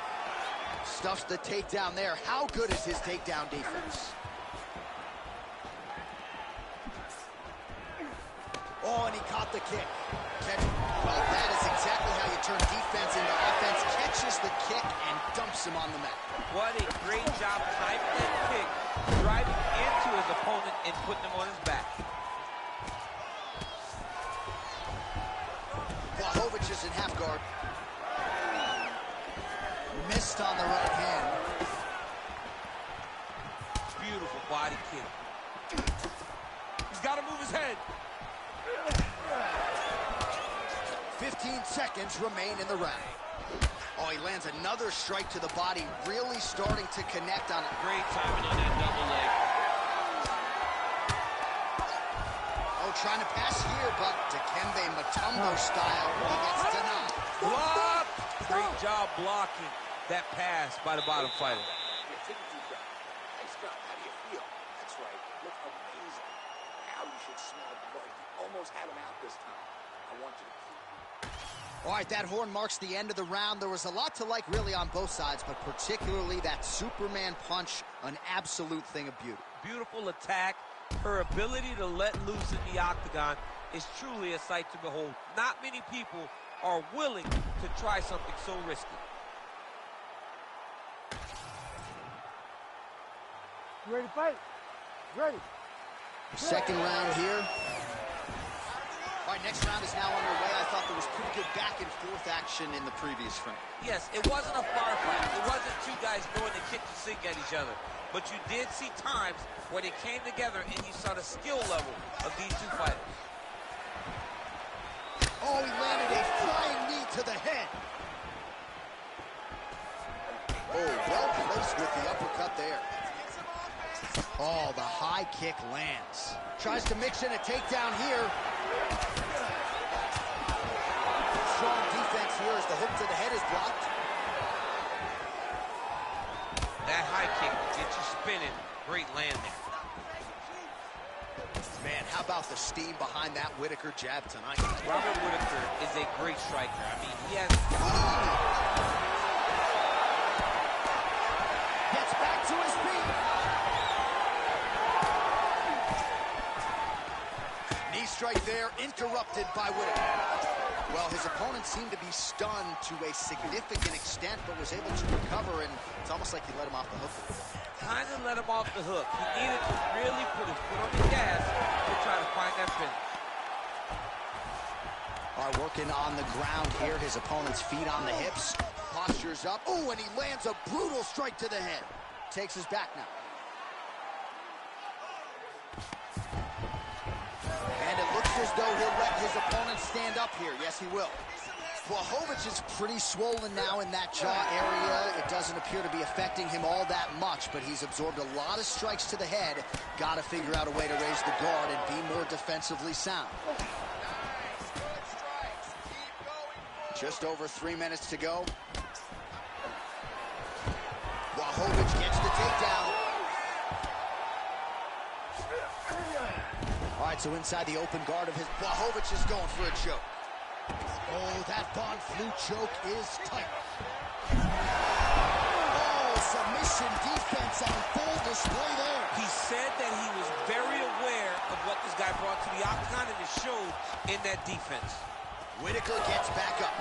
Stuffs the takedown there. How good is his takedown defense? Oh, and he caught the kick. Well, that is exactly how you turn defense into offense. Catches the kick and dumps him on the mat. What a great job timing that kick, driving into his opponent and putting him on his back. Blachowicz is in half guard. Missed on the right hand. Beautiful body kick. He's got to move his head. 15 seconds remain in the round. Oh, he lands another strike to the body, really starting to connect on it. Great timing on that double leg. Oh, trying to pass here, but Dikembe Mutombo style, he gets denied. Block! Great job blocking that pass by the bottom fighter. Yeah, take a deep breath. Nice job. How do you feel? That's right. Look amazing. Now you should smell blood. You almost had him out this time. I want you to keep. All right, that horn marks the end of the round. There was a lot to like really on both sides, but particularly that Superman punch, an absolute thing of beauty. Beautiful attack. Her ability to let loose in the octagon is truly a sight to behold. Not many people are willing to try something so risky. You ready to fight? Ready. Second round here. All right, next round is now underway. I thought there was pretty good back and forth action in the previous frame. Yes, it wasn't a firefight. It wasn't two guys throwing the kitchen sink at each other. But you did see times where they came together and you saw the skill level of these two fighters. Oh, he landed a flying knee to the head. Oh, well placed with the uppercut there. Oh, the high kick lands. Tries to mix in a takedown here. Strong defense here as the hook to the head is blocked. That high kick will get you spinning. Great landing. Man, how about the steam behind that Whitaker jab tonight? Robert Whitaker is a great striker. I mean, he has... Gets back to his feet. Knee strike there, interrupted by Whitaker. Well, his opponent seemed to be stunned to a significant extent, but was able to recover, and it's almost like he let him off the hook. Kind of let him off the hook. He needed to really put his foot on the gas to try to find that finish. All right, working on the ground here. His opponent's feet on the hips. Postures up. Oh, and he lands a brutal strike to the head. Takes his back now. And it looks as though he'll let his opponent stand up here. Yes, he will. Blachowicz is pretty swollen now in that jaw area. It doesn't appear to be affecting him all that much, but he's absorbed a lot of strikes to the head. Got to figure out a way to raise the guard and be more defensively sound. Just over 3 minutes to go. Blachowicz gets the takedown. All right, so inside the open guard of his... Blachowicz is going for a choke. Oh, that Von Flue choke is tight. Oh, submission defense on full display there. He said that he was very aware of what this guy brought to the octagon, and it showed in that defense. Whitaker gets back up.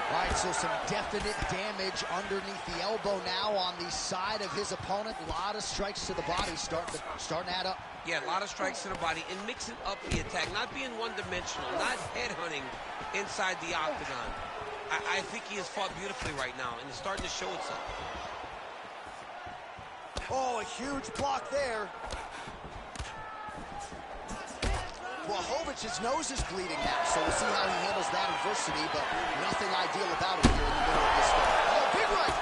All right, so some definite damage underneath the elbow now on the side of his opponent. A lot of strikes to the body starting to add up. Yeah, a lot of strikes to the body and mixing up the attack, not being one-dimensional, not headhunting inside the octagon. I think he has fought beautifully right now, and it's starting to show itself. Oh, a huge block there. Blachowicz's nose is bleeding now, so we'll see how he handles that adversity, but nothing ideal about it here in the middle of this fight. Oh, big right!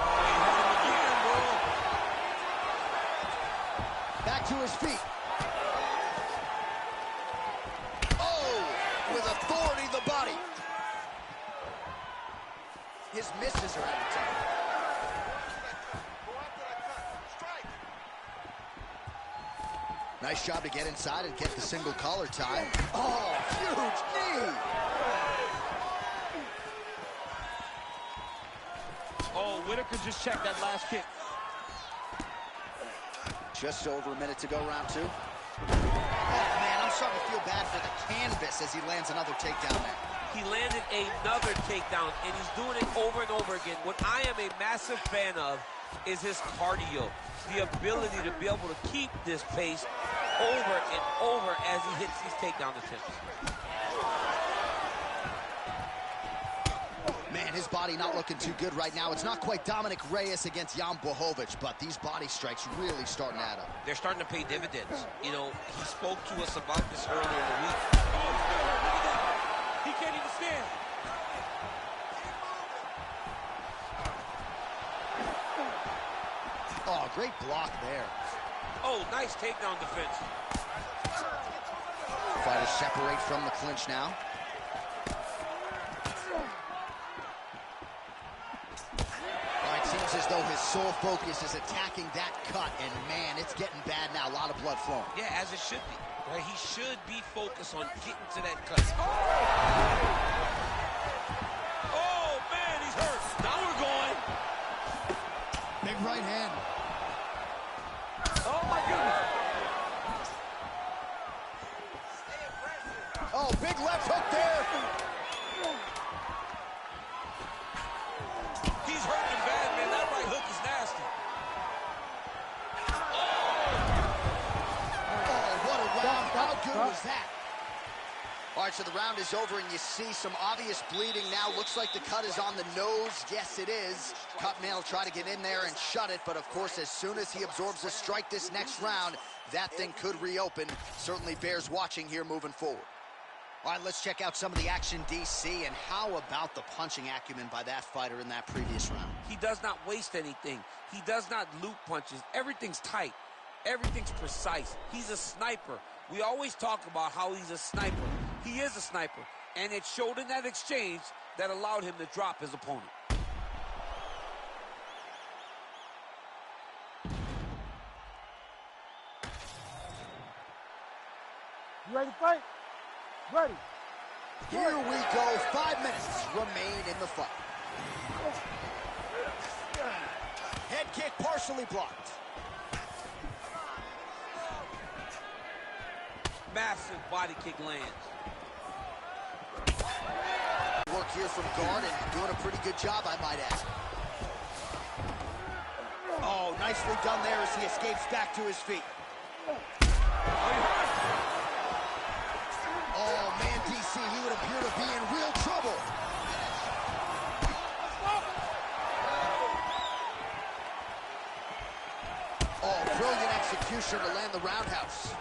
Oh, he hit him again, bro. Back to his feet. Oh, with authority to the body. His misses are out of time. Nice job to get inside and get the single collar tie. Oh, huge knee! Oh, Whitaker just checked that last kick. Just over a minute to go, round two. Oh, man, I'm starting to feel bad for the canvas as he lands another takedown there. He landed another takedown, and he's doing it over and over again. What I am a massive fan of is his cardio, the ability to be able to keep this pace over and over as he hits these takedown attempts. Man, his body not looking too good right now. It's not quite Dominic Reyes against Jan Blachowicz, but these body strikes really starting to add up. They're starting to pay dividends. You know, he spoke to us about this earlier in the week. He can't even stand. Oh, great block there. Oh, nice takedown defense. Fighters separate from the clinch now. Seems as though his sole focus is attacking that cut, and man, it's getting bad now. A lot of blood flowing. Yeah, as it should be. Right? He should be focused on getting to that cut. Oh, man, he's hurt. Now we're going. Big right hand. Oh, my goodness. Oh, big left hook there. He's hurting him bad, man. That right hook is nasty. Oh, what a round. How good was that? All right, so the round is over, and you see some obvious bleeding now. Looks like the cut is on the nose. Yes, it is. Cutman will try to get in there and shut it, but of course, as soon as he absorbs a strike this next round, that thing could reopen. Certainly bears watching here moving forward. All right, let's check out some of the action, DC, and how about the punching acumen by that fighter in that previous round? He does not waste anything. He does not loop punches. Everything's tight. Everything's precise. He's a sniper. We always talk about how he's a sniper. He is a sniper, and it showed in that exchange that allowed him to drop his opponent. You ready to fight? Ready. Here we go. 5 minutes remain in the fight. Head kick partially blocked. Massive body kick lands. Work here from guard and doing a pretty good job, I might add. Oh, nicely done there as he escapes back to his feet. Oh, man, DC, he would appear to be in real trouble. Oh, brilliant execution to land the roundhouse.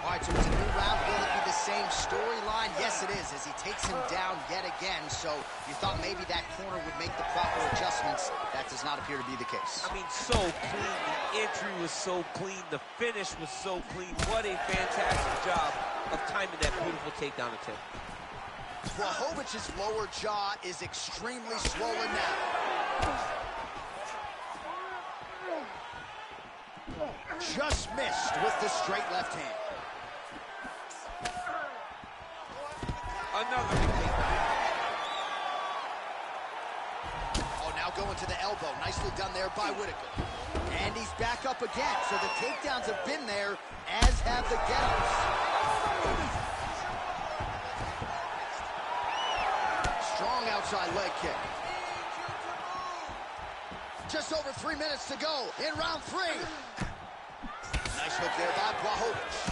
All right, so it's a new round. Will it be the same storyline? Yes, it is, as he takes him down yet again. So you thought maybe that corner would make the proper adjustments. That does not appear to be the case. I mean, so clean. The entry was so clean. The finish was so clean. What a fantastic job of timing that beautiful takedown attempt. Blachowicz's lower jaw is extremely swollen now. Just missed with the straight left hand. Another big takedown. Oh, now going to the elbow. Nicely done there by Whitaker. And he's back up again. So the takedowns have been there, as have the get-ups. Strong outside leg kick. Just over 3 minutes to go in round 3. Nice hook there by Blachowicz.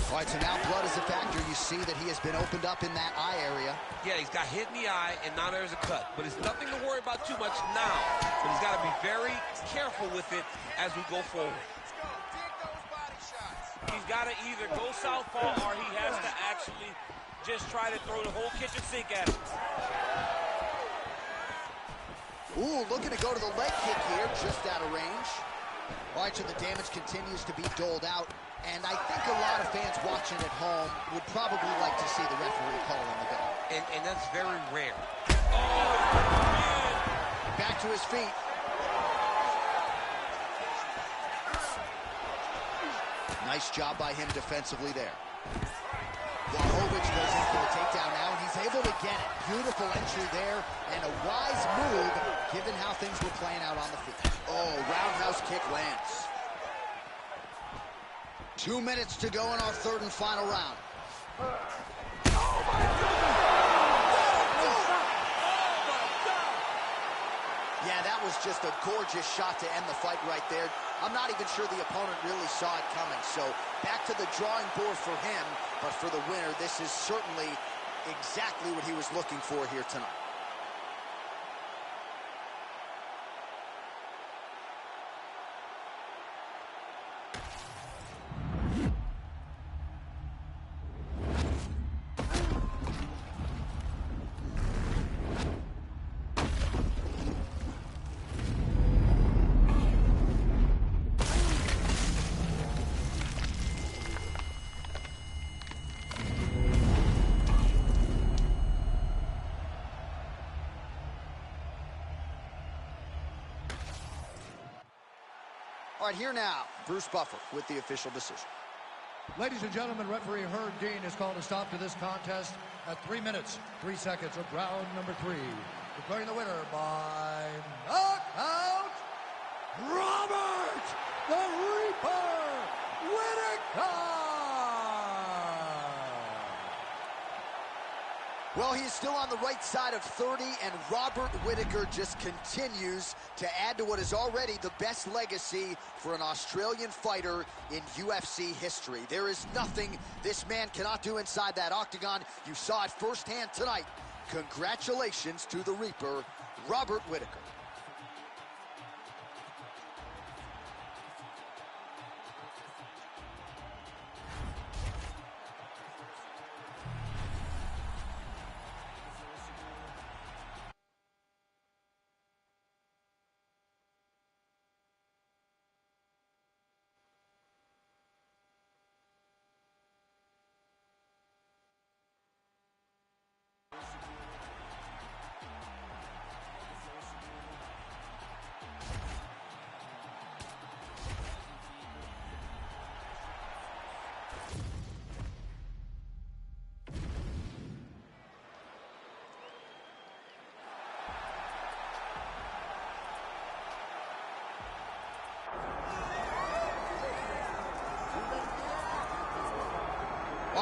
All right, so now blood is a factor. You see that he has been opened up in that eye area. Yeah, he's got hit in the eye, and now there's a cut. But it's nothing to worry about too much now. But he's got to be very careful with it as we go forward. He's got to either go southpaw or he has to actually just try to throw the whole kitchen sink at him. Ooh, looking to go to the leg kick here, just out of range. All right, so the damage continues to be doled out. And I think a lot of fans watching at home would probably like to see the referee call in the bell. And that's very rare. Oh, man. Back to his feet. Nice job by him defensively there. Blachowicz goes in for the takedown now, and he's able to get it. Beautiful entry there, and a wise move, given how things were playing out on the feet. Oh, roundhouse kick lands. 2 minutes to go in our third and final round. Oh, my goodness! Yeah, that was just a gorgeous shot to end the fight right there. I'm not even sure the opponent really saw it coming. So back to the drawing board for him, but for the winner, this is certainly exactly what he was looking for here tonight. All right, here now, Bruce Buffer with the official decision. Ladies and gentlemen, referee Herb Dean has called a stop to this contest at 3 minutes, 3 seconds of round number 3. Declaring the winner by knockout, Robert the Reaper Whittaker! Well, he is still on the right side of 30, and Robert Whittaker just continues to add to what is already the best legacy for an Australian fighter in UFC history. There is nothing this man cannot do inside that octagon. You saw it firsthand tonight. Congratulations to the Reaper, Robert Whittaker.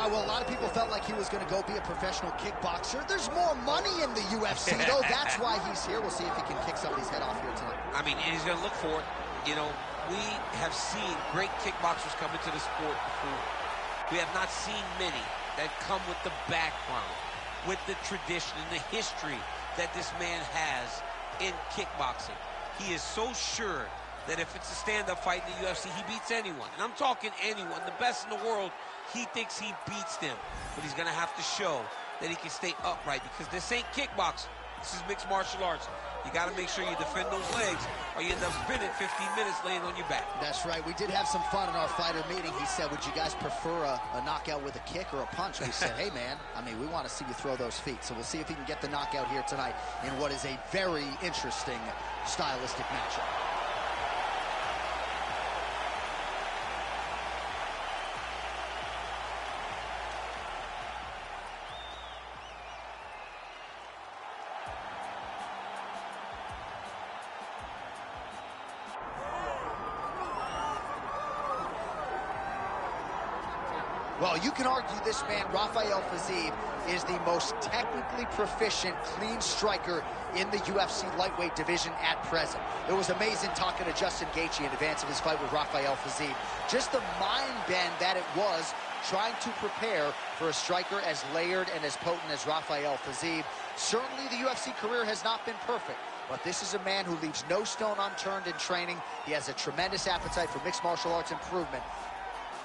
Well, a lot of people felt like he was going to go be a professional kickboxer. There's more money in the UFC, though. That's why he's here. We'll see if he can kick somebody's head off here tonight. I mean, and he's going to look for it. You know, we have seen great kickboxers come into the sport before. We have not seen many that come with the background, with the tradition and the history that this man has in kickboxing. He is so sure that if it's a stand-up fight in the UFC, he beats anyone. And I'm talking anyone, the best in the world. He thinks he beats them, but he's going to have to show that he can stay upright, because this ain't kickboxing. This is mixed martial arts. You got to make sure you defend those legs, or you end up spending 15 minutes laying on your back. That's right. We did have some fun in our fighter meeting. He said, would you guys prefer a knockout with a kick or a punch? We said, hey, man, I mean, we want to see you throw those feet. So we'll see if he can get the knockout here tonight in what is a very interesting stylistic matchup. Well, you can argue this man, Rafael Fiziev, is the most technically proficient, clean striker in the UFC lightweight division at present. It was amazing talking to Justin Gaethje in advance of his fight with Rafael Fiziev. Just the mind bend that it was trying to prepare for a striker as layered and as potent as Rafael Fiziev. Certainly the UFC career has not been perfect, but this is a man who leaves no stone unturned in training. He has a tremendous appetite for mixed martial arts improvement.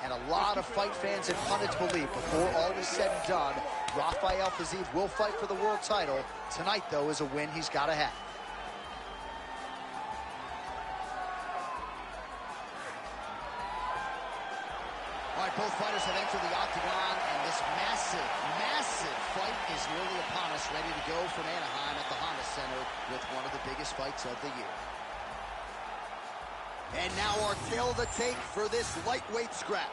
And a lot of fight fans and pundits believe, before all is said and done, Rafael Fiziev will fight for the world title. Tonight, though, is a win he's got to have. All right, both fighters have entered the octagon, and this massive, massive fight is nearly upon us, ready to go from Anaheim at the Honda Center with one of the biggest fights of the year. And now our tale of the tape for this lightweight scrap.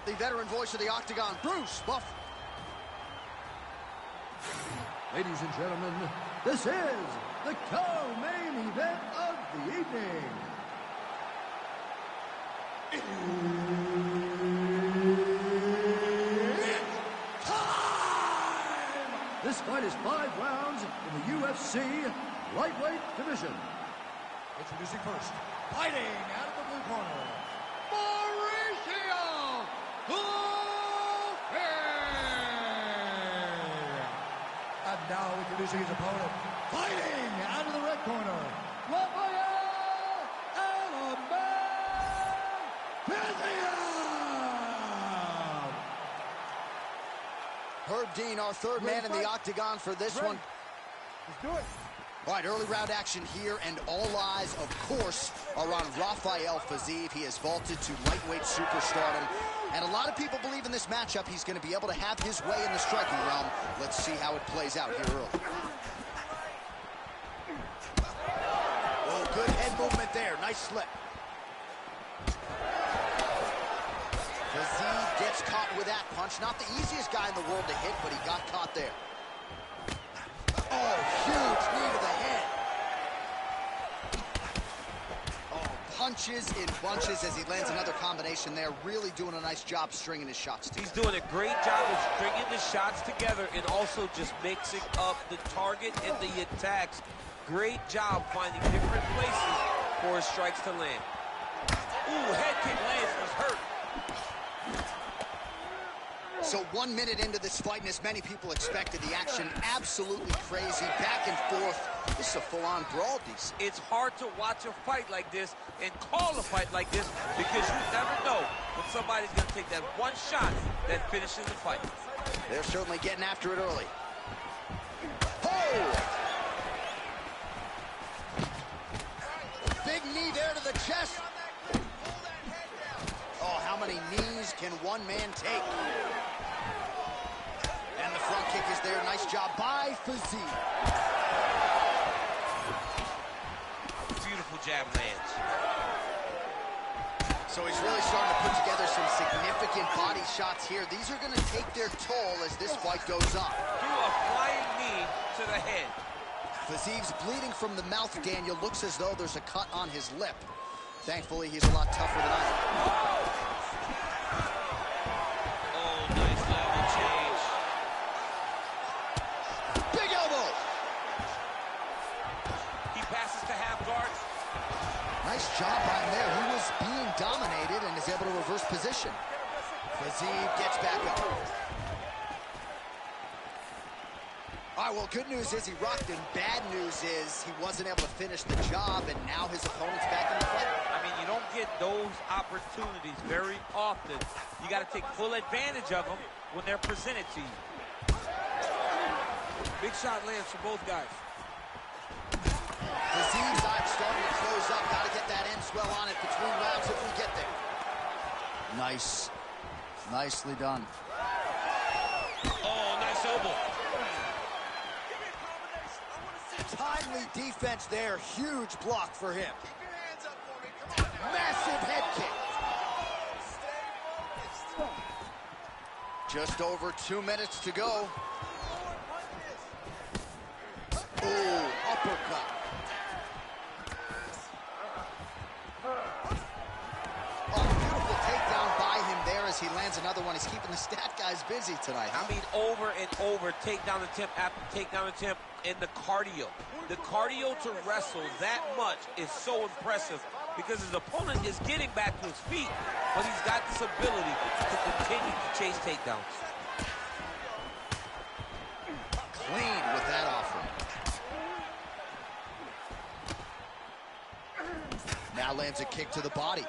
The veteran voice of the octagon, Bruce Buffer. Ladies and gentlemen, this is the co-main event of the evening. It's time! This fight is 5 rounds in the UFC lightweight division. Introducing first, fighting out of the blue corner, Mauricio Lopes! And now introducing his opponent, fighting out of the red corner, Rafael Fiziev! Herb Dean, our third man in the octagon for this one. Let's do it. All right, early round action here, and all eyes, of course, are on Rafael Fiziev. He has vaulted to lightweight superstardom, and a lot of people believe in this matchup he's going to be able to have his way in the striking realm. Let's see how it plays out here early. Oh, good head movement there. Nice slip. Fiziev gets caught with that punch. Not the easiest guy in the world to hit, but he got caught there. Oh, huge knee to the head. Oh, punches in bunches as he lands another combination there. Really doing a nice job stringing his shots together. He's doing a great job of stringing the shots together and also just mixing up the target and the attacks. Great job finding different places for his strikes to land. Ooh, head kick lands, was hurt. So 1 minute into this fight, and as many people expected, the action absolutely crazy, back and forth. This is a full-on brawl, DC. It's hard to watch a fight like this and call a fight like this because you never know when somebody's going to take that one shot that finishes the fight. They're certainly getting after it early. Oh! Big knee there to the chest. Oh, how many knees can one man take? And the front kick is there. Nice job by Fiziev. Beautiful jab lands. So he's really starting to put together some significant body shots here. These are going to take their toll as this fight goes on. Threw a flying knee to the head. Fiziev's bleeding from the mouth, Daniel. Looks as though there's a cut on his lip. Thankfully, he's a lot tougher than I am. Oh, nice level change. Big elbow! He passes to half guard. Nice job by him there. He was being dominated and is able to reverse position. Fiziev gets back up. All right, well, good news is he rocked him. Bad news is he wasn't able to finish the job, and now his opponent's back in the fight. I mean, you don't get those opportunities very often. You got to take full advantage of them when they're presented to you. Big shot lands for both guys. Fiziev's eye starting to close up. Got to get that end swell on it between rounds if we get there. Nice. Nicely done. Oh, nice elbow. Timely defense there. Huge block for him. Massive head kick. Just over 2 minutes to go. Ooh, uppercut. Oh, beautiful takedown by him there as he lands another one. He's keeping the stat guys busy tonight. I mean, over and over, takedown attempt after takedown attempt, and the cardio. The cardio to wrestle that much is so impressive because his opponent is getting back to his feet, but he's got this ability to continue to chase takedowns. Clean with that offering. Now lands a kick to the body.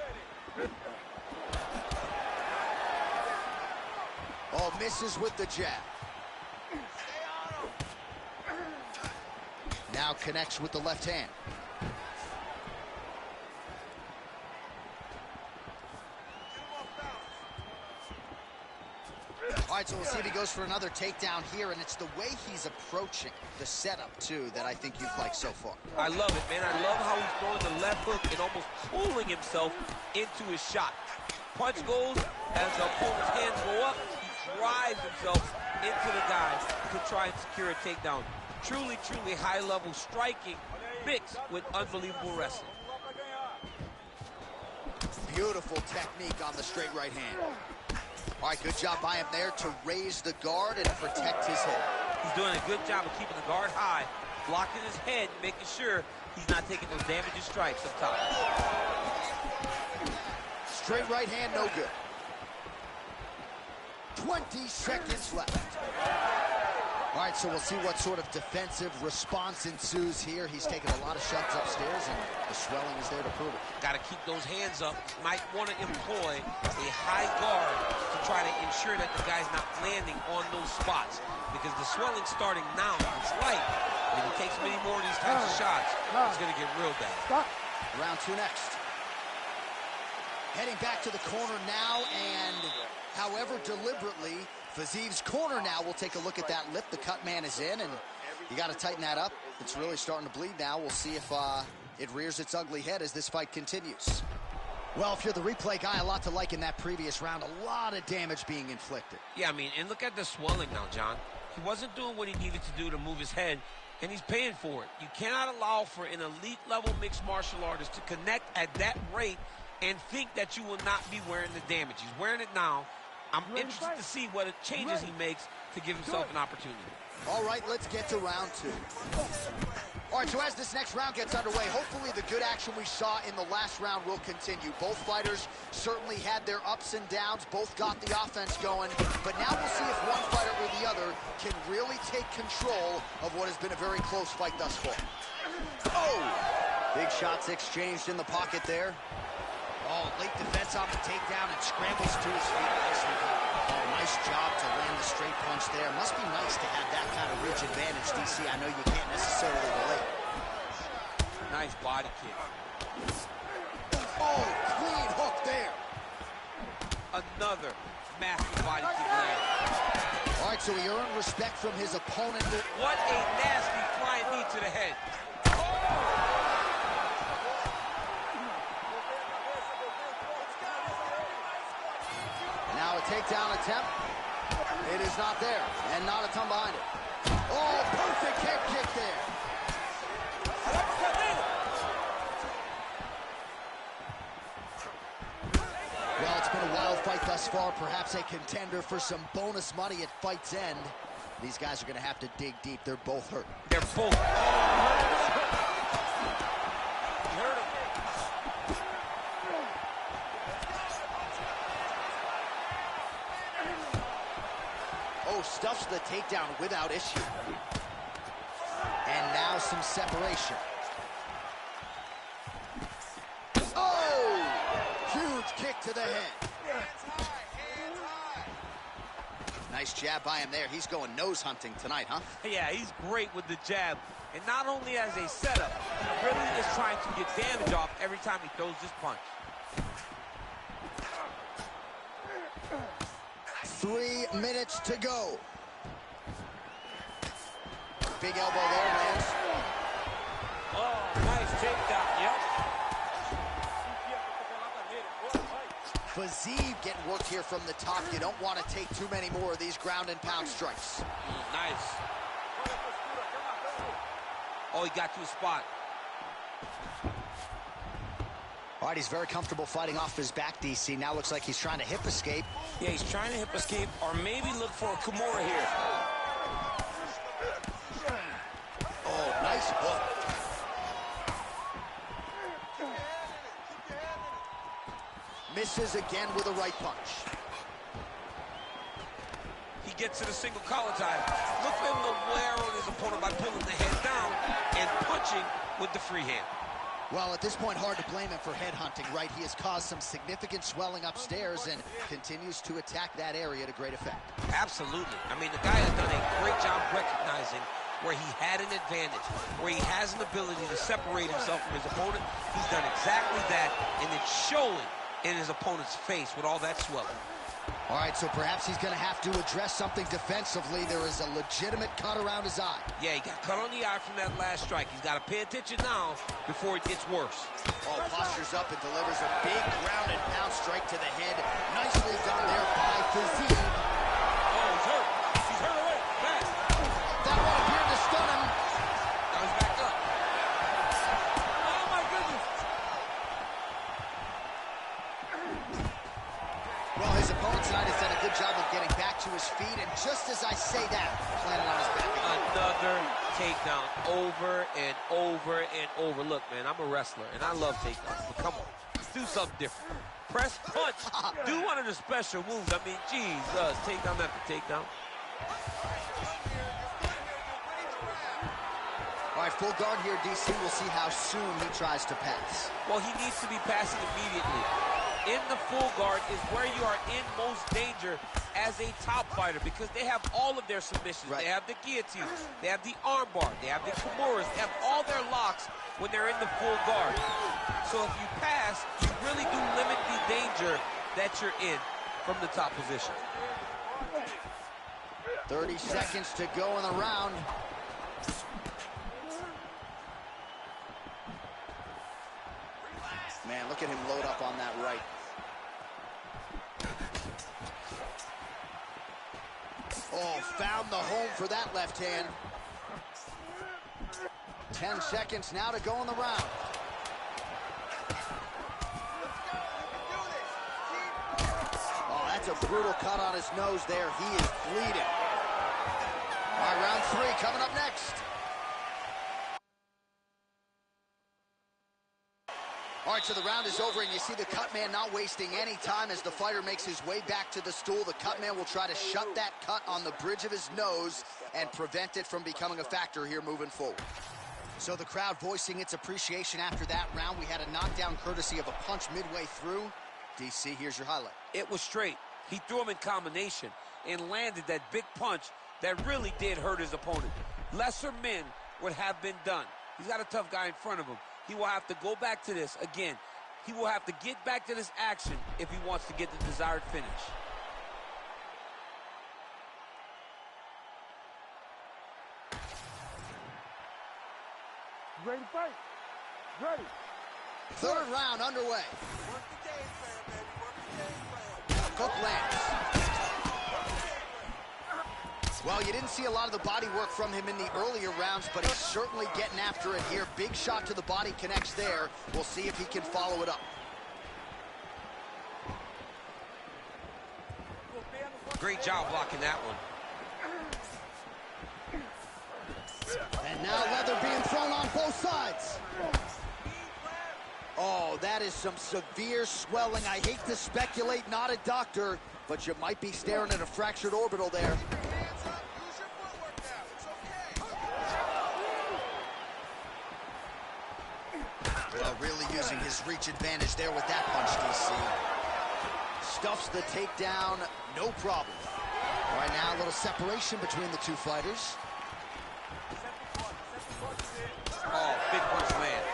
Oh, misses with the jab. Now connects with the left hand. All right, so we'll see if he goes for another takedown here, and it's the way he's approaching the setup, too, that I think you've liked so far. I love it, man. I love how he's throwing the left hook and almost pulling himself into his shot. Punch goes, as the opponent's hands go up, he drives himself into the guy to try and secure a takedown. Truly, truly high-level striking mixed with unbelievable wrestling. Beautiful technique on the straight right hand. All right, good job by him there to raise the guard and protect his head. He's doing a good job of keeping the guard high, blocking his head, making sure he's not taking those damaging strikes up top. Straight right hand, no good. 20 seconds left. All right, so we'll see what sort of defensive response ensues here. He's taking a lot of shots upstairs, and the swelling is there to prove it. Got to keep those hands up. Might want to employ a high guard to try to ensure that the guy's not landing on those spots, because the swelling's starting now. It's light. If he takes many more of these types of shots, it's going to get real bad. Stop. Round two next. Heading back to the corner now, and however deliberately, Fiziev's corner now will take a look at that lip. The cut man is in, and you got to tighten that up. It's really starting to bleed now. We'll see if It rears its ugly head as this fight continues. Well, if you're the replay guy, a lot to like in that previous round. A lot of damage being inflicted. Yeah, I mean, and look at the swelling now, John. He wasn't doing what he needed to do to move his head, and he's paying for it. You cannot allow for an elite-level mixed martial artist to connect at that rate and think that you will not be wearing the damage. He's wearing it now. I'm interested to see what changes he makes to give himself an opportunity. All right, let's get to round 2. All right, so as this next round gets underway, hopefully the good action we saw in the last round will continue. Both fighters certainly had their ups and downs. Both got the offense going. But now we'll see if one fighter or the other can really take control of what has been a very close fight thus far. Oh! Big shots exchanged in the pocket there. Oh, late defense on the takedown and scrambles to his feet. Nicely done. Oh, nice job to land the straight punch there. Must be nice to have that kind of reach advantage, DC. I know you can't necessarily relate. Nice body kick. Oh, clean hook there. Another massive body kick land. All right, so he earned respect from his opponent. What a nasty flying knee to the head. Now a takedown attempt. It is not there, and not a ton behind it. Oh, perfect kick there. Well, it's been a wild fight thus far. Perhaps a contender for some bonus money at fight's end. These guys are going to have to dig deep. They're both hurt. They're both. Oh, he hurt him. Oh, stuffs the takedown without issue. And now some separation. Oh! Huge kick to the head. Nice jab by him there. He's going nose hunting tonight, huh? Yeah, he's great with the jab. And not only as a setup, he really is trying to get damage off every time he throws this punch. 3 minutes to go. Big elbow there, lands. Oh, nice takedown, yep. Faziev getting work here from the top. You don't want to take too many more of these ground and pound strikes. Nice. Oh, he got to his spot. All right, he's very comfortable fighting off his back, DC. Now looks like he's trying to hip escape. Yeah, he's trying to hip escape or maybe look for a Kimura here. Oh, nice hook. Misses again with a right punch. He gets to the single collar tie. Look for him to wear on his opponent by pulling the head down and punching with the free hand. Well, at this point, hard to blame him for headhunting, right? He has caused some significant swelling upstairs and continues to attack that area to great effect. Absolutely. I mean, the guy has done a great job recognizing where he had an advantage, where he has an ability to separate himself from his opponent. He's done exactly that, and it's showing in his opponent's face with all that swelling. All right, so perhaps he's going to have to address something defensively. There is a legitimate cut around his eye. Yeah, he got cut on the eye from that last strike. He's got to pay attention now before it gets worse. Oh, postures up and delivers a big ground and pound strike to the head. Nicely done there by Faziev. Oh, he's hurt. He's hurt away. Back. That one appeared to stun him. Now he's back up. Oh, my goodness. Well, his opponent tonight has done a good job of getting back to his feet, and just as I say that, planted on his back again. Another takedown over and over and over. Look, man, I'm a wrestler, and I love takedowns, but come on, do something different. Press punch. Do one of the special moves. I mean, Jesus, takedown after takedown. All right, full guard here, DC. We'll see how soon he tries to pass. Well, he needs to be passing immediately. In the full guard is where you are in most danger as a top fighter because they have all of their submissions. Right. They have the guillotine, they have the armbar, they have the kimuras, they have all their locks when they're in the full guard. So if you pass, you really do limit the danger that you're in from the top position. 30 seconds to go in the round. Man, look at him load up on that right. Oh, found the home for that left hand. 10 seconds now to go in the round. Oh, that's a brutal cut on his nose there. He is bleeding. All right, round 3 coming up next. All right, so the round is over, and you see the cut man not wasting any time as the fighter makes his way back to the stool. The cut man will try to shut that cut on the bridge of his nose and prevent it from becoming a factor here moving forward. So the crowd voicing its appreciation after that round. We had a knockdown courtesy of a punch midway through. DC, here's your highlight. It was straight. He threw him in combination and landed that big punch that really did hurt his opponent. Lesser men would have been done. He's got a tough guy in front of him. He will have to go back to this. Again, he will have to get back to this action if he wants to get the desired finish. You ready to fight? Ready. Third round underway. Work the game plan, baby. Work the game plan. Hook lands. Well, you didn't see a lot of the body work from him in the earlier rounds, but he's certainly getting after it here. Big shot to the body connects there. We'll see if he can follow it up. Great job blocking that one. And now leather being thrown on both sides. Oh, that is some severe swelling. I hate to speculate, not a doctor, but you might be staring at a fractured orbital there. Well, really using his reach advantage there with that punch, DC. Stuffs the takedown, no problem. All right, now a little separation between the two fighters. Oh, big punch land.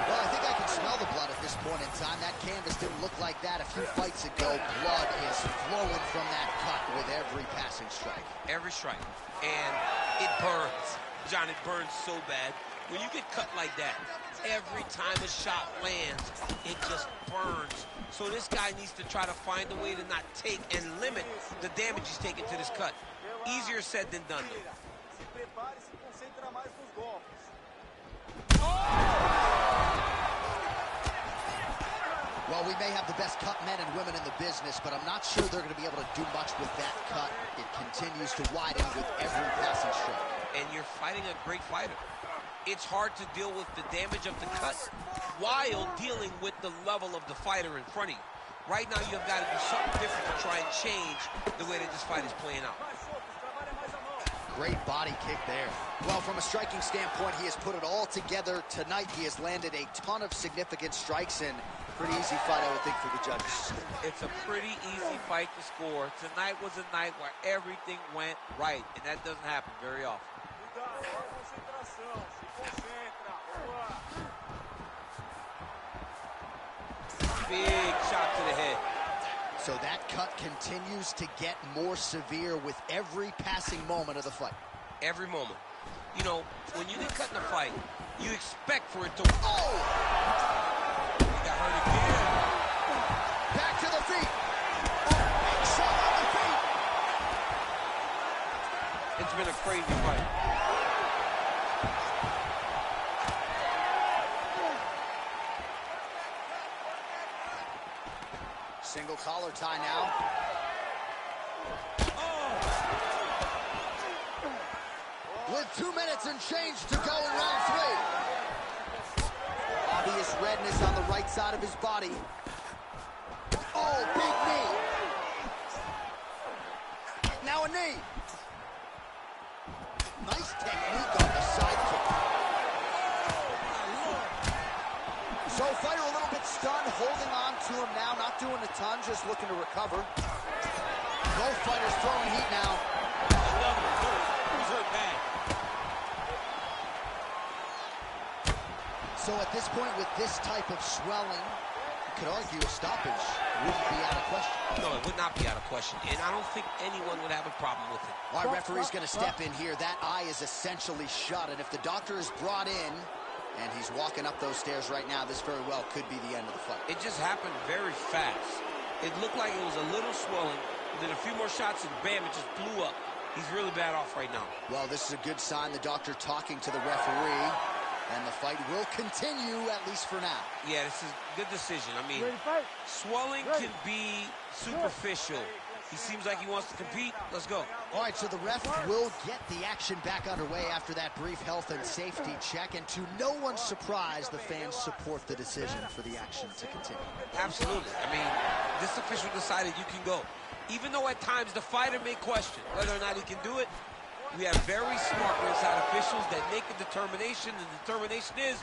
Well, I think I can smell the blood at this point in time. That canvas didn't look like that a few fights ago. Blood is flowing from that cut with every passing strike. Every strike. And it burns. John, it burns so bad. When you get cut like that, every time a shot lands, it just burns. So this guy needs to try to find a way to not take and limit the damage he's taking to this cut. Easier said than done, though. Well, we may have the best cut men and women in the business, but I'm not sure they're going to be able to do much with that cut. It continues to widen with every passing stroke. And you're fighting a great fighter. It's hard to deal with the damage of the cut while dealing with the level of the fighter in front of you. Right now, you've got to do something different to try and change the way that this fight is playing out. Great body kick there. Well, from a striking standpoint, he has put it all together tonight. He has landed a ton of significant strikes, and pretty easy fight, I would think, for the judges. It's a pretty easy fight to score. Tonight was a night where everything went right, and that doesn't happen very often. Big shot to the head. So that cut continues to get more severe with every passing moment of the fight. Every moment. You know, when you get cut in a fight, you expect for it to... Oh! He got hurt again. Back to the feet. Oh, big shot on the feet. It's been a crazy fight. Single collar tie now. With 2 minutes and change to go in round 3. Obvious redness on the right side of his body. Oh, big knee. Now a knee. Nice technique on the side kick. So fighter a little bit stunned, holding on to him now, not doing a ton, just looking to recover. Both fighters throwing heat now. Who's hurt bad? So at this point, with this type of swelling, you could argue a stoppage wouldn't be out of question. No, it would not be out of question, and I don't think anyone would have a problem with it. Our referee's going to step in here. That eye is essentially shut, and if the doctor is brought in, And he's walking up those stairs right now. This very well could be the end of the fight. It just happened very fast. It looked like it was a little swelling. Then a few more shots and bam, it just blew up. He's really bad off right now. Well, this is a good sign. The doctor talking to the referee. And the fight will continue, at least for now. Yeah, this is a good decision. I mean, swelling Ready. can be superficial. He seems like he wants to compete. Let's go. All right, so the ref will get the action back underway after that brief health and safety check. And to no one's surprise, the fans support the decision for the action to continue. Absolutely. I mean, this official decided you can go. Even though at times the fighter may question whether or not he can do it, we have very smart ringside officials that make a determination. The determination is,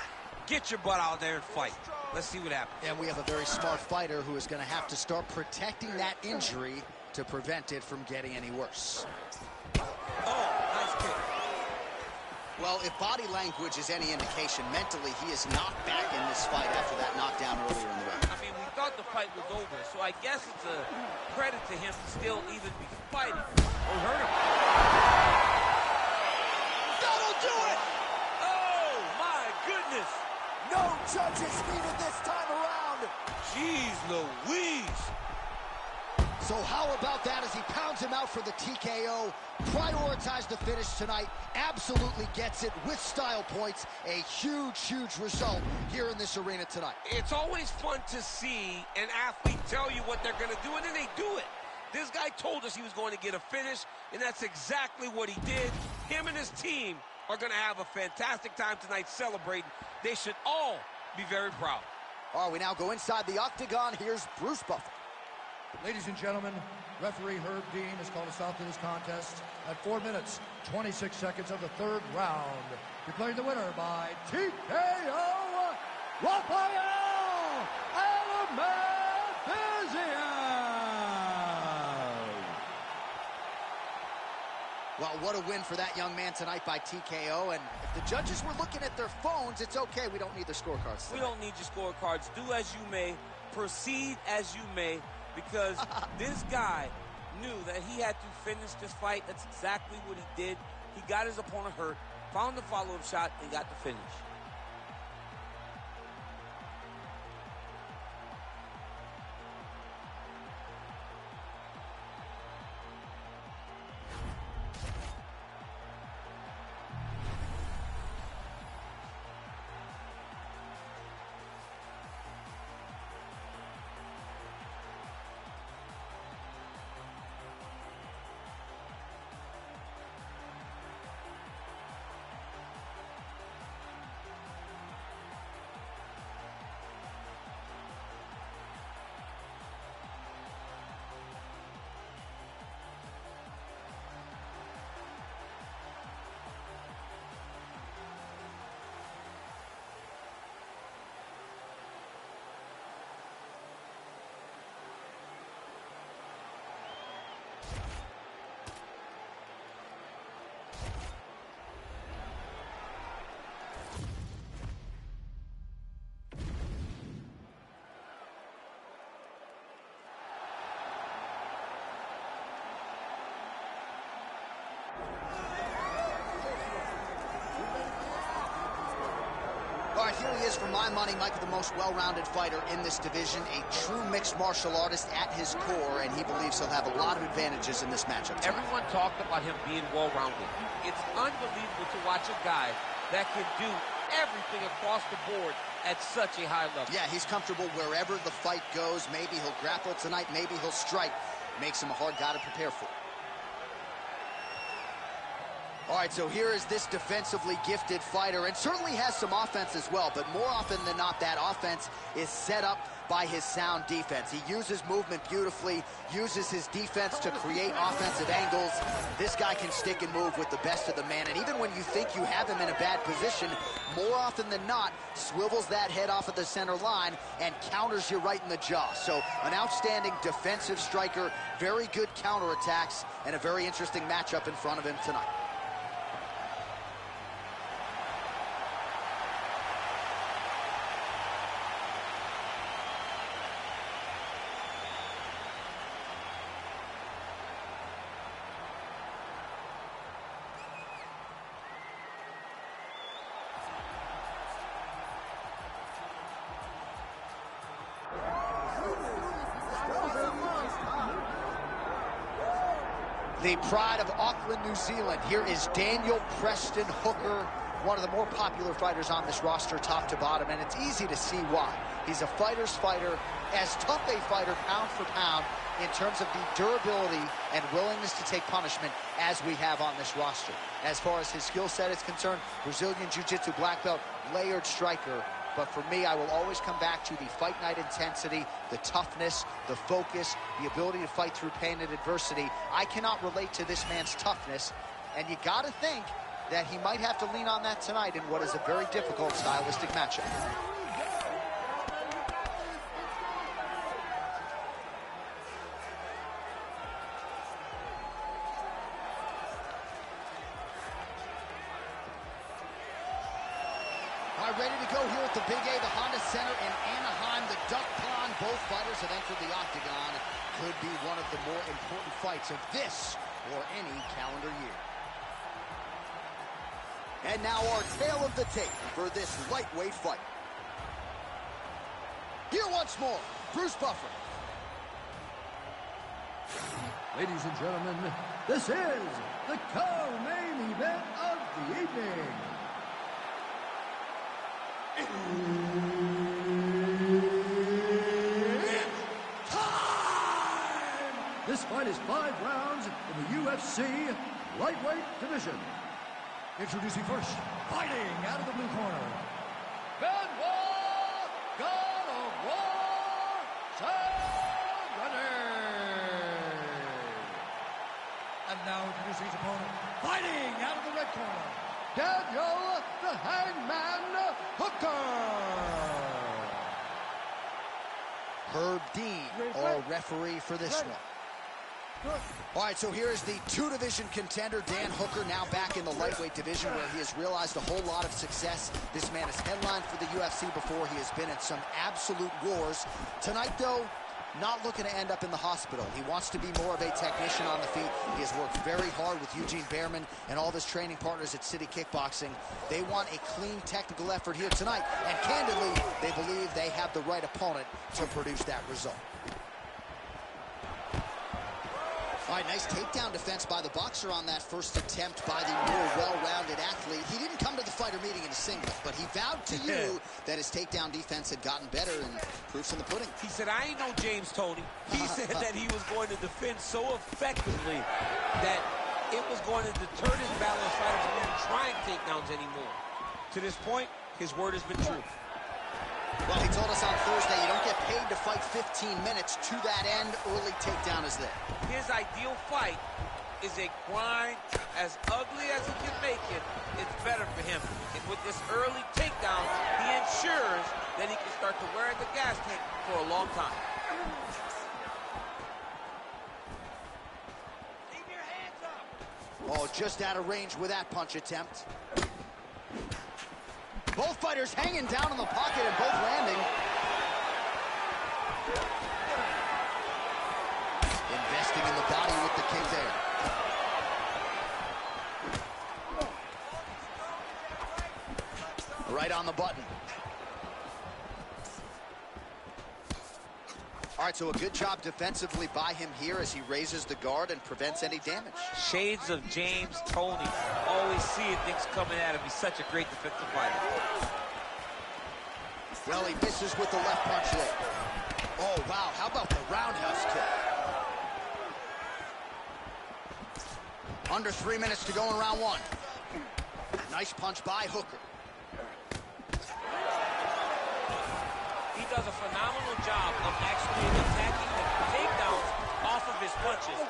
get your butt out there and fight. Let's see what happens. And we have a very smart fighter who is going to have to start protecting that injury to prevent it from getting any worse. Oh, nice kick. Well, if body language is any indication, mentally he is not back in this fight after that knockdown earlier in the round. I mean, we thought the fight was over, so I guess it's a credit to him to still even be fighting. Oh, hurt him. That'll do it! Oh, my goodness. No judges needed this time around. Jeez Louise. So how about that as he pounds him out for the TKO? Prioritized the finish tonight. Absolutely gets it with style points. A huge, huge result here in this arena tonight. It's always fun to see an athlete tell you what they're going to do, and then they do it. This guy told us he was going to get a finish, and that's exactly what he did. Him and his team are going to have a fantastic time tonight celebrating. They should all be very proud. All right, we now go inside the octagon. Here's Bruce Buffer. Ladies and gentlemen, referee Herb Dean has called a stop to this contest at 4 minutes, 26 seconds of the third round. Declaring the winner by TKO, Rafael Alamazia. Well, what a win for that young man tonight by TKO. And if the judges were looking at their phones, it's okay. We don't need their scorecards tonight. We don't need your scorecards. Do as you may. Proceed as you may. Because this guy knew that he had to finish this fight. That's exactly what he did. He got his opponent hurt, found the follow-up shot, and got the finish. All right, here he is, for my money, Michael, the most well-rounded fighter in this division, a true mixed martial artist at his core, and he believes he'll have a lot of advantages in this matchup tonight. Everyone talked about him being well-rounded. It's unbelievable to watch a guy that can do everything across the board at such a high level. Yeah, he's comfortable wherever the fight goes. Maybe he'll grapple tonight, maybe he'll strike. Makes him a hard guy to prepare for. All right, so here is this defensively gifted fighter, and certainly has some offense as well, but more often than not, that offense is set up by his sound defense. He uses movement beautifully, uses his defense to create offensive angles. This guy can stick and move with the best of the man, and even when you think you have him in a bad position, more often than not, swivels that head off of the center line and counters you right in the jaw. So an outstanding defensive striker, very good counterattacks, and a very interesting matchup in front of him tonight. The pride of Auckland, New Zealand. Here is Daniel Preston Hooker, one of the more popular fighters on this roster, top to bottom, and it's easy to see why. He's a fighter's fighter, as tough a fighter pound for pound in terms of the durability and willingness to take punishment as we have on this roster. As far as his skill set is concerned, Brazilian Jiu-Jitsu black belt, layered striker. But for me, I will always come back to the fight night intensity, the toughness, the focus, the ability to fight through pain and adversity. I cannot relate to this man's toughness, and you got to think that he might have to lean on that tonight in what is a very difficult stylistic matchup. All right, ready to go here at the Big A, the Honda Center in Anaheim, the Duck Pond. Both fighters have entered the octagon. Could be one of the more important fights of this or any calendar year. And now our tale of the tape for this lightweight fight. Here once more, Bruce Buffer. Ladies and gentlemen, this is the co-main event of the evening. It's time! This fight is 5 rounds in the UFC lightweight division. Introducing first, fighting out of the blue corner, Benoit God of War Saturday. And now introducing his opponent, fighting out of the red corner, Daniel the Hangman Hooker. Herb Dean, our referee for this one. All right, so here is the 2-division contender, Dan Hooker, now back in the lightweight division where he has realized a whole lot of success. This man has headlined for the UFC before. He has been in some absolute wars. Tonight, though, not looking to end up in the hospital. He wants to be more of a technician on the feet. He has worked very hard with Eugene Behrman and all of his training partners at City Kickboxing. They want a clean technical effort here tonight, and candidly, they believe they have the right opponent to produce that result. All right, nice takedown defense by the boxer on that first attempt by the more well-rounded athlete. He didn't come to the fighter meeting in a singlet, but he vowed to you that his takedown defense had gotten better, and proof's in the pudding. He said, I ain't no James Toney. He said that he was going to defend so effectively that it was going to deter his balance fighters from even trying takedowns anymore. To this point, his word has been true. Well, he told us on Thursday you don't get paid to fight 15 minutes. To that end, early takedown is there. His ideal fight is a grind. As ugly as he can make it, it's better for him. And with this early takedown, he ensures that he can start to wear the gas tank for a long time. Keep your hands up. Oh, just out of range with that punch attempt. Both fighters hanging down in the pocket and both landing. Investing in the body with the kick there. Right on the button. All right, so a good job defensively by him here as he raises the guard and prevents any damage. Shades of James Toney. Always seeing things coming at him. He's such a great defensive fighter. Well, he misses with the left punch there. Oh, wow, how about the roundhouse kick? Under 3 minutes to go in round 1. Nice punch by Hooker. He does a phenomenal job of actually attacking the takedowns off of his punches.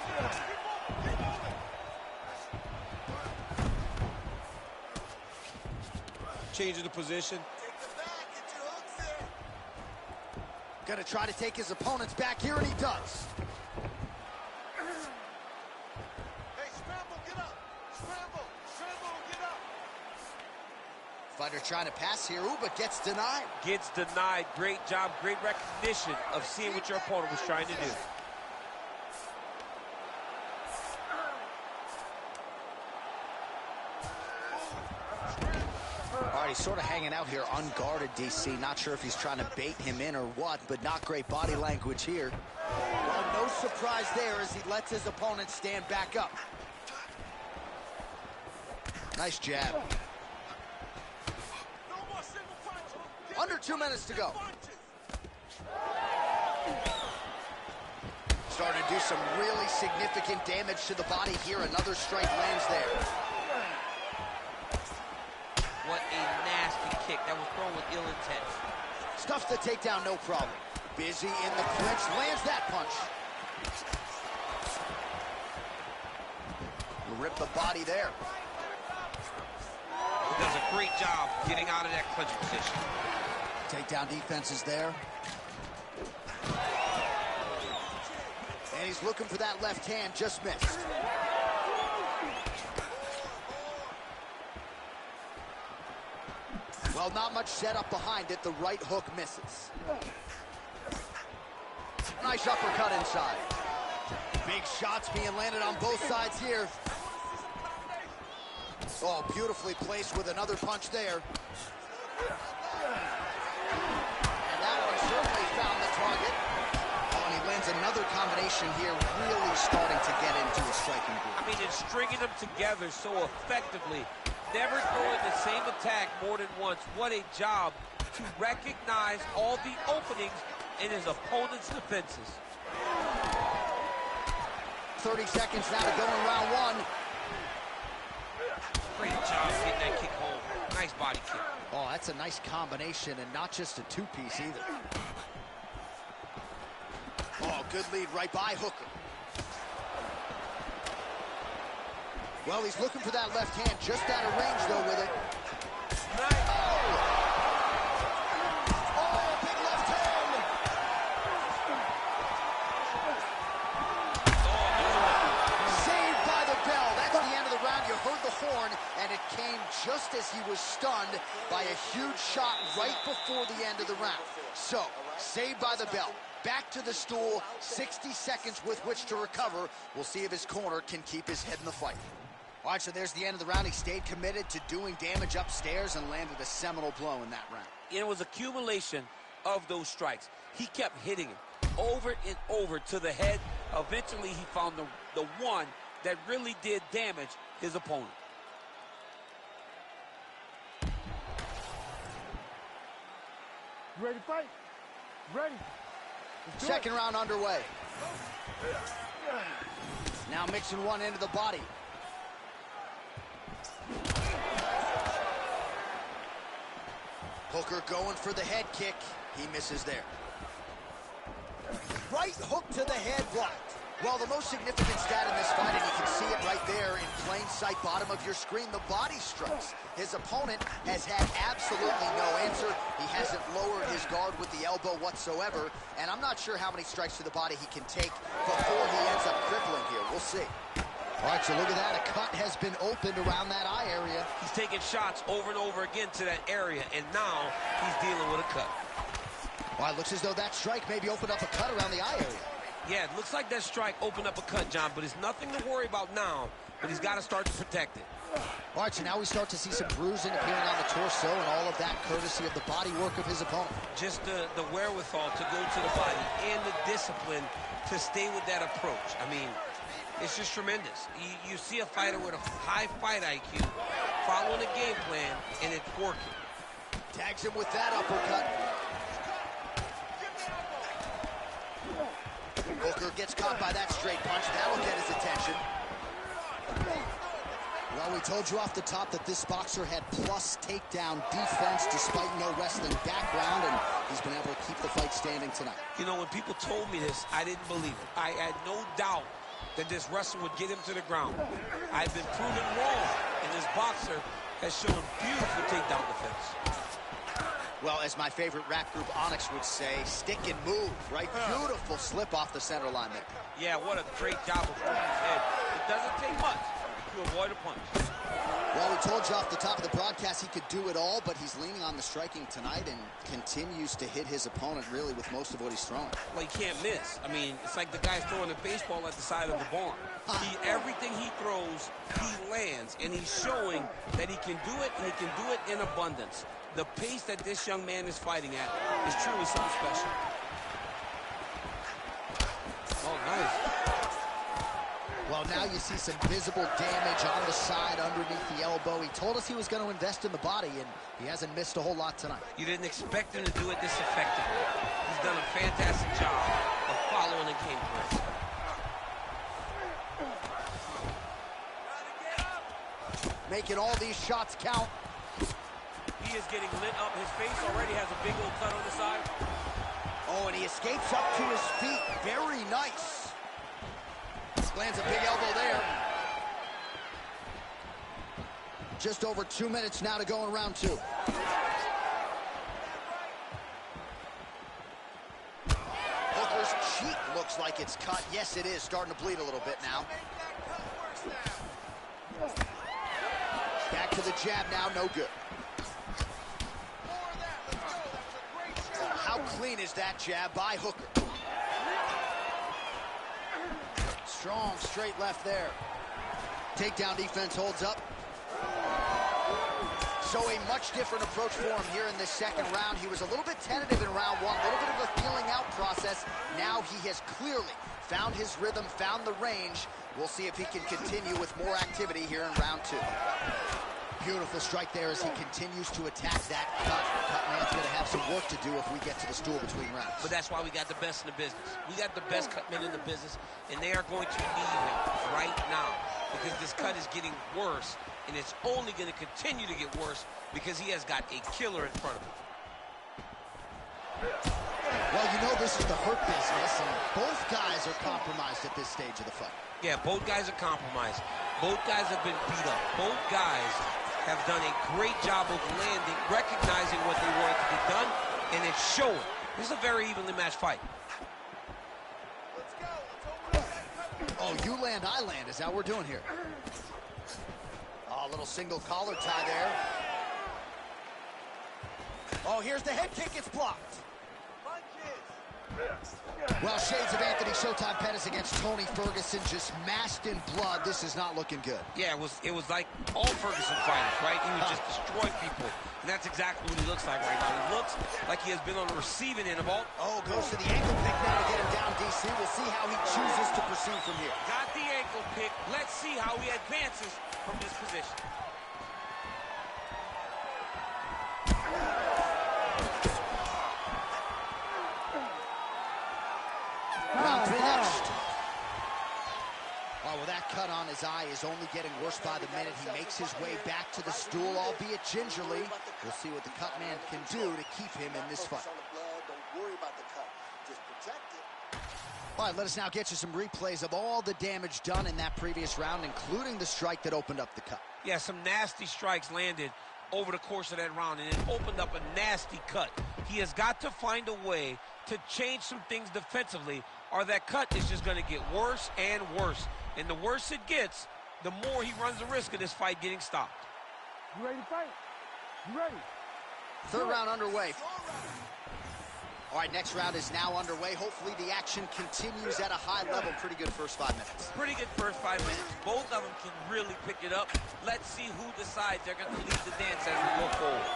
Changing the position. Gonna try to take his opponents back here, and he does. Hey, scramble, get up. Scramble, get up. Fighter trying to pass here, ooh, but gets denied. Gets denied. Great job, great recognition of seeing what your opponent was trying to do. All right, he's sort of hanging out here unguarded, DC. Not sure if he's trying to bait him in or what, but not great body language here. Well, no No surprise there as he lets his opponent stand back up. Nice jab. Under 2 minutes to go. Starting to do some really significant damage to the body here. Another strike lands there. What a nasty kick. That was thrown with ill intent. Stuffs the takedown, no problem. Busy in the clinch, lands that punch. Rip the body there. He does a great job getting out of that clinch position. Takedown defense is there. And he's looking for that left hand, just missed. Well, not much setup behind it. The right hook misses. Nice uppercut inside. Big shots being landed on both sides here. Oh, beautifully placed with another punch there. And that one certainly found the target. Oh, and he lands another combination here, really starting to get into a striking groove. I mean, it's stringing them together so effectively. Never throwing the same attack more than once. What a job to recognize all the openings in his opponent's defenses. 30 seconds now to go in round one. Great job getting that kick home. Nice body kick. Oh, that's a nice combination and not just a two-piece either. Oh, good lead right by Hooker. Well, he's looking for that left hand, just out of range, though, with it. Nice. Oh, big left hand! Saved by the bell. That's the end of the round. You heard the horn, and it came just as he was stunned by a huge shot right before the end of the round. So, saved by the bell. Back to the stool, 60 seconds with which to recover. We'll see if his corner can keep his head in the fight. All right, so there's the end of the round. He stayed committed to doing damage upstairs and landed a seminal blow in that round. It was accumulation of those strikes. He kept hitting him over and over to the head. Eventually, he found the one that really did damage his opponent. You ready to fight? Ready. Second round underway. Now mixing one into the body. Hooker going for the head kick. He misses there. Right hook to the head, blocked. Well, the most significant stat in this fight, and you can see it right there in plain sight, bottom of your screen, the body strikes. His opponent has had absolutely no answer. He hasn't lowered his guard with the elbow whatsoever, and I'm not sure how many strikes to the body he can take before he ends up crippling here. We'll see. All right, so look at that. A cut has been opened around that eye area. He's taking shots over and over again to that area, and now he's dealing with a cut. Well, it looks as though that strike maybe opened up a cut around the eye area. Yeah, it looks like that strike opened up a cut, John, but it's nothing to worry about now, but he's got to start to protect it. All right, so now we start to see some bruising appearing on the torso, and all of that courtesy of the body work of his opponent. Just the wherewithal to go to the body and the discipline to stay with that approach. I mean, it's just tremendous. You see a fighter with a high fight IQ following a game plan, and it's working. Tags him with that uppercut. Hooker gets caught by that straight punch. That'll get his attention. Well, we told you off the top that this boxer had plus takedown defense despite no wrestling background, and he's been able to keep the fight standing tonight. You know, when people told me this, I didn't believe it. I had no doubt that this wrestler would get him to the ground. I've been proven wrong, and this boxer has shown beautiful takedown defense. Well, as my favorite rap group Onyx would say, stick and move, right? Beautiful slip off the center line there. Yeah, what a great job of holding his head. It doesn't take much to avoid a punch. Well, we told you off the top of the broadcast he could do it all, but he's leaning on the striking tonight and continues to hit his opponent really with most of what he's throwing. Well, he can't miss. I mean, it's like the guy's throwing a baseball at the side of the barn. Everything he throws, he lands, and he's showing that he can do it, and he can do it in abundance. The pace that this young man is fighting at is truly something special. Oh, nice. Well, now you see some visible damage on the side underneath the elbow. He told us he was going to invest in the body, and he hasn't missed a whole lot tonight. You didn't expect him to do it this effectively. He's done a fantastic job of following the game plan. Making all these shots count. He is getting lit up. His face already has a big old cut on the side. Oh, and he escapes up to his feet. Very nice. Lands a big elbow there. Just over 2 minutes now to go in round 2. Hooker's cheek looks like it's cut. Yes, it is. Starting to bleed a little bit now. Back to the jab now. No good. Oh, how clean is that jab by Hooker? Strong straight left there. Takedown defense holds up. So a much different approach for him here in this second round. He was a little bit tentative in round 1, a little bit of a feeling out process. Now he has clearly found his rhythm, found the range. We'll see if he can continue with more activity here in round 2. Beautiful strike there as he continues to attack that cut. Cutman's going to have some work to do if we get to the stool between rounds. But that's why we got the best in the business. We got the best cutmen in the business, and they are going to need him right now because this cut is getting worse, and it's only going to continue to get worse because he has got a killer in front of him. Well, you know this is the hurt business, and both guys are compromised at this stage of the fight. Yeah, both guys are compromised. Both guys have been beat up. Both guys have done a great job of landing, recognizing what they wanted to get done, and it's showing. This is a very evenly matched fight. Oh, you land, I land. Is that what we're doing here? Oh, a little single collar tie there. Oh, here's the head kick. It's blocked. Well, shades of Anthony Showtime Pettis against Tony Ferguson, just masked in blood. This is not looking good. Yeah, it was like all Ferguson fighters, right? He would just destroy people, and that's exactly what he looks like right now. He looks like he has been on the receiving end of all. Oh, goes to the ankle pick now to get him down, DC. We'll see how he chooses to proceed from here. Got the ankle pick. Let's see how he advances from this position. Round 3 next. Oh, well, that cut on his eye is only getting worse by the minute. He makes his way back to the stool, albeit gingerly. We'll see what the cut man can do to keep him in this fight. Don't worry about the cut. Just protect it. All right, let us now get you some replays of all the damage done in that previous round, including the strike that opened up the cut. Yeah, some nasty strikes landed over the course of that round, and it opened up a nasty cut. He has got to find a way to change some things defensively, or that cut is just going to get worse and worse. And the worse it gets, the more he runs the risk of this fight getting stopped. You ready to fight? You ready? Third round underway. All right, next round is now underway. Hopefully the action continues at a high level. Pretty good first 5 minutes. Pretty good first 5 minutes. Both of them can really pick it up. Let's see who decides they're going to lead the dance as we go forward.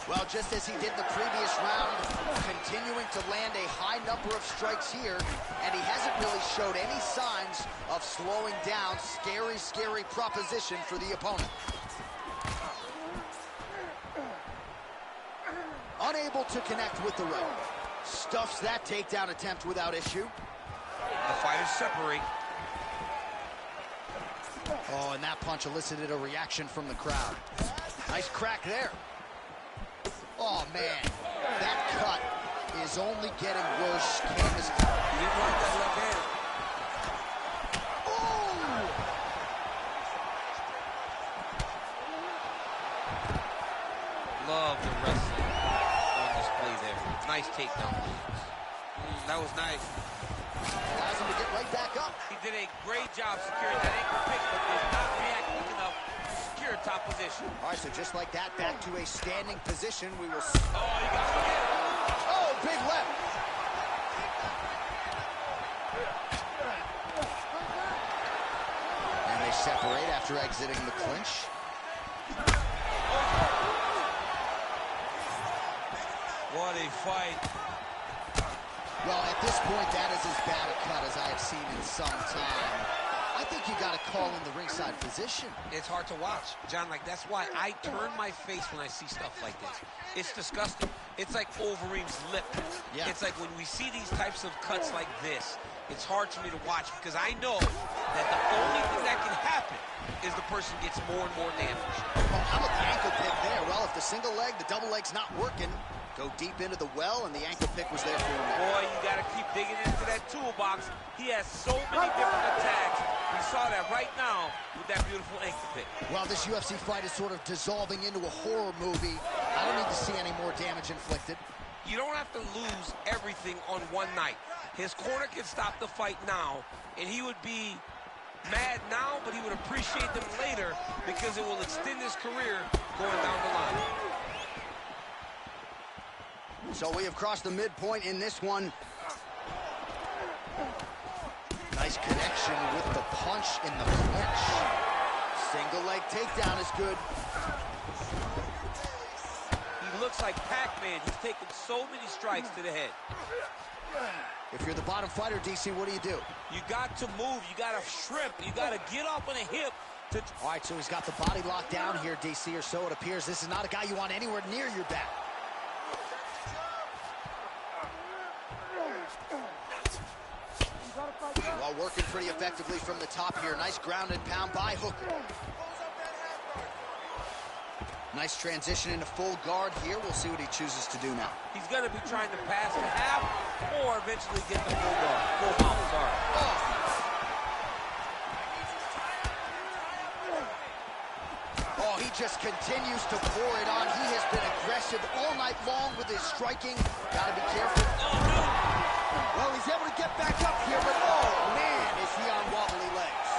Well, just as he did in the previous round, continuing to land a high number of strikes here, and he hasn't really showed any signs of slowing down. Scary, scary proposition for the opponent. Unable to connect with the right. Stuffs that takedown attempt without issue. The fighters separate. Oh, and that punch elicited a reaction from the crowd. Nice crack there. Oh, man. That cut is only getting worse. Cam is... He didn't like that left hand. Oh! Love the wrestling on display there. Nice takedown. That was nice. Allows him to get right back up. He did a great job securing that ankle pick, but did not react quick enough to secure a top position. All right, so just like that, back to a standing position. We will see. Oh, you got to get it. Oh, big left. And they separate after exiting the clinch. What a fight. Well, at this point, that is as bad a cut as I have seen in some time. I think you got to call in the ringside physician. It's hard to watch, John. Like, that's why I turn my face when I see stuff like this. It's disgusting. It's like Wolverine's lip. Yeah. It's like when we see these types of cuts like this, it's hard for me to watch because I know that the only thing that can happen is the person gets more and more damage. Oh, how about the ankle pick there? Well, if the single leg, the double leg's not working, go deep into the well, and the ankle pick was there for him. Boy, you got to keep digging into that toolbox. He has so many different attacks. We saw that right now with that beautiful ankle pick. Well, this UFC fight is sort of dissolving into a horror movie. I don't need to see any more damage inflicted. You don't have to lose everything on one night. His corner can stop the fight now, and he would be mad now, but he would appreciate them later because it will extend his career going down the line. So we have crossed the midpoint in this one. Nice connection with the punch in the clinch. Single leg takedown is good. He looks like Pac-Man. He's taken so many strikes to the head. If you're the bottom fighter, DC, what do? You got to move. You got to shrimp. You got to get up on a hip. All right, so he's got the body locked down here, DC, or so it appears. This is not a guy you want anywhere near your back. Well, working pretty effectively from the top here. Nice ground and pound by Hooker. Nice transition into full guard here. We'll see what he chooses to do now. He's going to be trying to pass the half or eventually get the full guard. Full mount, sorry. Oh, he just continues to pour it on. He has been aggressive all night long with his striking. Got to be careful. Oh, no. Well, he's able to get back up here, but oh, man, is he on wobbly legs.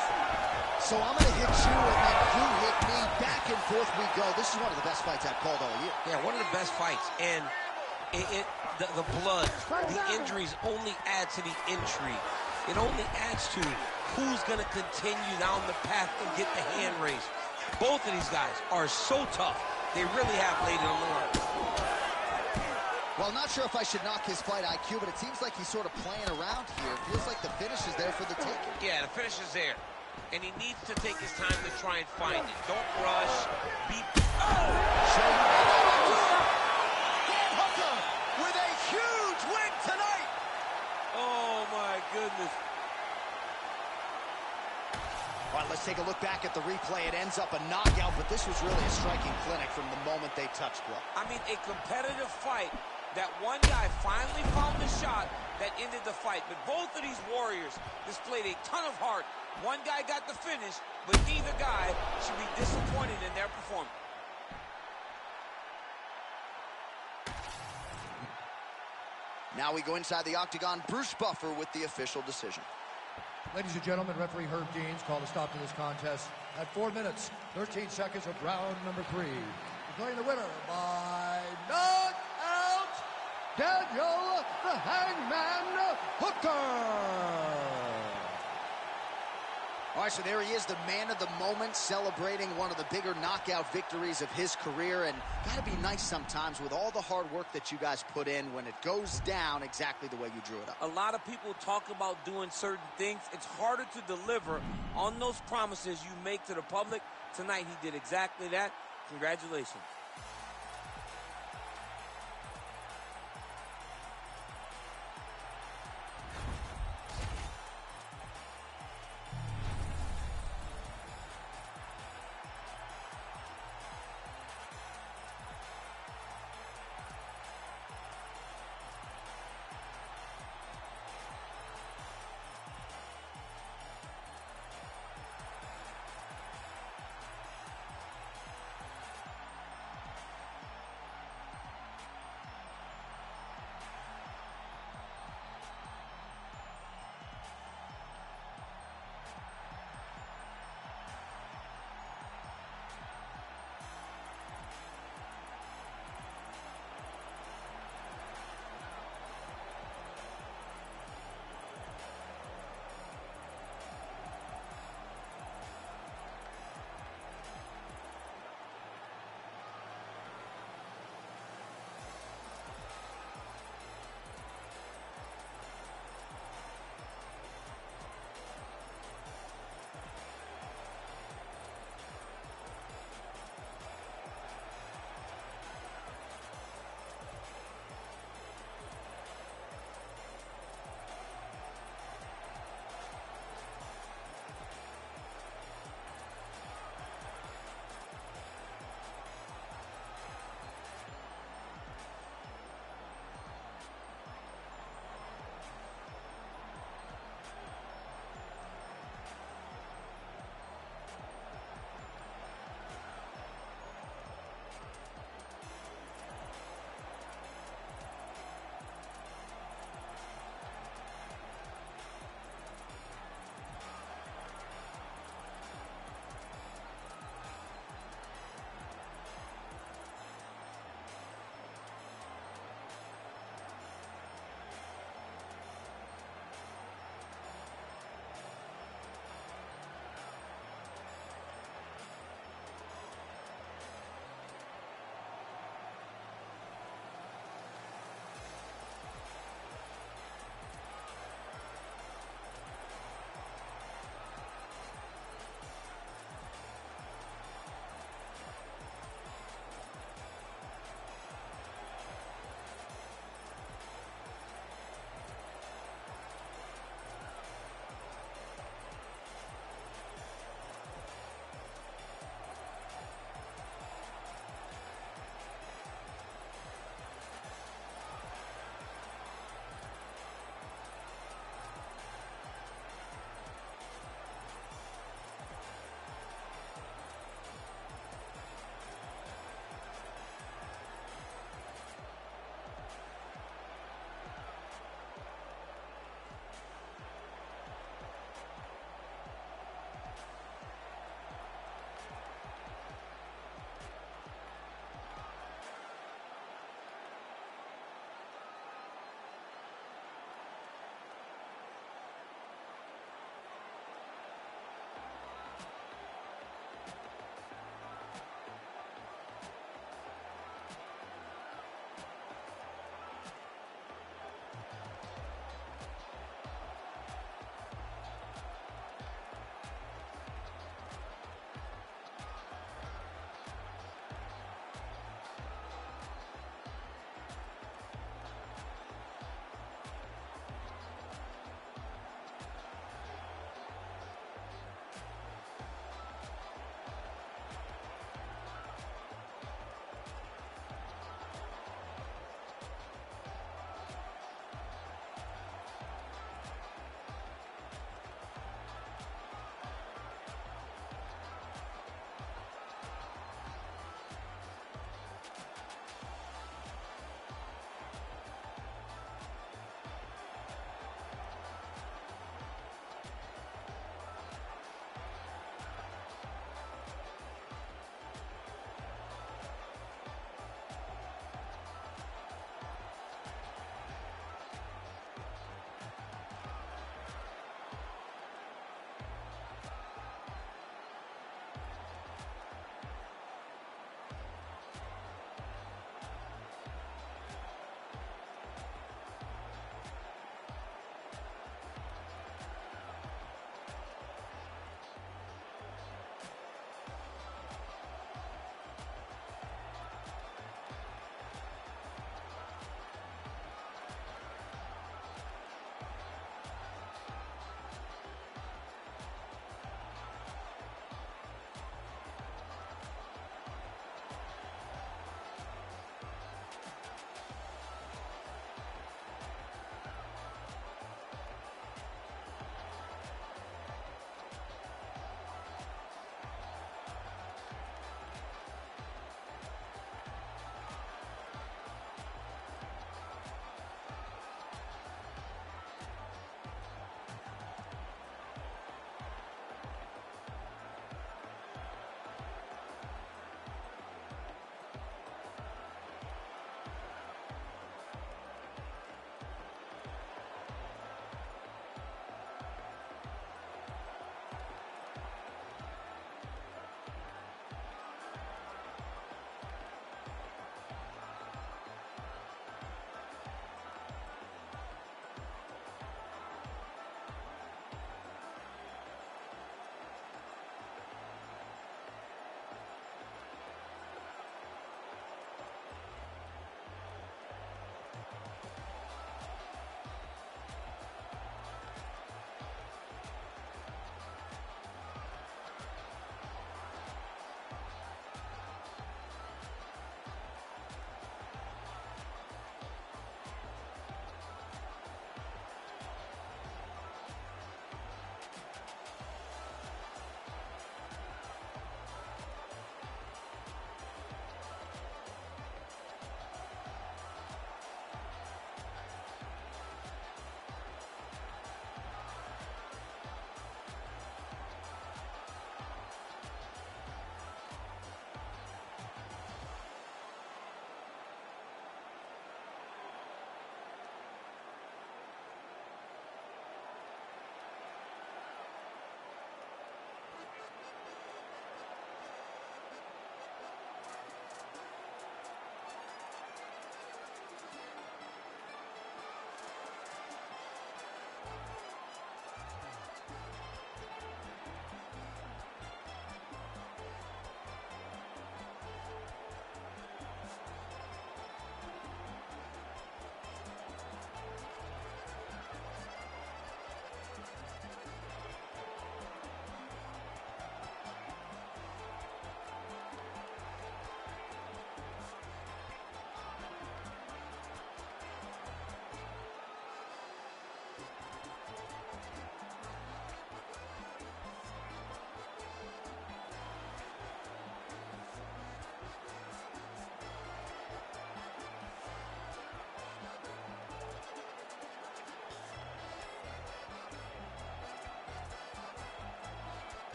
So I'm going to hit you, and then you hit me. Back and forth we go. This is one of the best fights I've called all year. Yeah, one of the best fights. And the blood, the injuries only add to the intrigue. It only adds to who's going to continue down the path and get the hand raised. Both of these guys are so tough. They really have laid it on the line. Well, not sure if I should knock his fight IQ, but it seems like he's sort of playing around here. It feels like the finish is there for the taking. Yeah, the finish is there. And he needs to take his time to try and find it. Don't rush. Be... Oh! Dan Hooker with a huge win tonight! Oh, my goodness. All right, let's take a look back at the replay. It ends up a knockout, but this was really a striking clinic from the moment they touched glove. I mean, a competitive fight that one guy finally found the shot that ended the fight. But both of these warriors displayed a ton of heart. One guy got the finish, but neither guy should be disappointed in their performance. Now we go inside the octagon. Bruce Buffer with the official decision. Ladies and gentlemen, referee Herb Deans called a stop to this contest at 4 minutes, 13 seconds of round number 3. Declaring the winner by knockout, Daniel the Hangman Hooker. All right, so there he is, the man of the moment, celebrating one of the bigger knockout victories of his career. And gotta be nice sometimes with all the hard work that you guys put in when it goes down exactly the way you drew it up. A lot of people talk about doing certain things. It's harder to deliver on those promises you make to the public. Tonight, he did exactly that. Congratulations.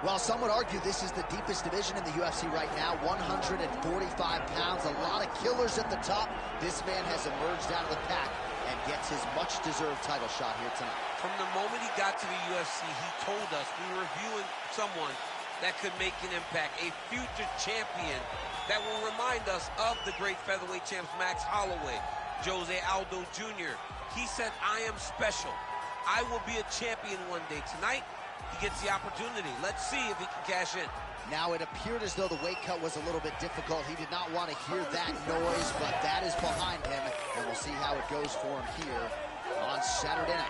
Well, some would argue this is the deepest division in the UFC right now, 145 pounds, a lot of killers at the top. This man has emerged out of the pack and gets his much-deserved title shot here tonight. From the moment he got to the UFC, he told us we were viewing someone that could make an impact, a future champion that will remind us of the great featherweight champs Max Holloway, Jose Aldo Jr. He said, I am special. I will be a champion one day. Tonight, he gets the opportunity. Let's see if he can cash in. Now, it appeared as though the weight cut was a little bit difficult. He did not want to hear that noise, but that is behind him, and we'll see how it goes for him here on Saturday night.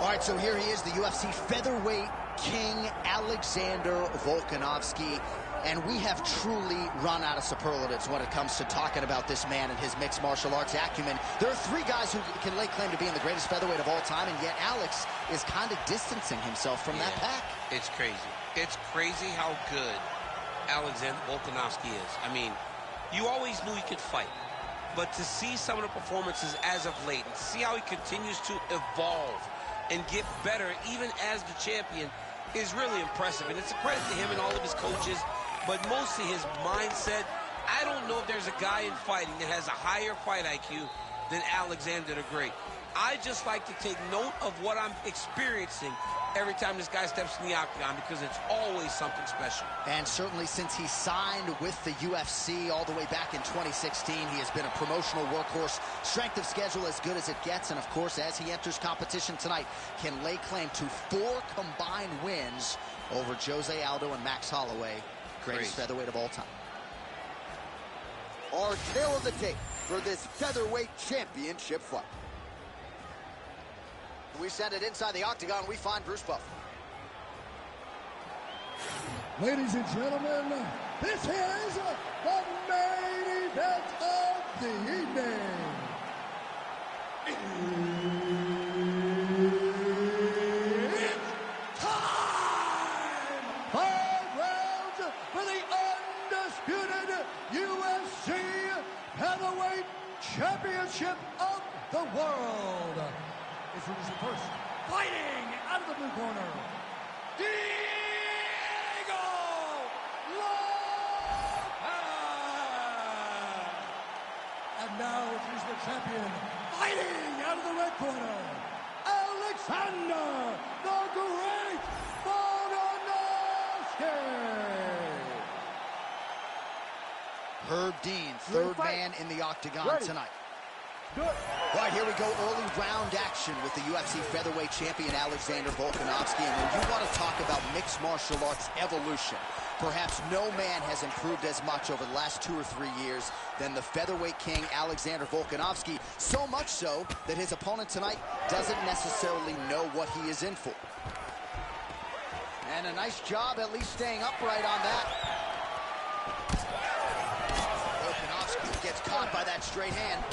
All right, so here he is, the UFC featherweight king, Alexander Volkanovski. And we have truly run out of superlatives when it comes to talking about this man and his mixed martial arts acumen. There are three guys who can lay claim to being the greatest featherweight of all time, and yet Alex is kind of distancing himself from that pack. It's crazy. It's crazy how good Alexander Volkanovski is. I mean, you always knew he could fight. But to see some of the performances as of late and see how he continues to evolve and get better even as the champion is really impressive. And it's a credit to him and all of his coaches, but mostly his mindset. I don't know if there's a guy in fighting that has a higher fight IQ than Alexander the Great. I just like to take note of what I'm experiencing every time this guy steps in the octagon, because it's always something special. And certainly since he signed with the UFC all the way back in 2016, he has been a promotional workhorse, strength of schedule as good as it gets, and of course, as he enters competition tonight, can lay claim to 4 combined wins over Jose Aldo and Max Holloway, greatest featherweight of all time. Our tail of the tape for this featherweight championship fight. We send it inside the octagon. We find Bruce Buffer. Ladies and gentlemen, this is the main event of the evening. It's time! 5 rounds for the undisputed UFC Heavyweight Championship of the world. Introducing first, fighting out of the blue corner, Diego Lopes! And now introducing the champion, fighting out of the red corner, Alexander the Great Volkanovski! Herb Dean, third man in the octagon tonight. Good. All right, here we go, early round action with the UFC featherweight champion Alexander Volkanovski. And when you want to talk about mixed martial arts evolution, perhaps no man has improved as much over the last 2 or 3 years than the featherweight king Alexander Volkanovski, so much so that his opponent tonight doesn't necessarily know what he is in for. And a nice job at least staying upright on that. Volkanovski gets caught by that straight hand.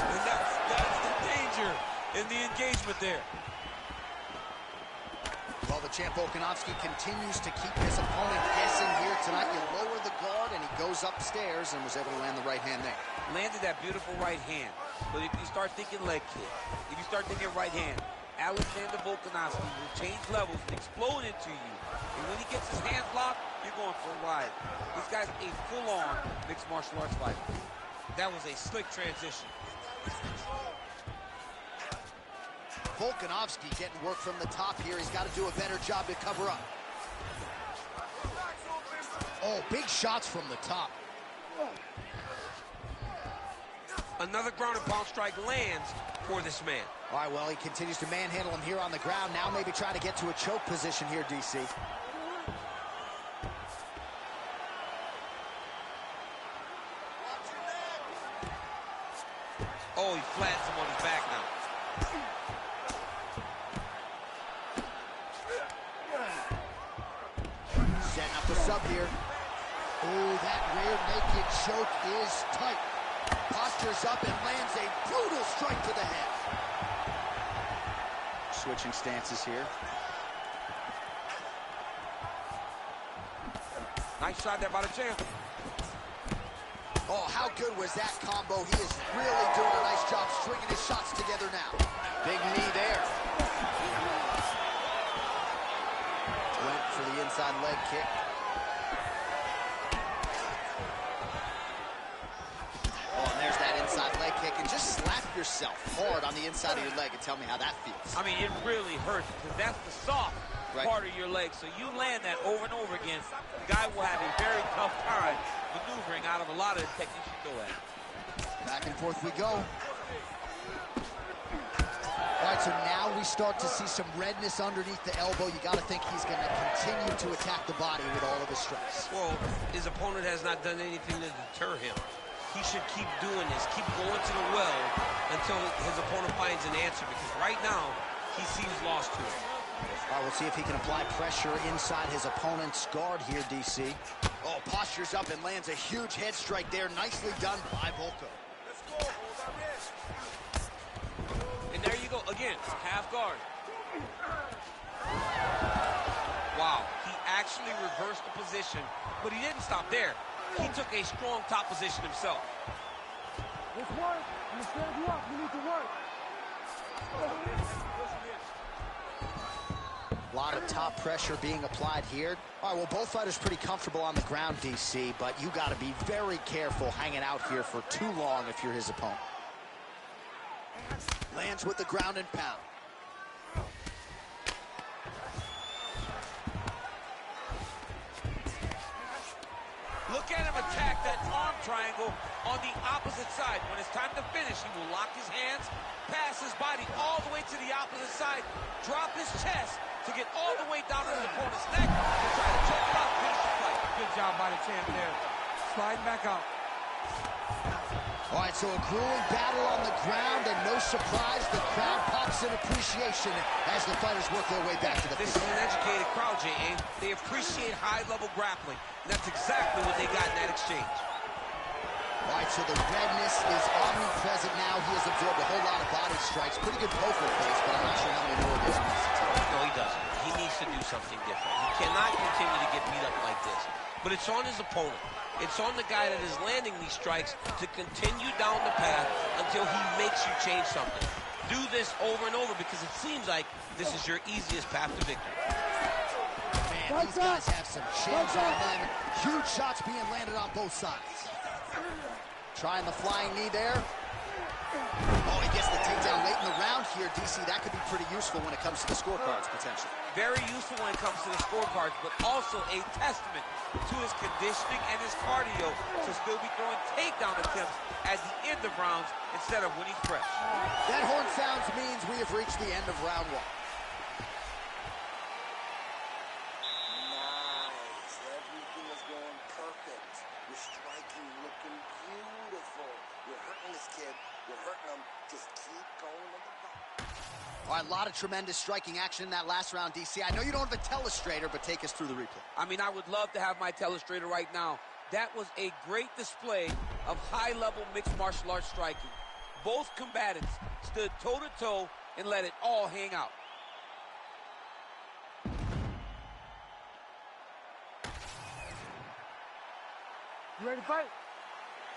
And that's the danger in the engagement there. Well, the champ Volkanovski continues to keep his opponent guessing here tonight. You lower the guard, and he goes upstairs and was able to land the right hand there. Landed that beautiful right hand. But if you start thinking leg kick, if you start thinking right hand, Alexander Volkanovski will change levels and explode into you. And when he gets his hands locked, you're going for a ride. This guy's a full-on mixed martial arts fighter. That was a slick transition. Volkanovski getting work from the top here. He's got to do a better job to cover up. Oh, big shots from the top. Another ground and pound strike lands for this man. All right, well, he continues to manhandle him here on the ground. Now maybe trying to get to a choke position here, DC. Oh, he flattens him on his back now. choke is tight. Postures up and lands a brutal strike to the head. Switching stances here. Nice shot there by the champ. Oh, how good was that combo? He is really doing a nice job stringing his shots together now. Big knee there. Went for the inside leg kick. Oh, and there's that inside leg kick. And just slap yourself hard on the inside of your leg and tell me how that feels. I mean, it really hurts because that's the soft part of your leg. So you land that over and over again, the guy will have a very tough time maneuvering out of a lot of the techniques you go at. Back and forth we go. All right, so now we start to see some redness underneath the elbow. You got to think he's going to continue to attack the body with all of his strikes. Well, his opponent has not done anything to deter him. He should keep doing this, keep going to the well until his opponent finds an answer, because right now, he seems lost to it. All right, we'll see if he can apply pressure inside his opponent's guard here, DC. Oh, postures up and lands a huge head strike there. Nicely done by Volko. And there you go, again, half guard. Wow, he actually reversed the position, but he didn't stop there. He took a strong top position himself. Let's work. You stand you up. You need to work. A lot of top pressure being applied here. All right, well, both fighters pretty comfortable on the ground, DC, but you got to be very careful hanging out here for too long if you're his opponent. Lands with the ground and pound. Look at him attack that arm triangle on the opposite side. When it's time to finish, he will lock his hands, pass his body all the way to the opposite side, drop his chest to get all the way down to his opponent's neck and try to choke him out, finish the fight. Good job by the champ there. Sliding back out. All right, so a grueling battle on the ground, and no surprise, the crowd pops in appreciation as the fighters work their way back to the This field. is an educated crowd, J.A. They appreciate high-level grappling. And that's exactly what they got in that exchange. All right, so the redness is omnipresent now. He has absorbed a whole lot of body strikes. Pretty good poker face, but I'm not sure how many more of those he needs to take. No, he doesn't. He needs to do something different. He cannot continue to get beat up like this. But it's on his opponent. It's on the guy that is landing these strikes to continue down the path until he makes you change something. Do this over and over, because it seems like this is your easiest path to victory. Man, these guys have some chins on them. Huge shots being landed on both sides. Trying the flying knee there. Oh, he gets the takedown late in the round here, DC. That could be pretty useful when it comes to the scorecards, potentially. Very useful when it comes to the scorecards, but also a testament to his conditioning and his cardio to still be throwing takedown attempts at the end of rounds instead of when he's fresh. That horn sounds means we have reached the end of round one. Nice. Everything is going perfect. You're striking, looking beautiful. You're hurting this kid. You're hurting him. Just keep going to the ball. All right, a lot of tremendous striking action in that last round, DC. I know you don't have a telestrator, but take us through the replay. I mean, I would love to have my telestrator right now. That was a great display of high-level mixed martial arts striking. Both combatants stood toe-to-toe and let it all hang out. You ready to fight?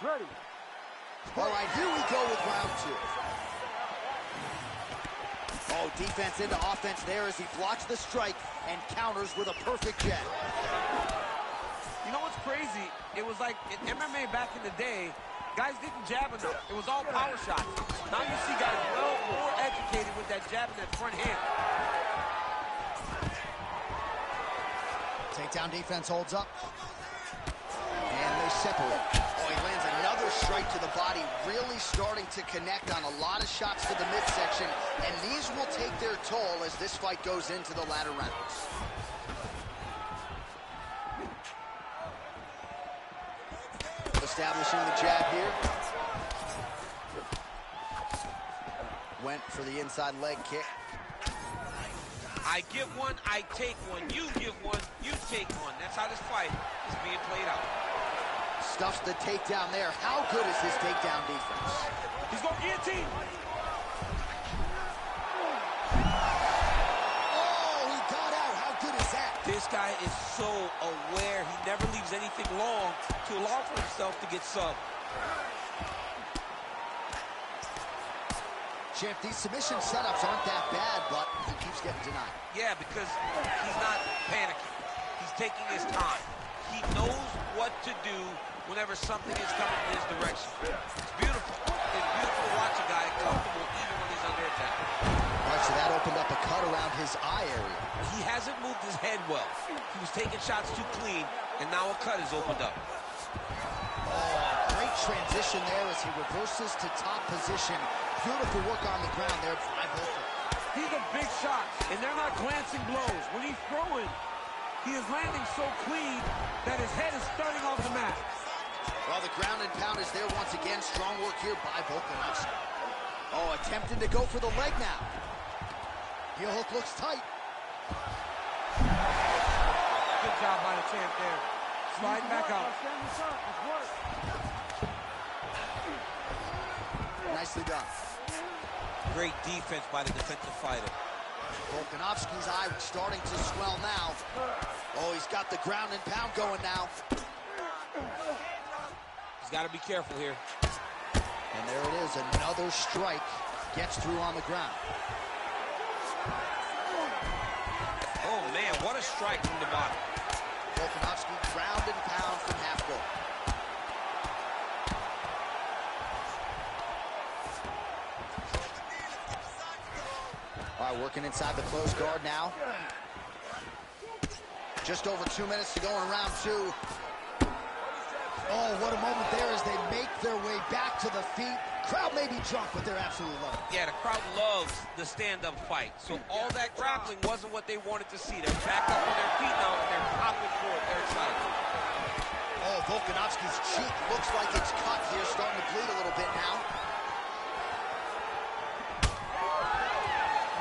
Ready. All right, here we go with round two. Oh, defense into offense there as he blocks the strike and counters with a perfect jab. You know what's crazy? It was like in MMA back in the day, guys didn't jab enough. It was all power shots. Now you see guys well more educated with that jab and that front hand. Takedown defense holds up. And they separate. Oh, he lands another strike to the body, really starting to connect on a lot of shots to the midsection, and these will take their toll as this fight goes into the latter rounds. Establishing the jab here. Went for the inside leg kick. I give one, I take one. You give one, you take one. That's how this fight is being played out. Stuffs the takedown there. How good is his takedown defense? He's going guillotine. Oh, he got out. How good is that? This guy is so aware. He never leaves anything long to allow for himself to get subbed. Champ, these submission setups aren't that bad, but he keeps getting denied. Yeah, because he's not panicking. He's taking his time. He knows what to do whenever something is coming in his direction. It's beautiful. It's beautiful to watch a guy comfortable even when he's under attack. All right, so that opened up a cut around his eye area. He hasn't moved his head well. He was taking shots too clean, and now a cut is opened up. Oh, great transition there as he reverses to top position. Beautiful work on the ground there by Volkanovski. These are big shots, and they're not glancing blows. When he's throwing, he is landing so clean that his head is starting off the mat. Well, the ground and pound is there once again. Strong work here by Volkanovski. Oh, attempting to go for the leg now. Heel hook looks tight. Good job by the champ there. Sliding back out. Nicely done. Great defense by the defensive fighter. Volkanovski's eye starting to swell now. Oh, he's got the ground and pound going now. He's got to be careful here. And there it is, another strike. Gets through on the ground. Oh, man, what a strike from the bottom. Volkanovski ground and pound from half guard. All right, working inside the closed guard now. Just over 2 minutes to go in round two. Oh, what a moment there as they make their way back to the feet. Crowd may be drunk, but they're absolutely loving it. Yeah, the crowd loves the stand-up fight. So all that grappling wasn't what they wanted to see. They're back up on their feet now, and they're popping for it. They're excited. Oh, Volkanovski's cheek looks like it's cut here, starting to bleed a little bit now.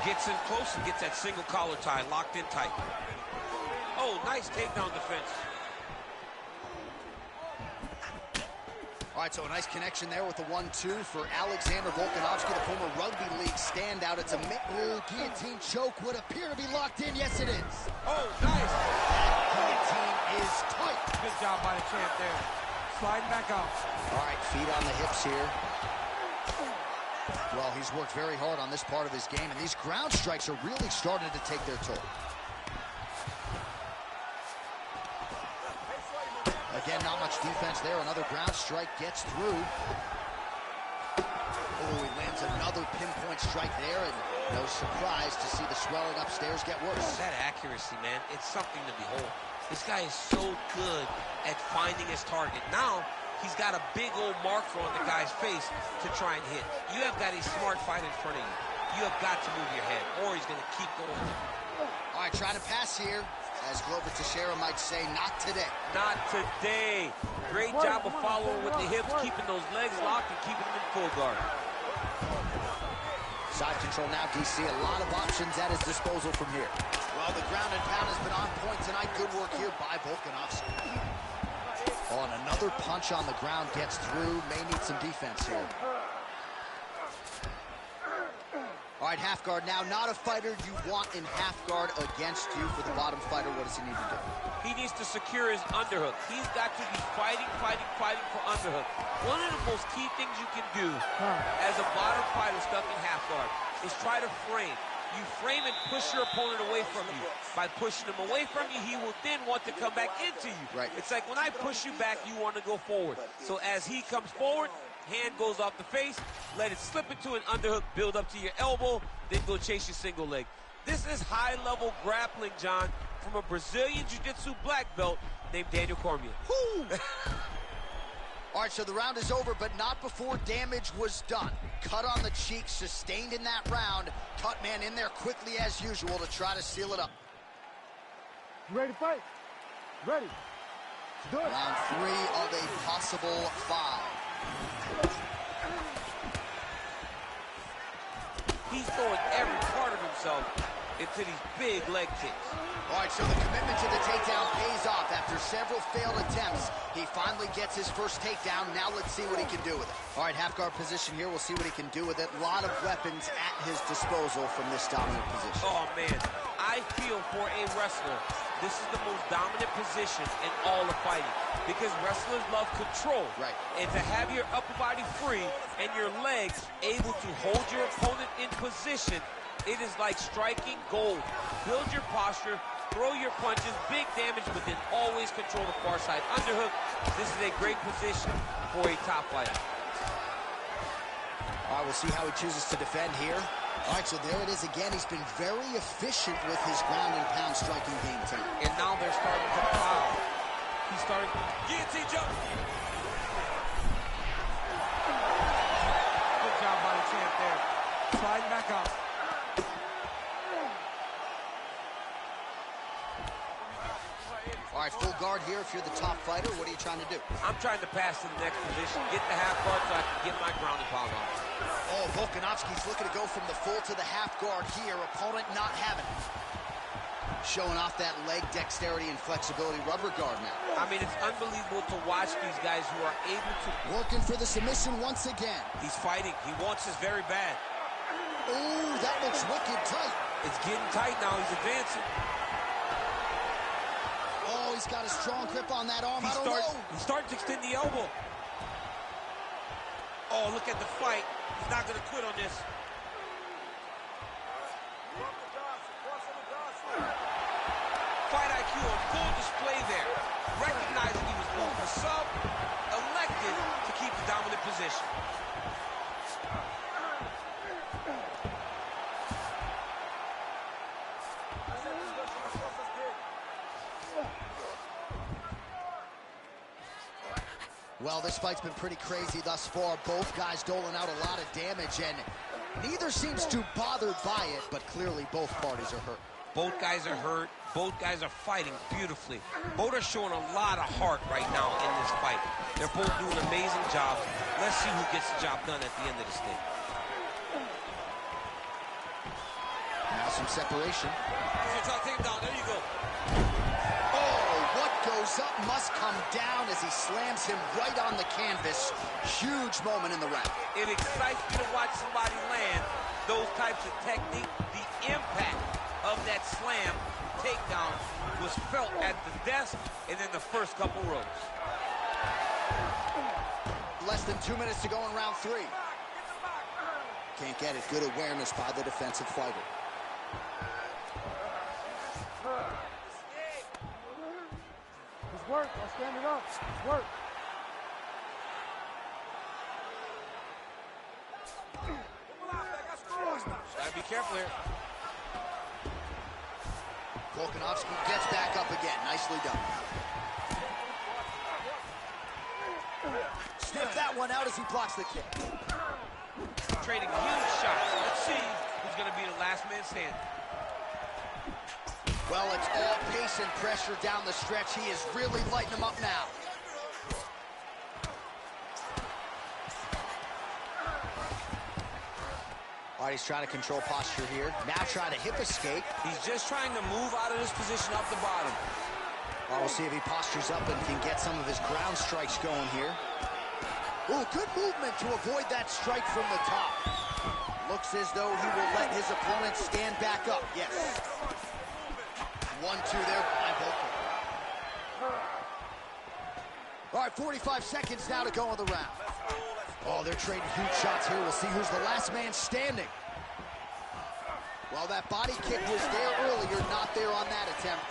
Gets in close and gets that single collar tie locked in tight. Oh, nice takedown defense. All right, so a nice connection there with the 1-2 for Alexander Volkanovski, the former rugby league standout. It's a guillotine choke would appear to be locked in. Yes, it is. Oh, nice. That guillotine is tight. Good job by the champ there. Sliding back out. All right, feet on the hips here. Well, he's worked very hard on this part of his game, and these ground strikes are really starting to take their toll. Again, not much defense there. Another ground strike gets through. Oh, he lands another pinpoint strike there, and no surprise to see the swelling upstairs get worse. That accuracy, man, it's something to behold. This guy is so good at finding his target. Now, he's got a big old marker on the guy's face to try and hit. You have got a smart fight in front of you. You have got to move your head, or he's going to keep going. All right, trying to pass here. As Glover Teixeira might say, not today. Not today. Great job of following with the hips, keeping those legs locked and keeping them in full guard. Side control now, DC. A lot of options at his disposal from here. Well, the ground and pound has been on point tonight. Good work here by Volkanovski. Oh, and another punch on the ground gets through. May need some defense here. All right, half guard now. Not a fighter you want in half guard against you. For the bottom fighter, what does he need to do? He needs to secure his underhook. He's got to be fighting for underhook. One of the most key things you can do as a bottom fighter stuck in half guard is try to frame. You frame and push your opponent away from you. By pushing him away from you, he will then want to come back into you. Right. It's like when I push you back, you want to go forward. So as he comes forward, hand goes off the face, let it slip into an underhook, build up to your elbow, then go chase your single leg. This is high-level grappling, John, from a Brazilian Jiu-Jitsu black belt named Daniel Cormier. All right, so the round is over, but not before damage was done. Cut on the cheek, sustained in that round. Cut man in there quickly as usual to try to seal it up. You ready to fight? Ready. Let's do it. Round 3 of a possible 5. He's throwing every part of himself into these big leg kicks. All right, so the commitment to the takedown pays off. After several failed attempts, he finally gets his first takedown. Now let's see what he can do with it. All right, half guard position here. We'll see what he can do with it. A lot of weapons at his disposal from this dominant position. Oh, man. I feel for a wrestler, this is the most dominant position in all of fighting because wrestlers love control. Right. And to have your upper body free and your legs able to hold your opponent in position, it is like striking gold. Build your posture, throw your punches, big damage, but then always control the far side underhook. This is a great position for a top fighter. All right, we'll see how he chooses to defend here. All right, so there it is again. He's been very efficient with his ground and pound striking game time. And now they're starting to foul. He's starting to guillotine jump. Good job by the champ there. Sliding back up. All right, full guard here. If you're the top fighter, what are you trying to do? I'm trying to pass to the next position, get the half guard so I can get my ground and pound on. Oh, Volkanovski's looking to go from the full to the half guard here. Opponent not having it. Showing off that leg dexterity and flexibility rubber guard now. I mean, it's unbelievable to watch these guys who are able to... Working for the submission once again. He's fighting. He wants this very bad. Oh, that looks wicked tight. It's getting tight now. He's advancing. Oh, he's got a strong grip on that arm. He's starting to extend the elbow. Oh, look at the fight. He's not going to quit on this. Fight IQ on full display there. Recognizing he was moved for sub, elected to keep the dominant position. Well, this fight's been pretty crazy thus far. Both guys doling out a lot of damage, and neither seems too bothered by it, but clearly both parties are hurt. Both guys are hurt. Both guys are fighting beautifully. Both are showing a lot of heart right now in this fight. They're both doing amazing jobs. Let's see who gets the job done at the end of this thing. Now some separation. Try to take him down. There you go. Oh, what goes up must come down as he slams him right on the canvas. Huge moment in the round. It excites me to watch somebody land those types of technique. The impact of that slam takedown was felt at the desk and in the first couple rows. Less than 2 minutes to go in round 3. Can't get it. Good awareness by the defensive fighter. It's work. I'll stand it up. It's work. Gotta be careful here. Volkanovski gets back up again. Nicely done. Sniff that one out as he blocks the kick. Trading huge shots. Let's see who's going to be the last man standing. Well, it's all pace and pressure down the stretch. He is really lighting him up now. All right, he's trying to control posture here. Now trying to hip escape. He's just trying to move out of this position up the bottom. Well, we'll see if he postures up and can get some of his ground strikes going here. Oh, good movement to avoid that strike from the top. Looks as though he will let his opponent stand back up. Yes. 1-2 there by Volkan. All right, 45 seconds now to go in the round. Oh, they're trading huge shots here. We'll see who's the last man standing. Well, that body kick was there earlier, not there on that attempt.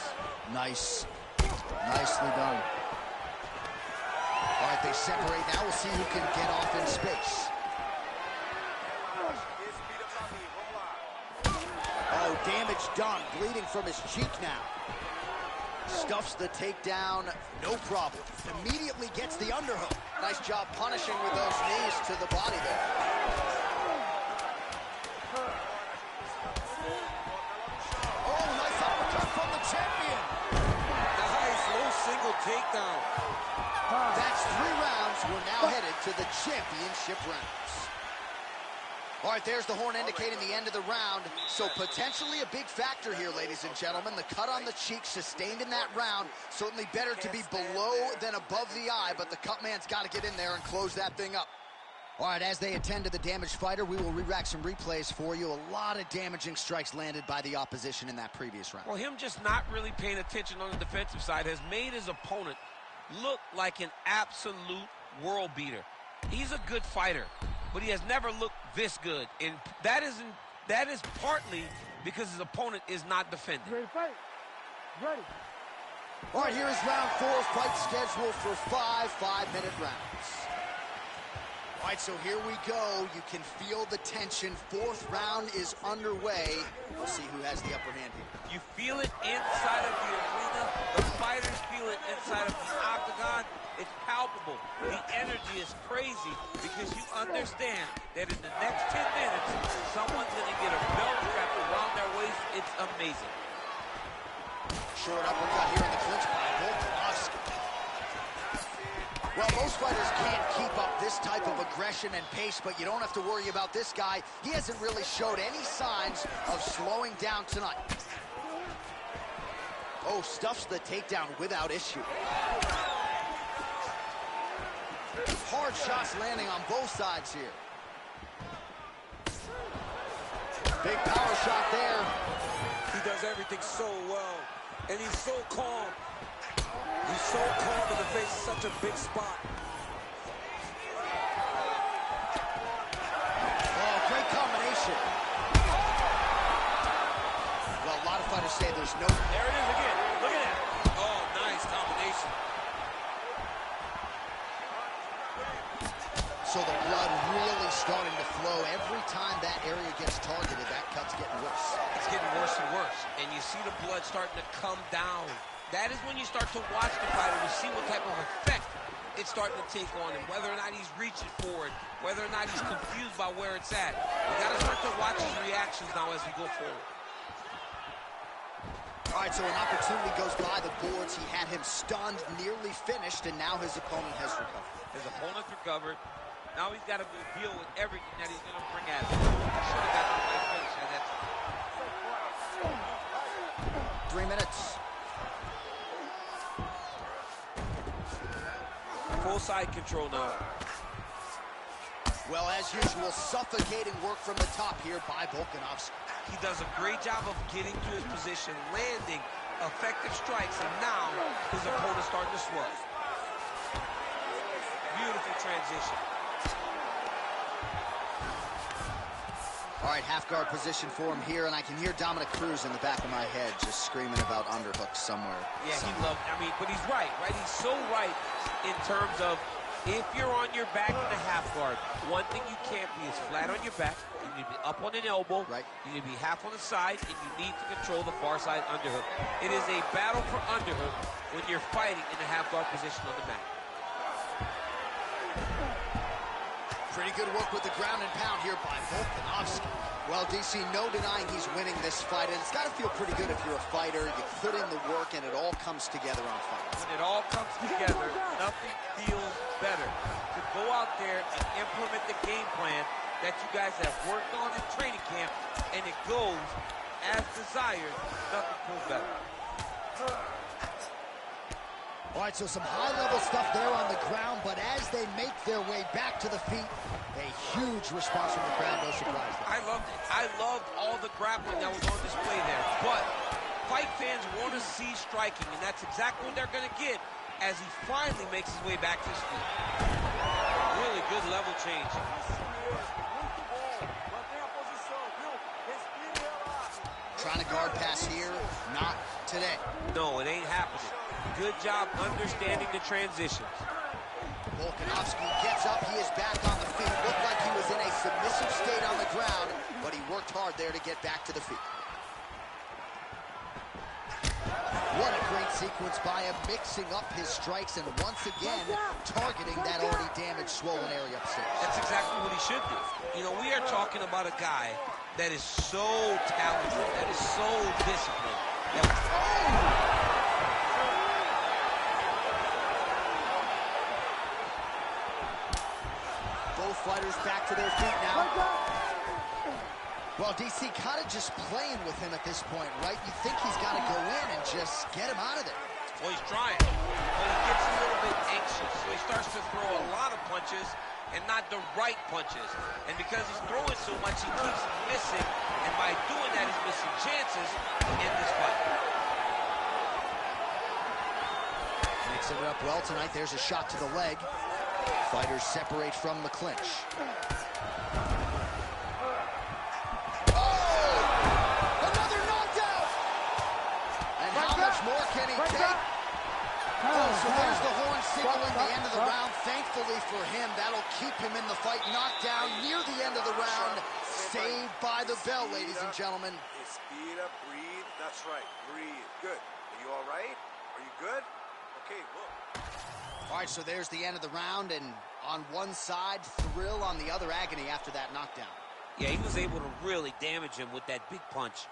Nice. Nicely done. All right, they separate now. We'll see who can get off in space. Oh, damage done. Bleeding from his cheek now. Stuffs the takedown, no problem. Immediately gets the underhook. Nice job punishing with those knees to the body there. Oh, nice uppercut from the champion. Nice, low single takedown. That's 3 rounds. We're now headed to the championship rounds. All right, there's the horn indicating the end of the round. So potentially a big factor here, ladies and gentlemen. The cut on the cheek sustained in that round. Certainly better to be below than above the eye, but the cut man's got to get in there and close that thing up. All right, as they attend to the damaged fighter, we will re-rack some replays for you. A lot of damaging strikes landed by the opposition in that previous round. Well, him just not really paying attention on the defensive side has made his opponent look like an absolute world beater. He's a good fighter, but he has never looked this good, and that is partly because his opponent is not defending. Ready to fight? Ready. All right, here is round 4, fight scheduled for 5 5-minute rounds. All right, so here we go. You can feel the tension. 4th round is underway. We'll see who has the upper hand here. You feel it inside of the arena. The fighters feel it inside of the octagon. It's palpable. The energy is crazy because you understand that in the next 10 minutes, someone's going to get a belt wrapped around their waist. It's amazing. Short uppercut here in the clinch by Volkanovski. Well, most fighters can't keep up this type of aggression and pace, but you don't have to worry about this guy. He hasn't really showed any signs of slowing down tonight. Oh, stuffs the takedown without issue. Hard shots landing on both sides here. Big power shot there. He does everything so well, and he's so calm. He's so calm in the face of such a big spot. Oh, great combination. Well, a lot of fighters say there's no... There it is again. Look at that. Oh, nice combination. So the blood really starting to flow. Every time that area gets targeted, that cut's getting worse. It's getting worse and worse, and you see the blood starting to come down. That is when you start to watch the fighter to see what type of effect it's starting to take on him, whether or not he's reaching for it, whether or not he's confused by where it's at. We got to start to watch his reactions now as we go forward. All right, so an opportunity goes by the boards. He had him stunned, nearly finished, and now his opponent has recovered. His opponent's recovered. Now he's got to deal with everything that he's going to bring at him. He should have got the nice finish at that time. 3 minutes. Full side control now. Well, as usual, suffocating work from the top here by Volkanovski. He does a great job of getting to his position, landing effective strikes, and now his opponent's starting to swell. Beautiful transition. All right, half guard position for him here, and I can hear Dominic Cruz in the back of my head just screaming about underhooks somewhere. Yeah, he loved, but he's right? He's so right in terms of if you're on your back in the half guard, one thing you can't be is flat on your back. You need to be up on an elbow. Right. You need to be half on the side, and you need to control the far side underhook. It is a battle for underhook when you're fighting in the half guard position on the mat. Pretty good work with the ground and pound here by Volkanovski. Well, DC, no denying he's winning this fight, and it's got to feel pretty good if you're a fighter. You put in the work, and it all comes together on fight. When it all comes together, nothing feels better to go out there and implement the game plan that you guys have worked on in training camp, and it goes as desired. Nothing feels better. All right, so some high-level stuff there on the ground, but as they make their way back to the feet, a huge response from the crowd, no surprise there. I loved it. I loved all the grappling that was on display there. But fight fans want to see striking, and that's exactly what they're going to get as he finally makes his way back to his feet. Really good level change. Trying to guard pass here, not today. No, it ain't happening. Good job understanding the transitions. Volkanovski gets up, he is back on the feet. Looked like he was in a submissive state on the ground, but he worked hard there to get back to the feet. What a great sequence by him, mixing up his strikes and once again targeting that already damaged, swollen area upstairs. That's exactly what he should do. You know, we are talking about a guy that is so talented, that is so disciplined. Both fighters back to their feet now. Well, DC kind of just playing with him at this point, right? You think he's got to go in and just get him out of there. Well, he's trying. But he gets a little bit anxious, so he starts to throw a lot of punches and not the right punches. And because he's throwing so much, he keeps missing. And by doing that, he's missing chances to end this fight. Mixing it up well tonight. There's a shot to the leg. Fighters separate from the clinch. More can he take? Oh, so there's the horn signaling the end of the round. Thankfully for him, that'll keep him in the fight. Knocked down near the end of the round. Saved by the bell, ladies and gentlemen. Hey, speed up, breathe. That's right, breathe. Good. Are you all right? Are you good? Okay, look. All right, so there's the end of the round, and on one side, thrill, on the other, agony after that knockdown. Yeah, he was able to really damage him with that big punch.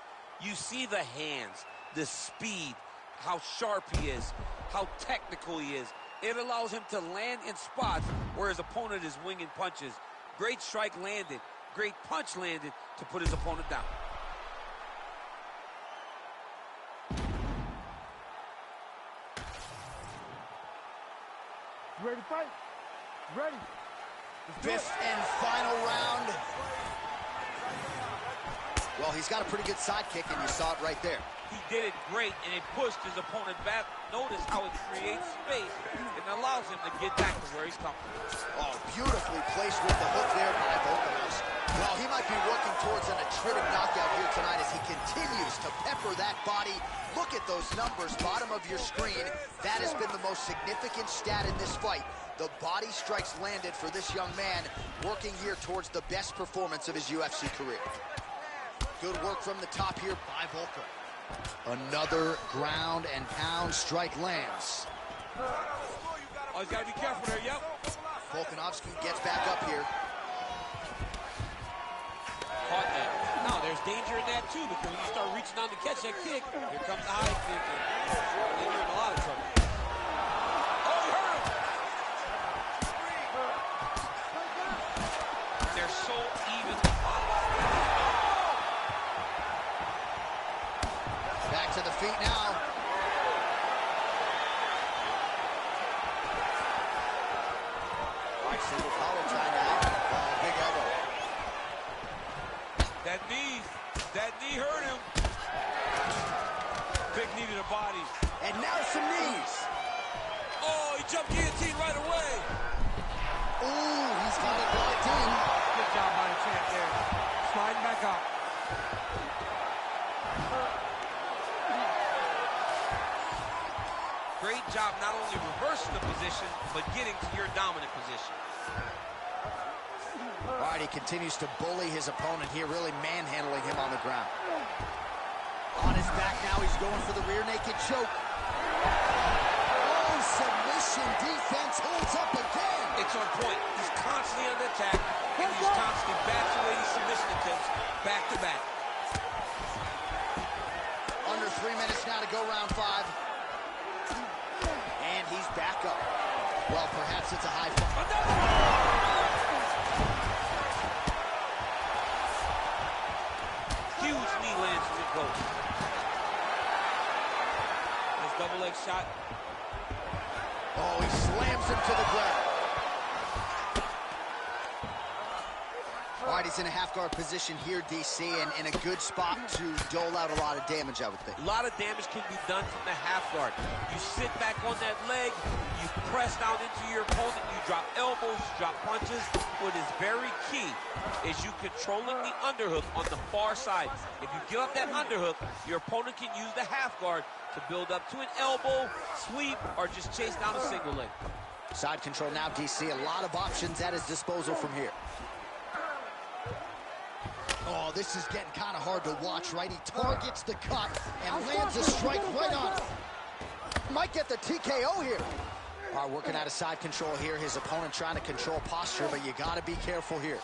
You see the hands, the speed, how sharp he is, how technical he is. It allows him to land in spots where his opponent is winging punches. Great strike landed, great punch landed to put his opponent down. You ready to fight? Ready. Fifth and final round. Well, he's got a pretty good sidekick, and you saw it right there. He did it great, and it pushed his opponent back. Notice how it creates space and allows him to get back to where he's coming. Oh, beautifully placed with the hook there by Volkanovski. Well, he might be working towards an atrocious knockout here tonight as he continues to pepper that body. Look at those numbers, bottom of your screen. That has been the most significant stat in this fight. The body strikes landed for this young man, working here towards the best performance of his UFC career. Good work from the top here by Volka. Another ground and pound strike lands. Oh, he's got to be careful there, yep. Volkanovski gets back up here. Caught that. Now, there's danger in that, too, because when you start reaching down to catch that kick, here comes the high kick, and then you're in a lot of trouble. Oh, he hurt him! They're so even. Back to the feet now. All right, single collar tie now. Big elbow. That knee hurt him. Big knee to the body. And now some knees. Oh, he jumped guillotine right away. Ooh, he's got it locked in. Good job by the champ there. Sliding back up. Great job not only reversing the position, but getting to your dominant position. All right, he continues to bully his opponent here, really manhandling him on the ground. On his back now, he's going for the rear naked choke. Oh, submission defense holds up again. It's on point. He's constantly under attack, and he's constantly bats away these submission attempts back to back. Under 3 minutes now to go round 5. And he's back up. Well, perhaps it's a high five. Huge knee lands to the coach. Nice double leg shot. Oh, he slams him to the ground. All right, he's in a half-guard position here, DC, and in a good spot to dole out a lot of damage, I would think. A lot of damage can be done from the half guard. You sit back on that leg, you press down into your opponent, you drop elbows, you drop punches. What is very key is you controlling the underhook on the far side. If you give up that underhook, your opponent can use the half guard to build up to an elbow, sweep, or just chase down a single leg. Side control now, DC. A lot of options at his disposal from here. Oh, this is getting kind of hard to watch, right? He targets the cut and lands a strike right on it. Might get the TKO here. All right, working out of side control here. His opponent trying to control posture, but you got to be careful here.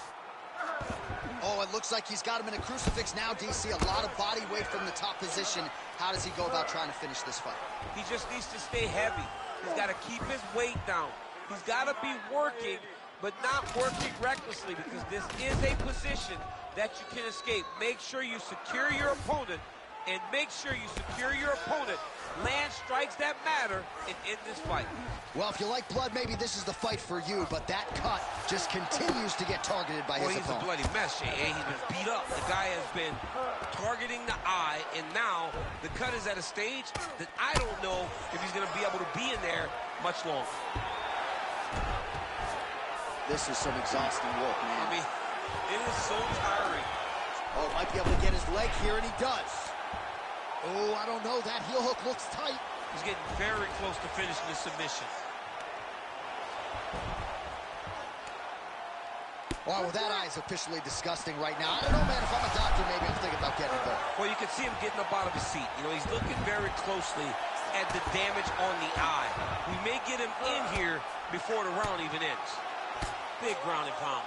Oh, it looks like he's got him in a crucifix now, DC. A lot of body weight from the top position. How does he go about trying to finish this fight? He just needs to stay heavy. He's got to keep his weight down. He's got to be working, but not working recklessly, because this is a position that you can escape. Make sure you secure your opponent, and make sure you secure your opponent, land strikes that matter, and end this fight. Well, if you like blood, maybe this is the fight for you, but that cut just continues to get targeted by his opponent. He's a bloody mess, Jay. He's been beat up. The guy has been targeting the eye, and now the cut is at a stage that I don't know if he's going to be able to be in there much longer. This is some exhausting work, man. I mean, it is so tiring. Oh, might be able to get his leg here, and he does. Oh, I don't know. That heel hook looks tight. He's getting very close to finishing the submission. Oh, well, that eye is officially disgusting right now. I don't know, man. If I'm a doctor, maybe I'm thinking about getting involved. Well, you can see him getting up out of his seat. You know, he's looking very closely at the damage on the eye. We may get him in here before the round even ends. Big ground and pound.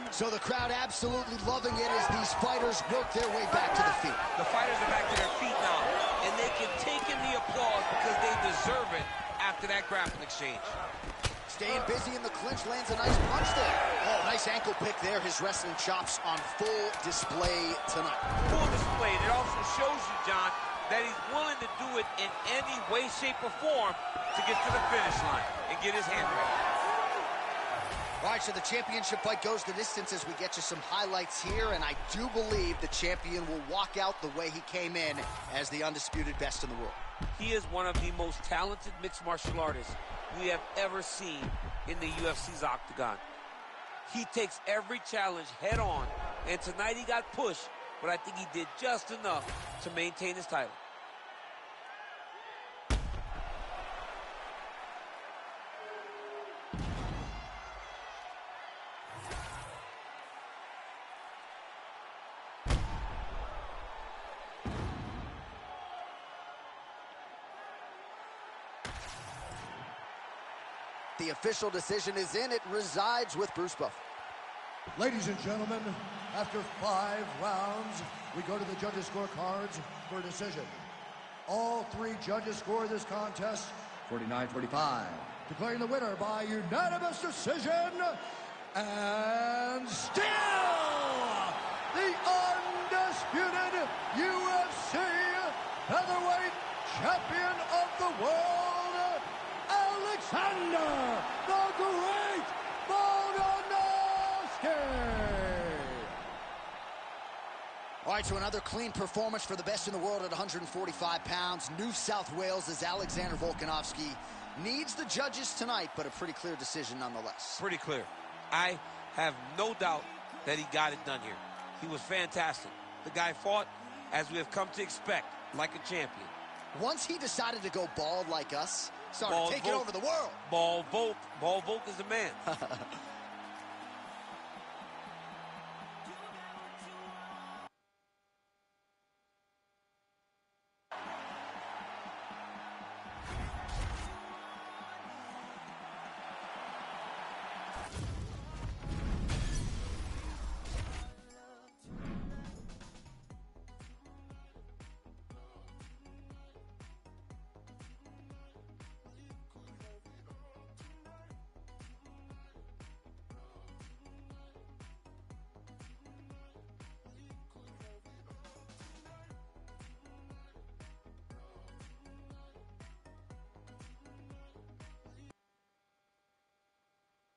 So the crowd absolutely loving it as these fighters work their way back to the feet. The fighters are back to their feet now, and they can take in the applause because they deserve it after that grappling exchange. Staying busy in the clinch, lands a nice punch there. Oh, nice ankle pick there. His wrestling chops on full display tonight. Full display. And it also shows you, John, that he's willing to do it in any way, shape, or form to get to the finish line and get his hand ready. All right, so the championship fight goes the distance as we get you some highlights here, and I do believe the champion will walk out the way he came in as the undisputed best in the world. He is one of the most talented mixed martial artists we have ever seen in the UFC's octagon. He takes every challenge head on, and tonight he got pushed, but I think he did just enough to maintain his title. The official decision is in. It resides with Bruce Buffer. Ladies and gentlemen, after 5 rounds, we go to the judges' scorecards for a decision. All 3 judges score this contest 49-45. Declaring the winner by unanimous decision, and still the undisputed UFC featherweight champion of the world, Alexander the Great Volkanovski. All right, so another clean performance for the best in the world at 145 pounds. New South Wales' Alexander Volkanovski needs the judges tonight, but a pretty clear decision nonetheless. Pretty clear. I have no doubt that he got it done here. He was fantastic. The guy fought, as we have come to expect, like a champion. Once he decided to go bald like us, started taking over the world. Bald Volk is the man.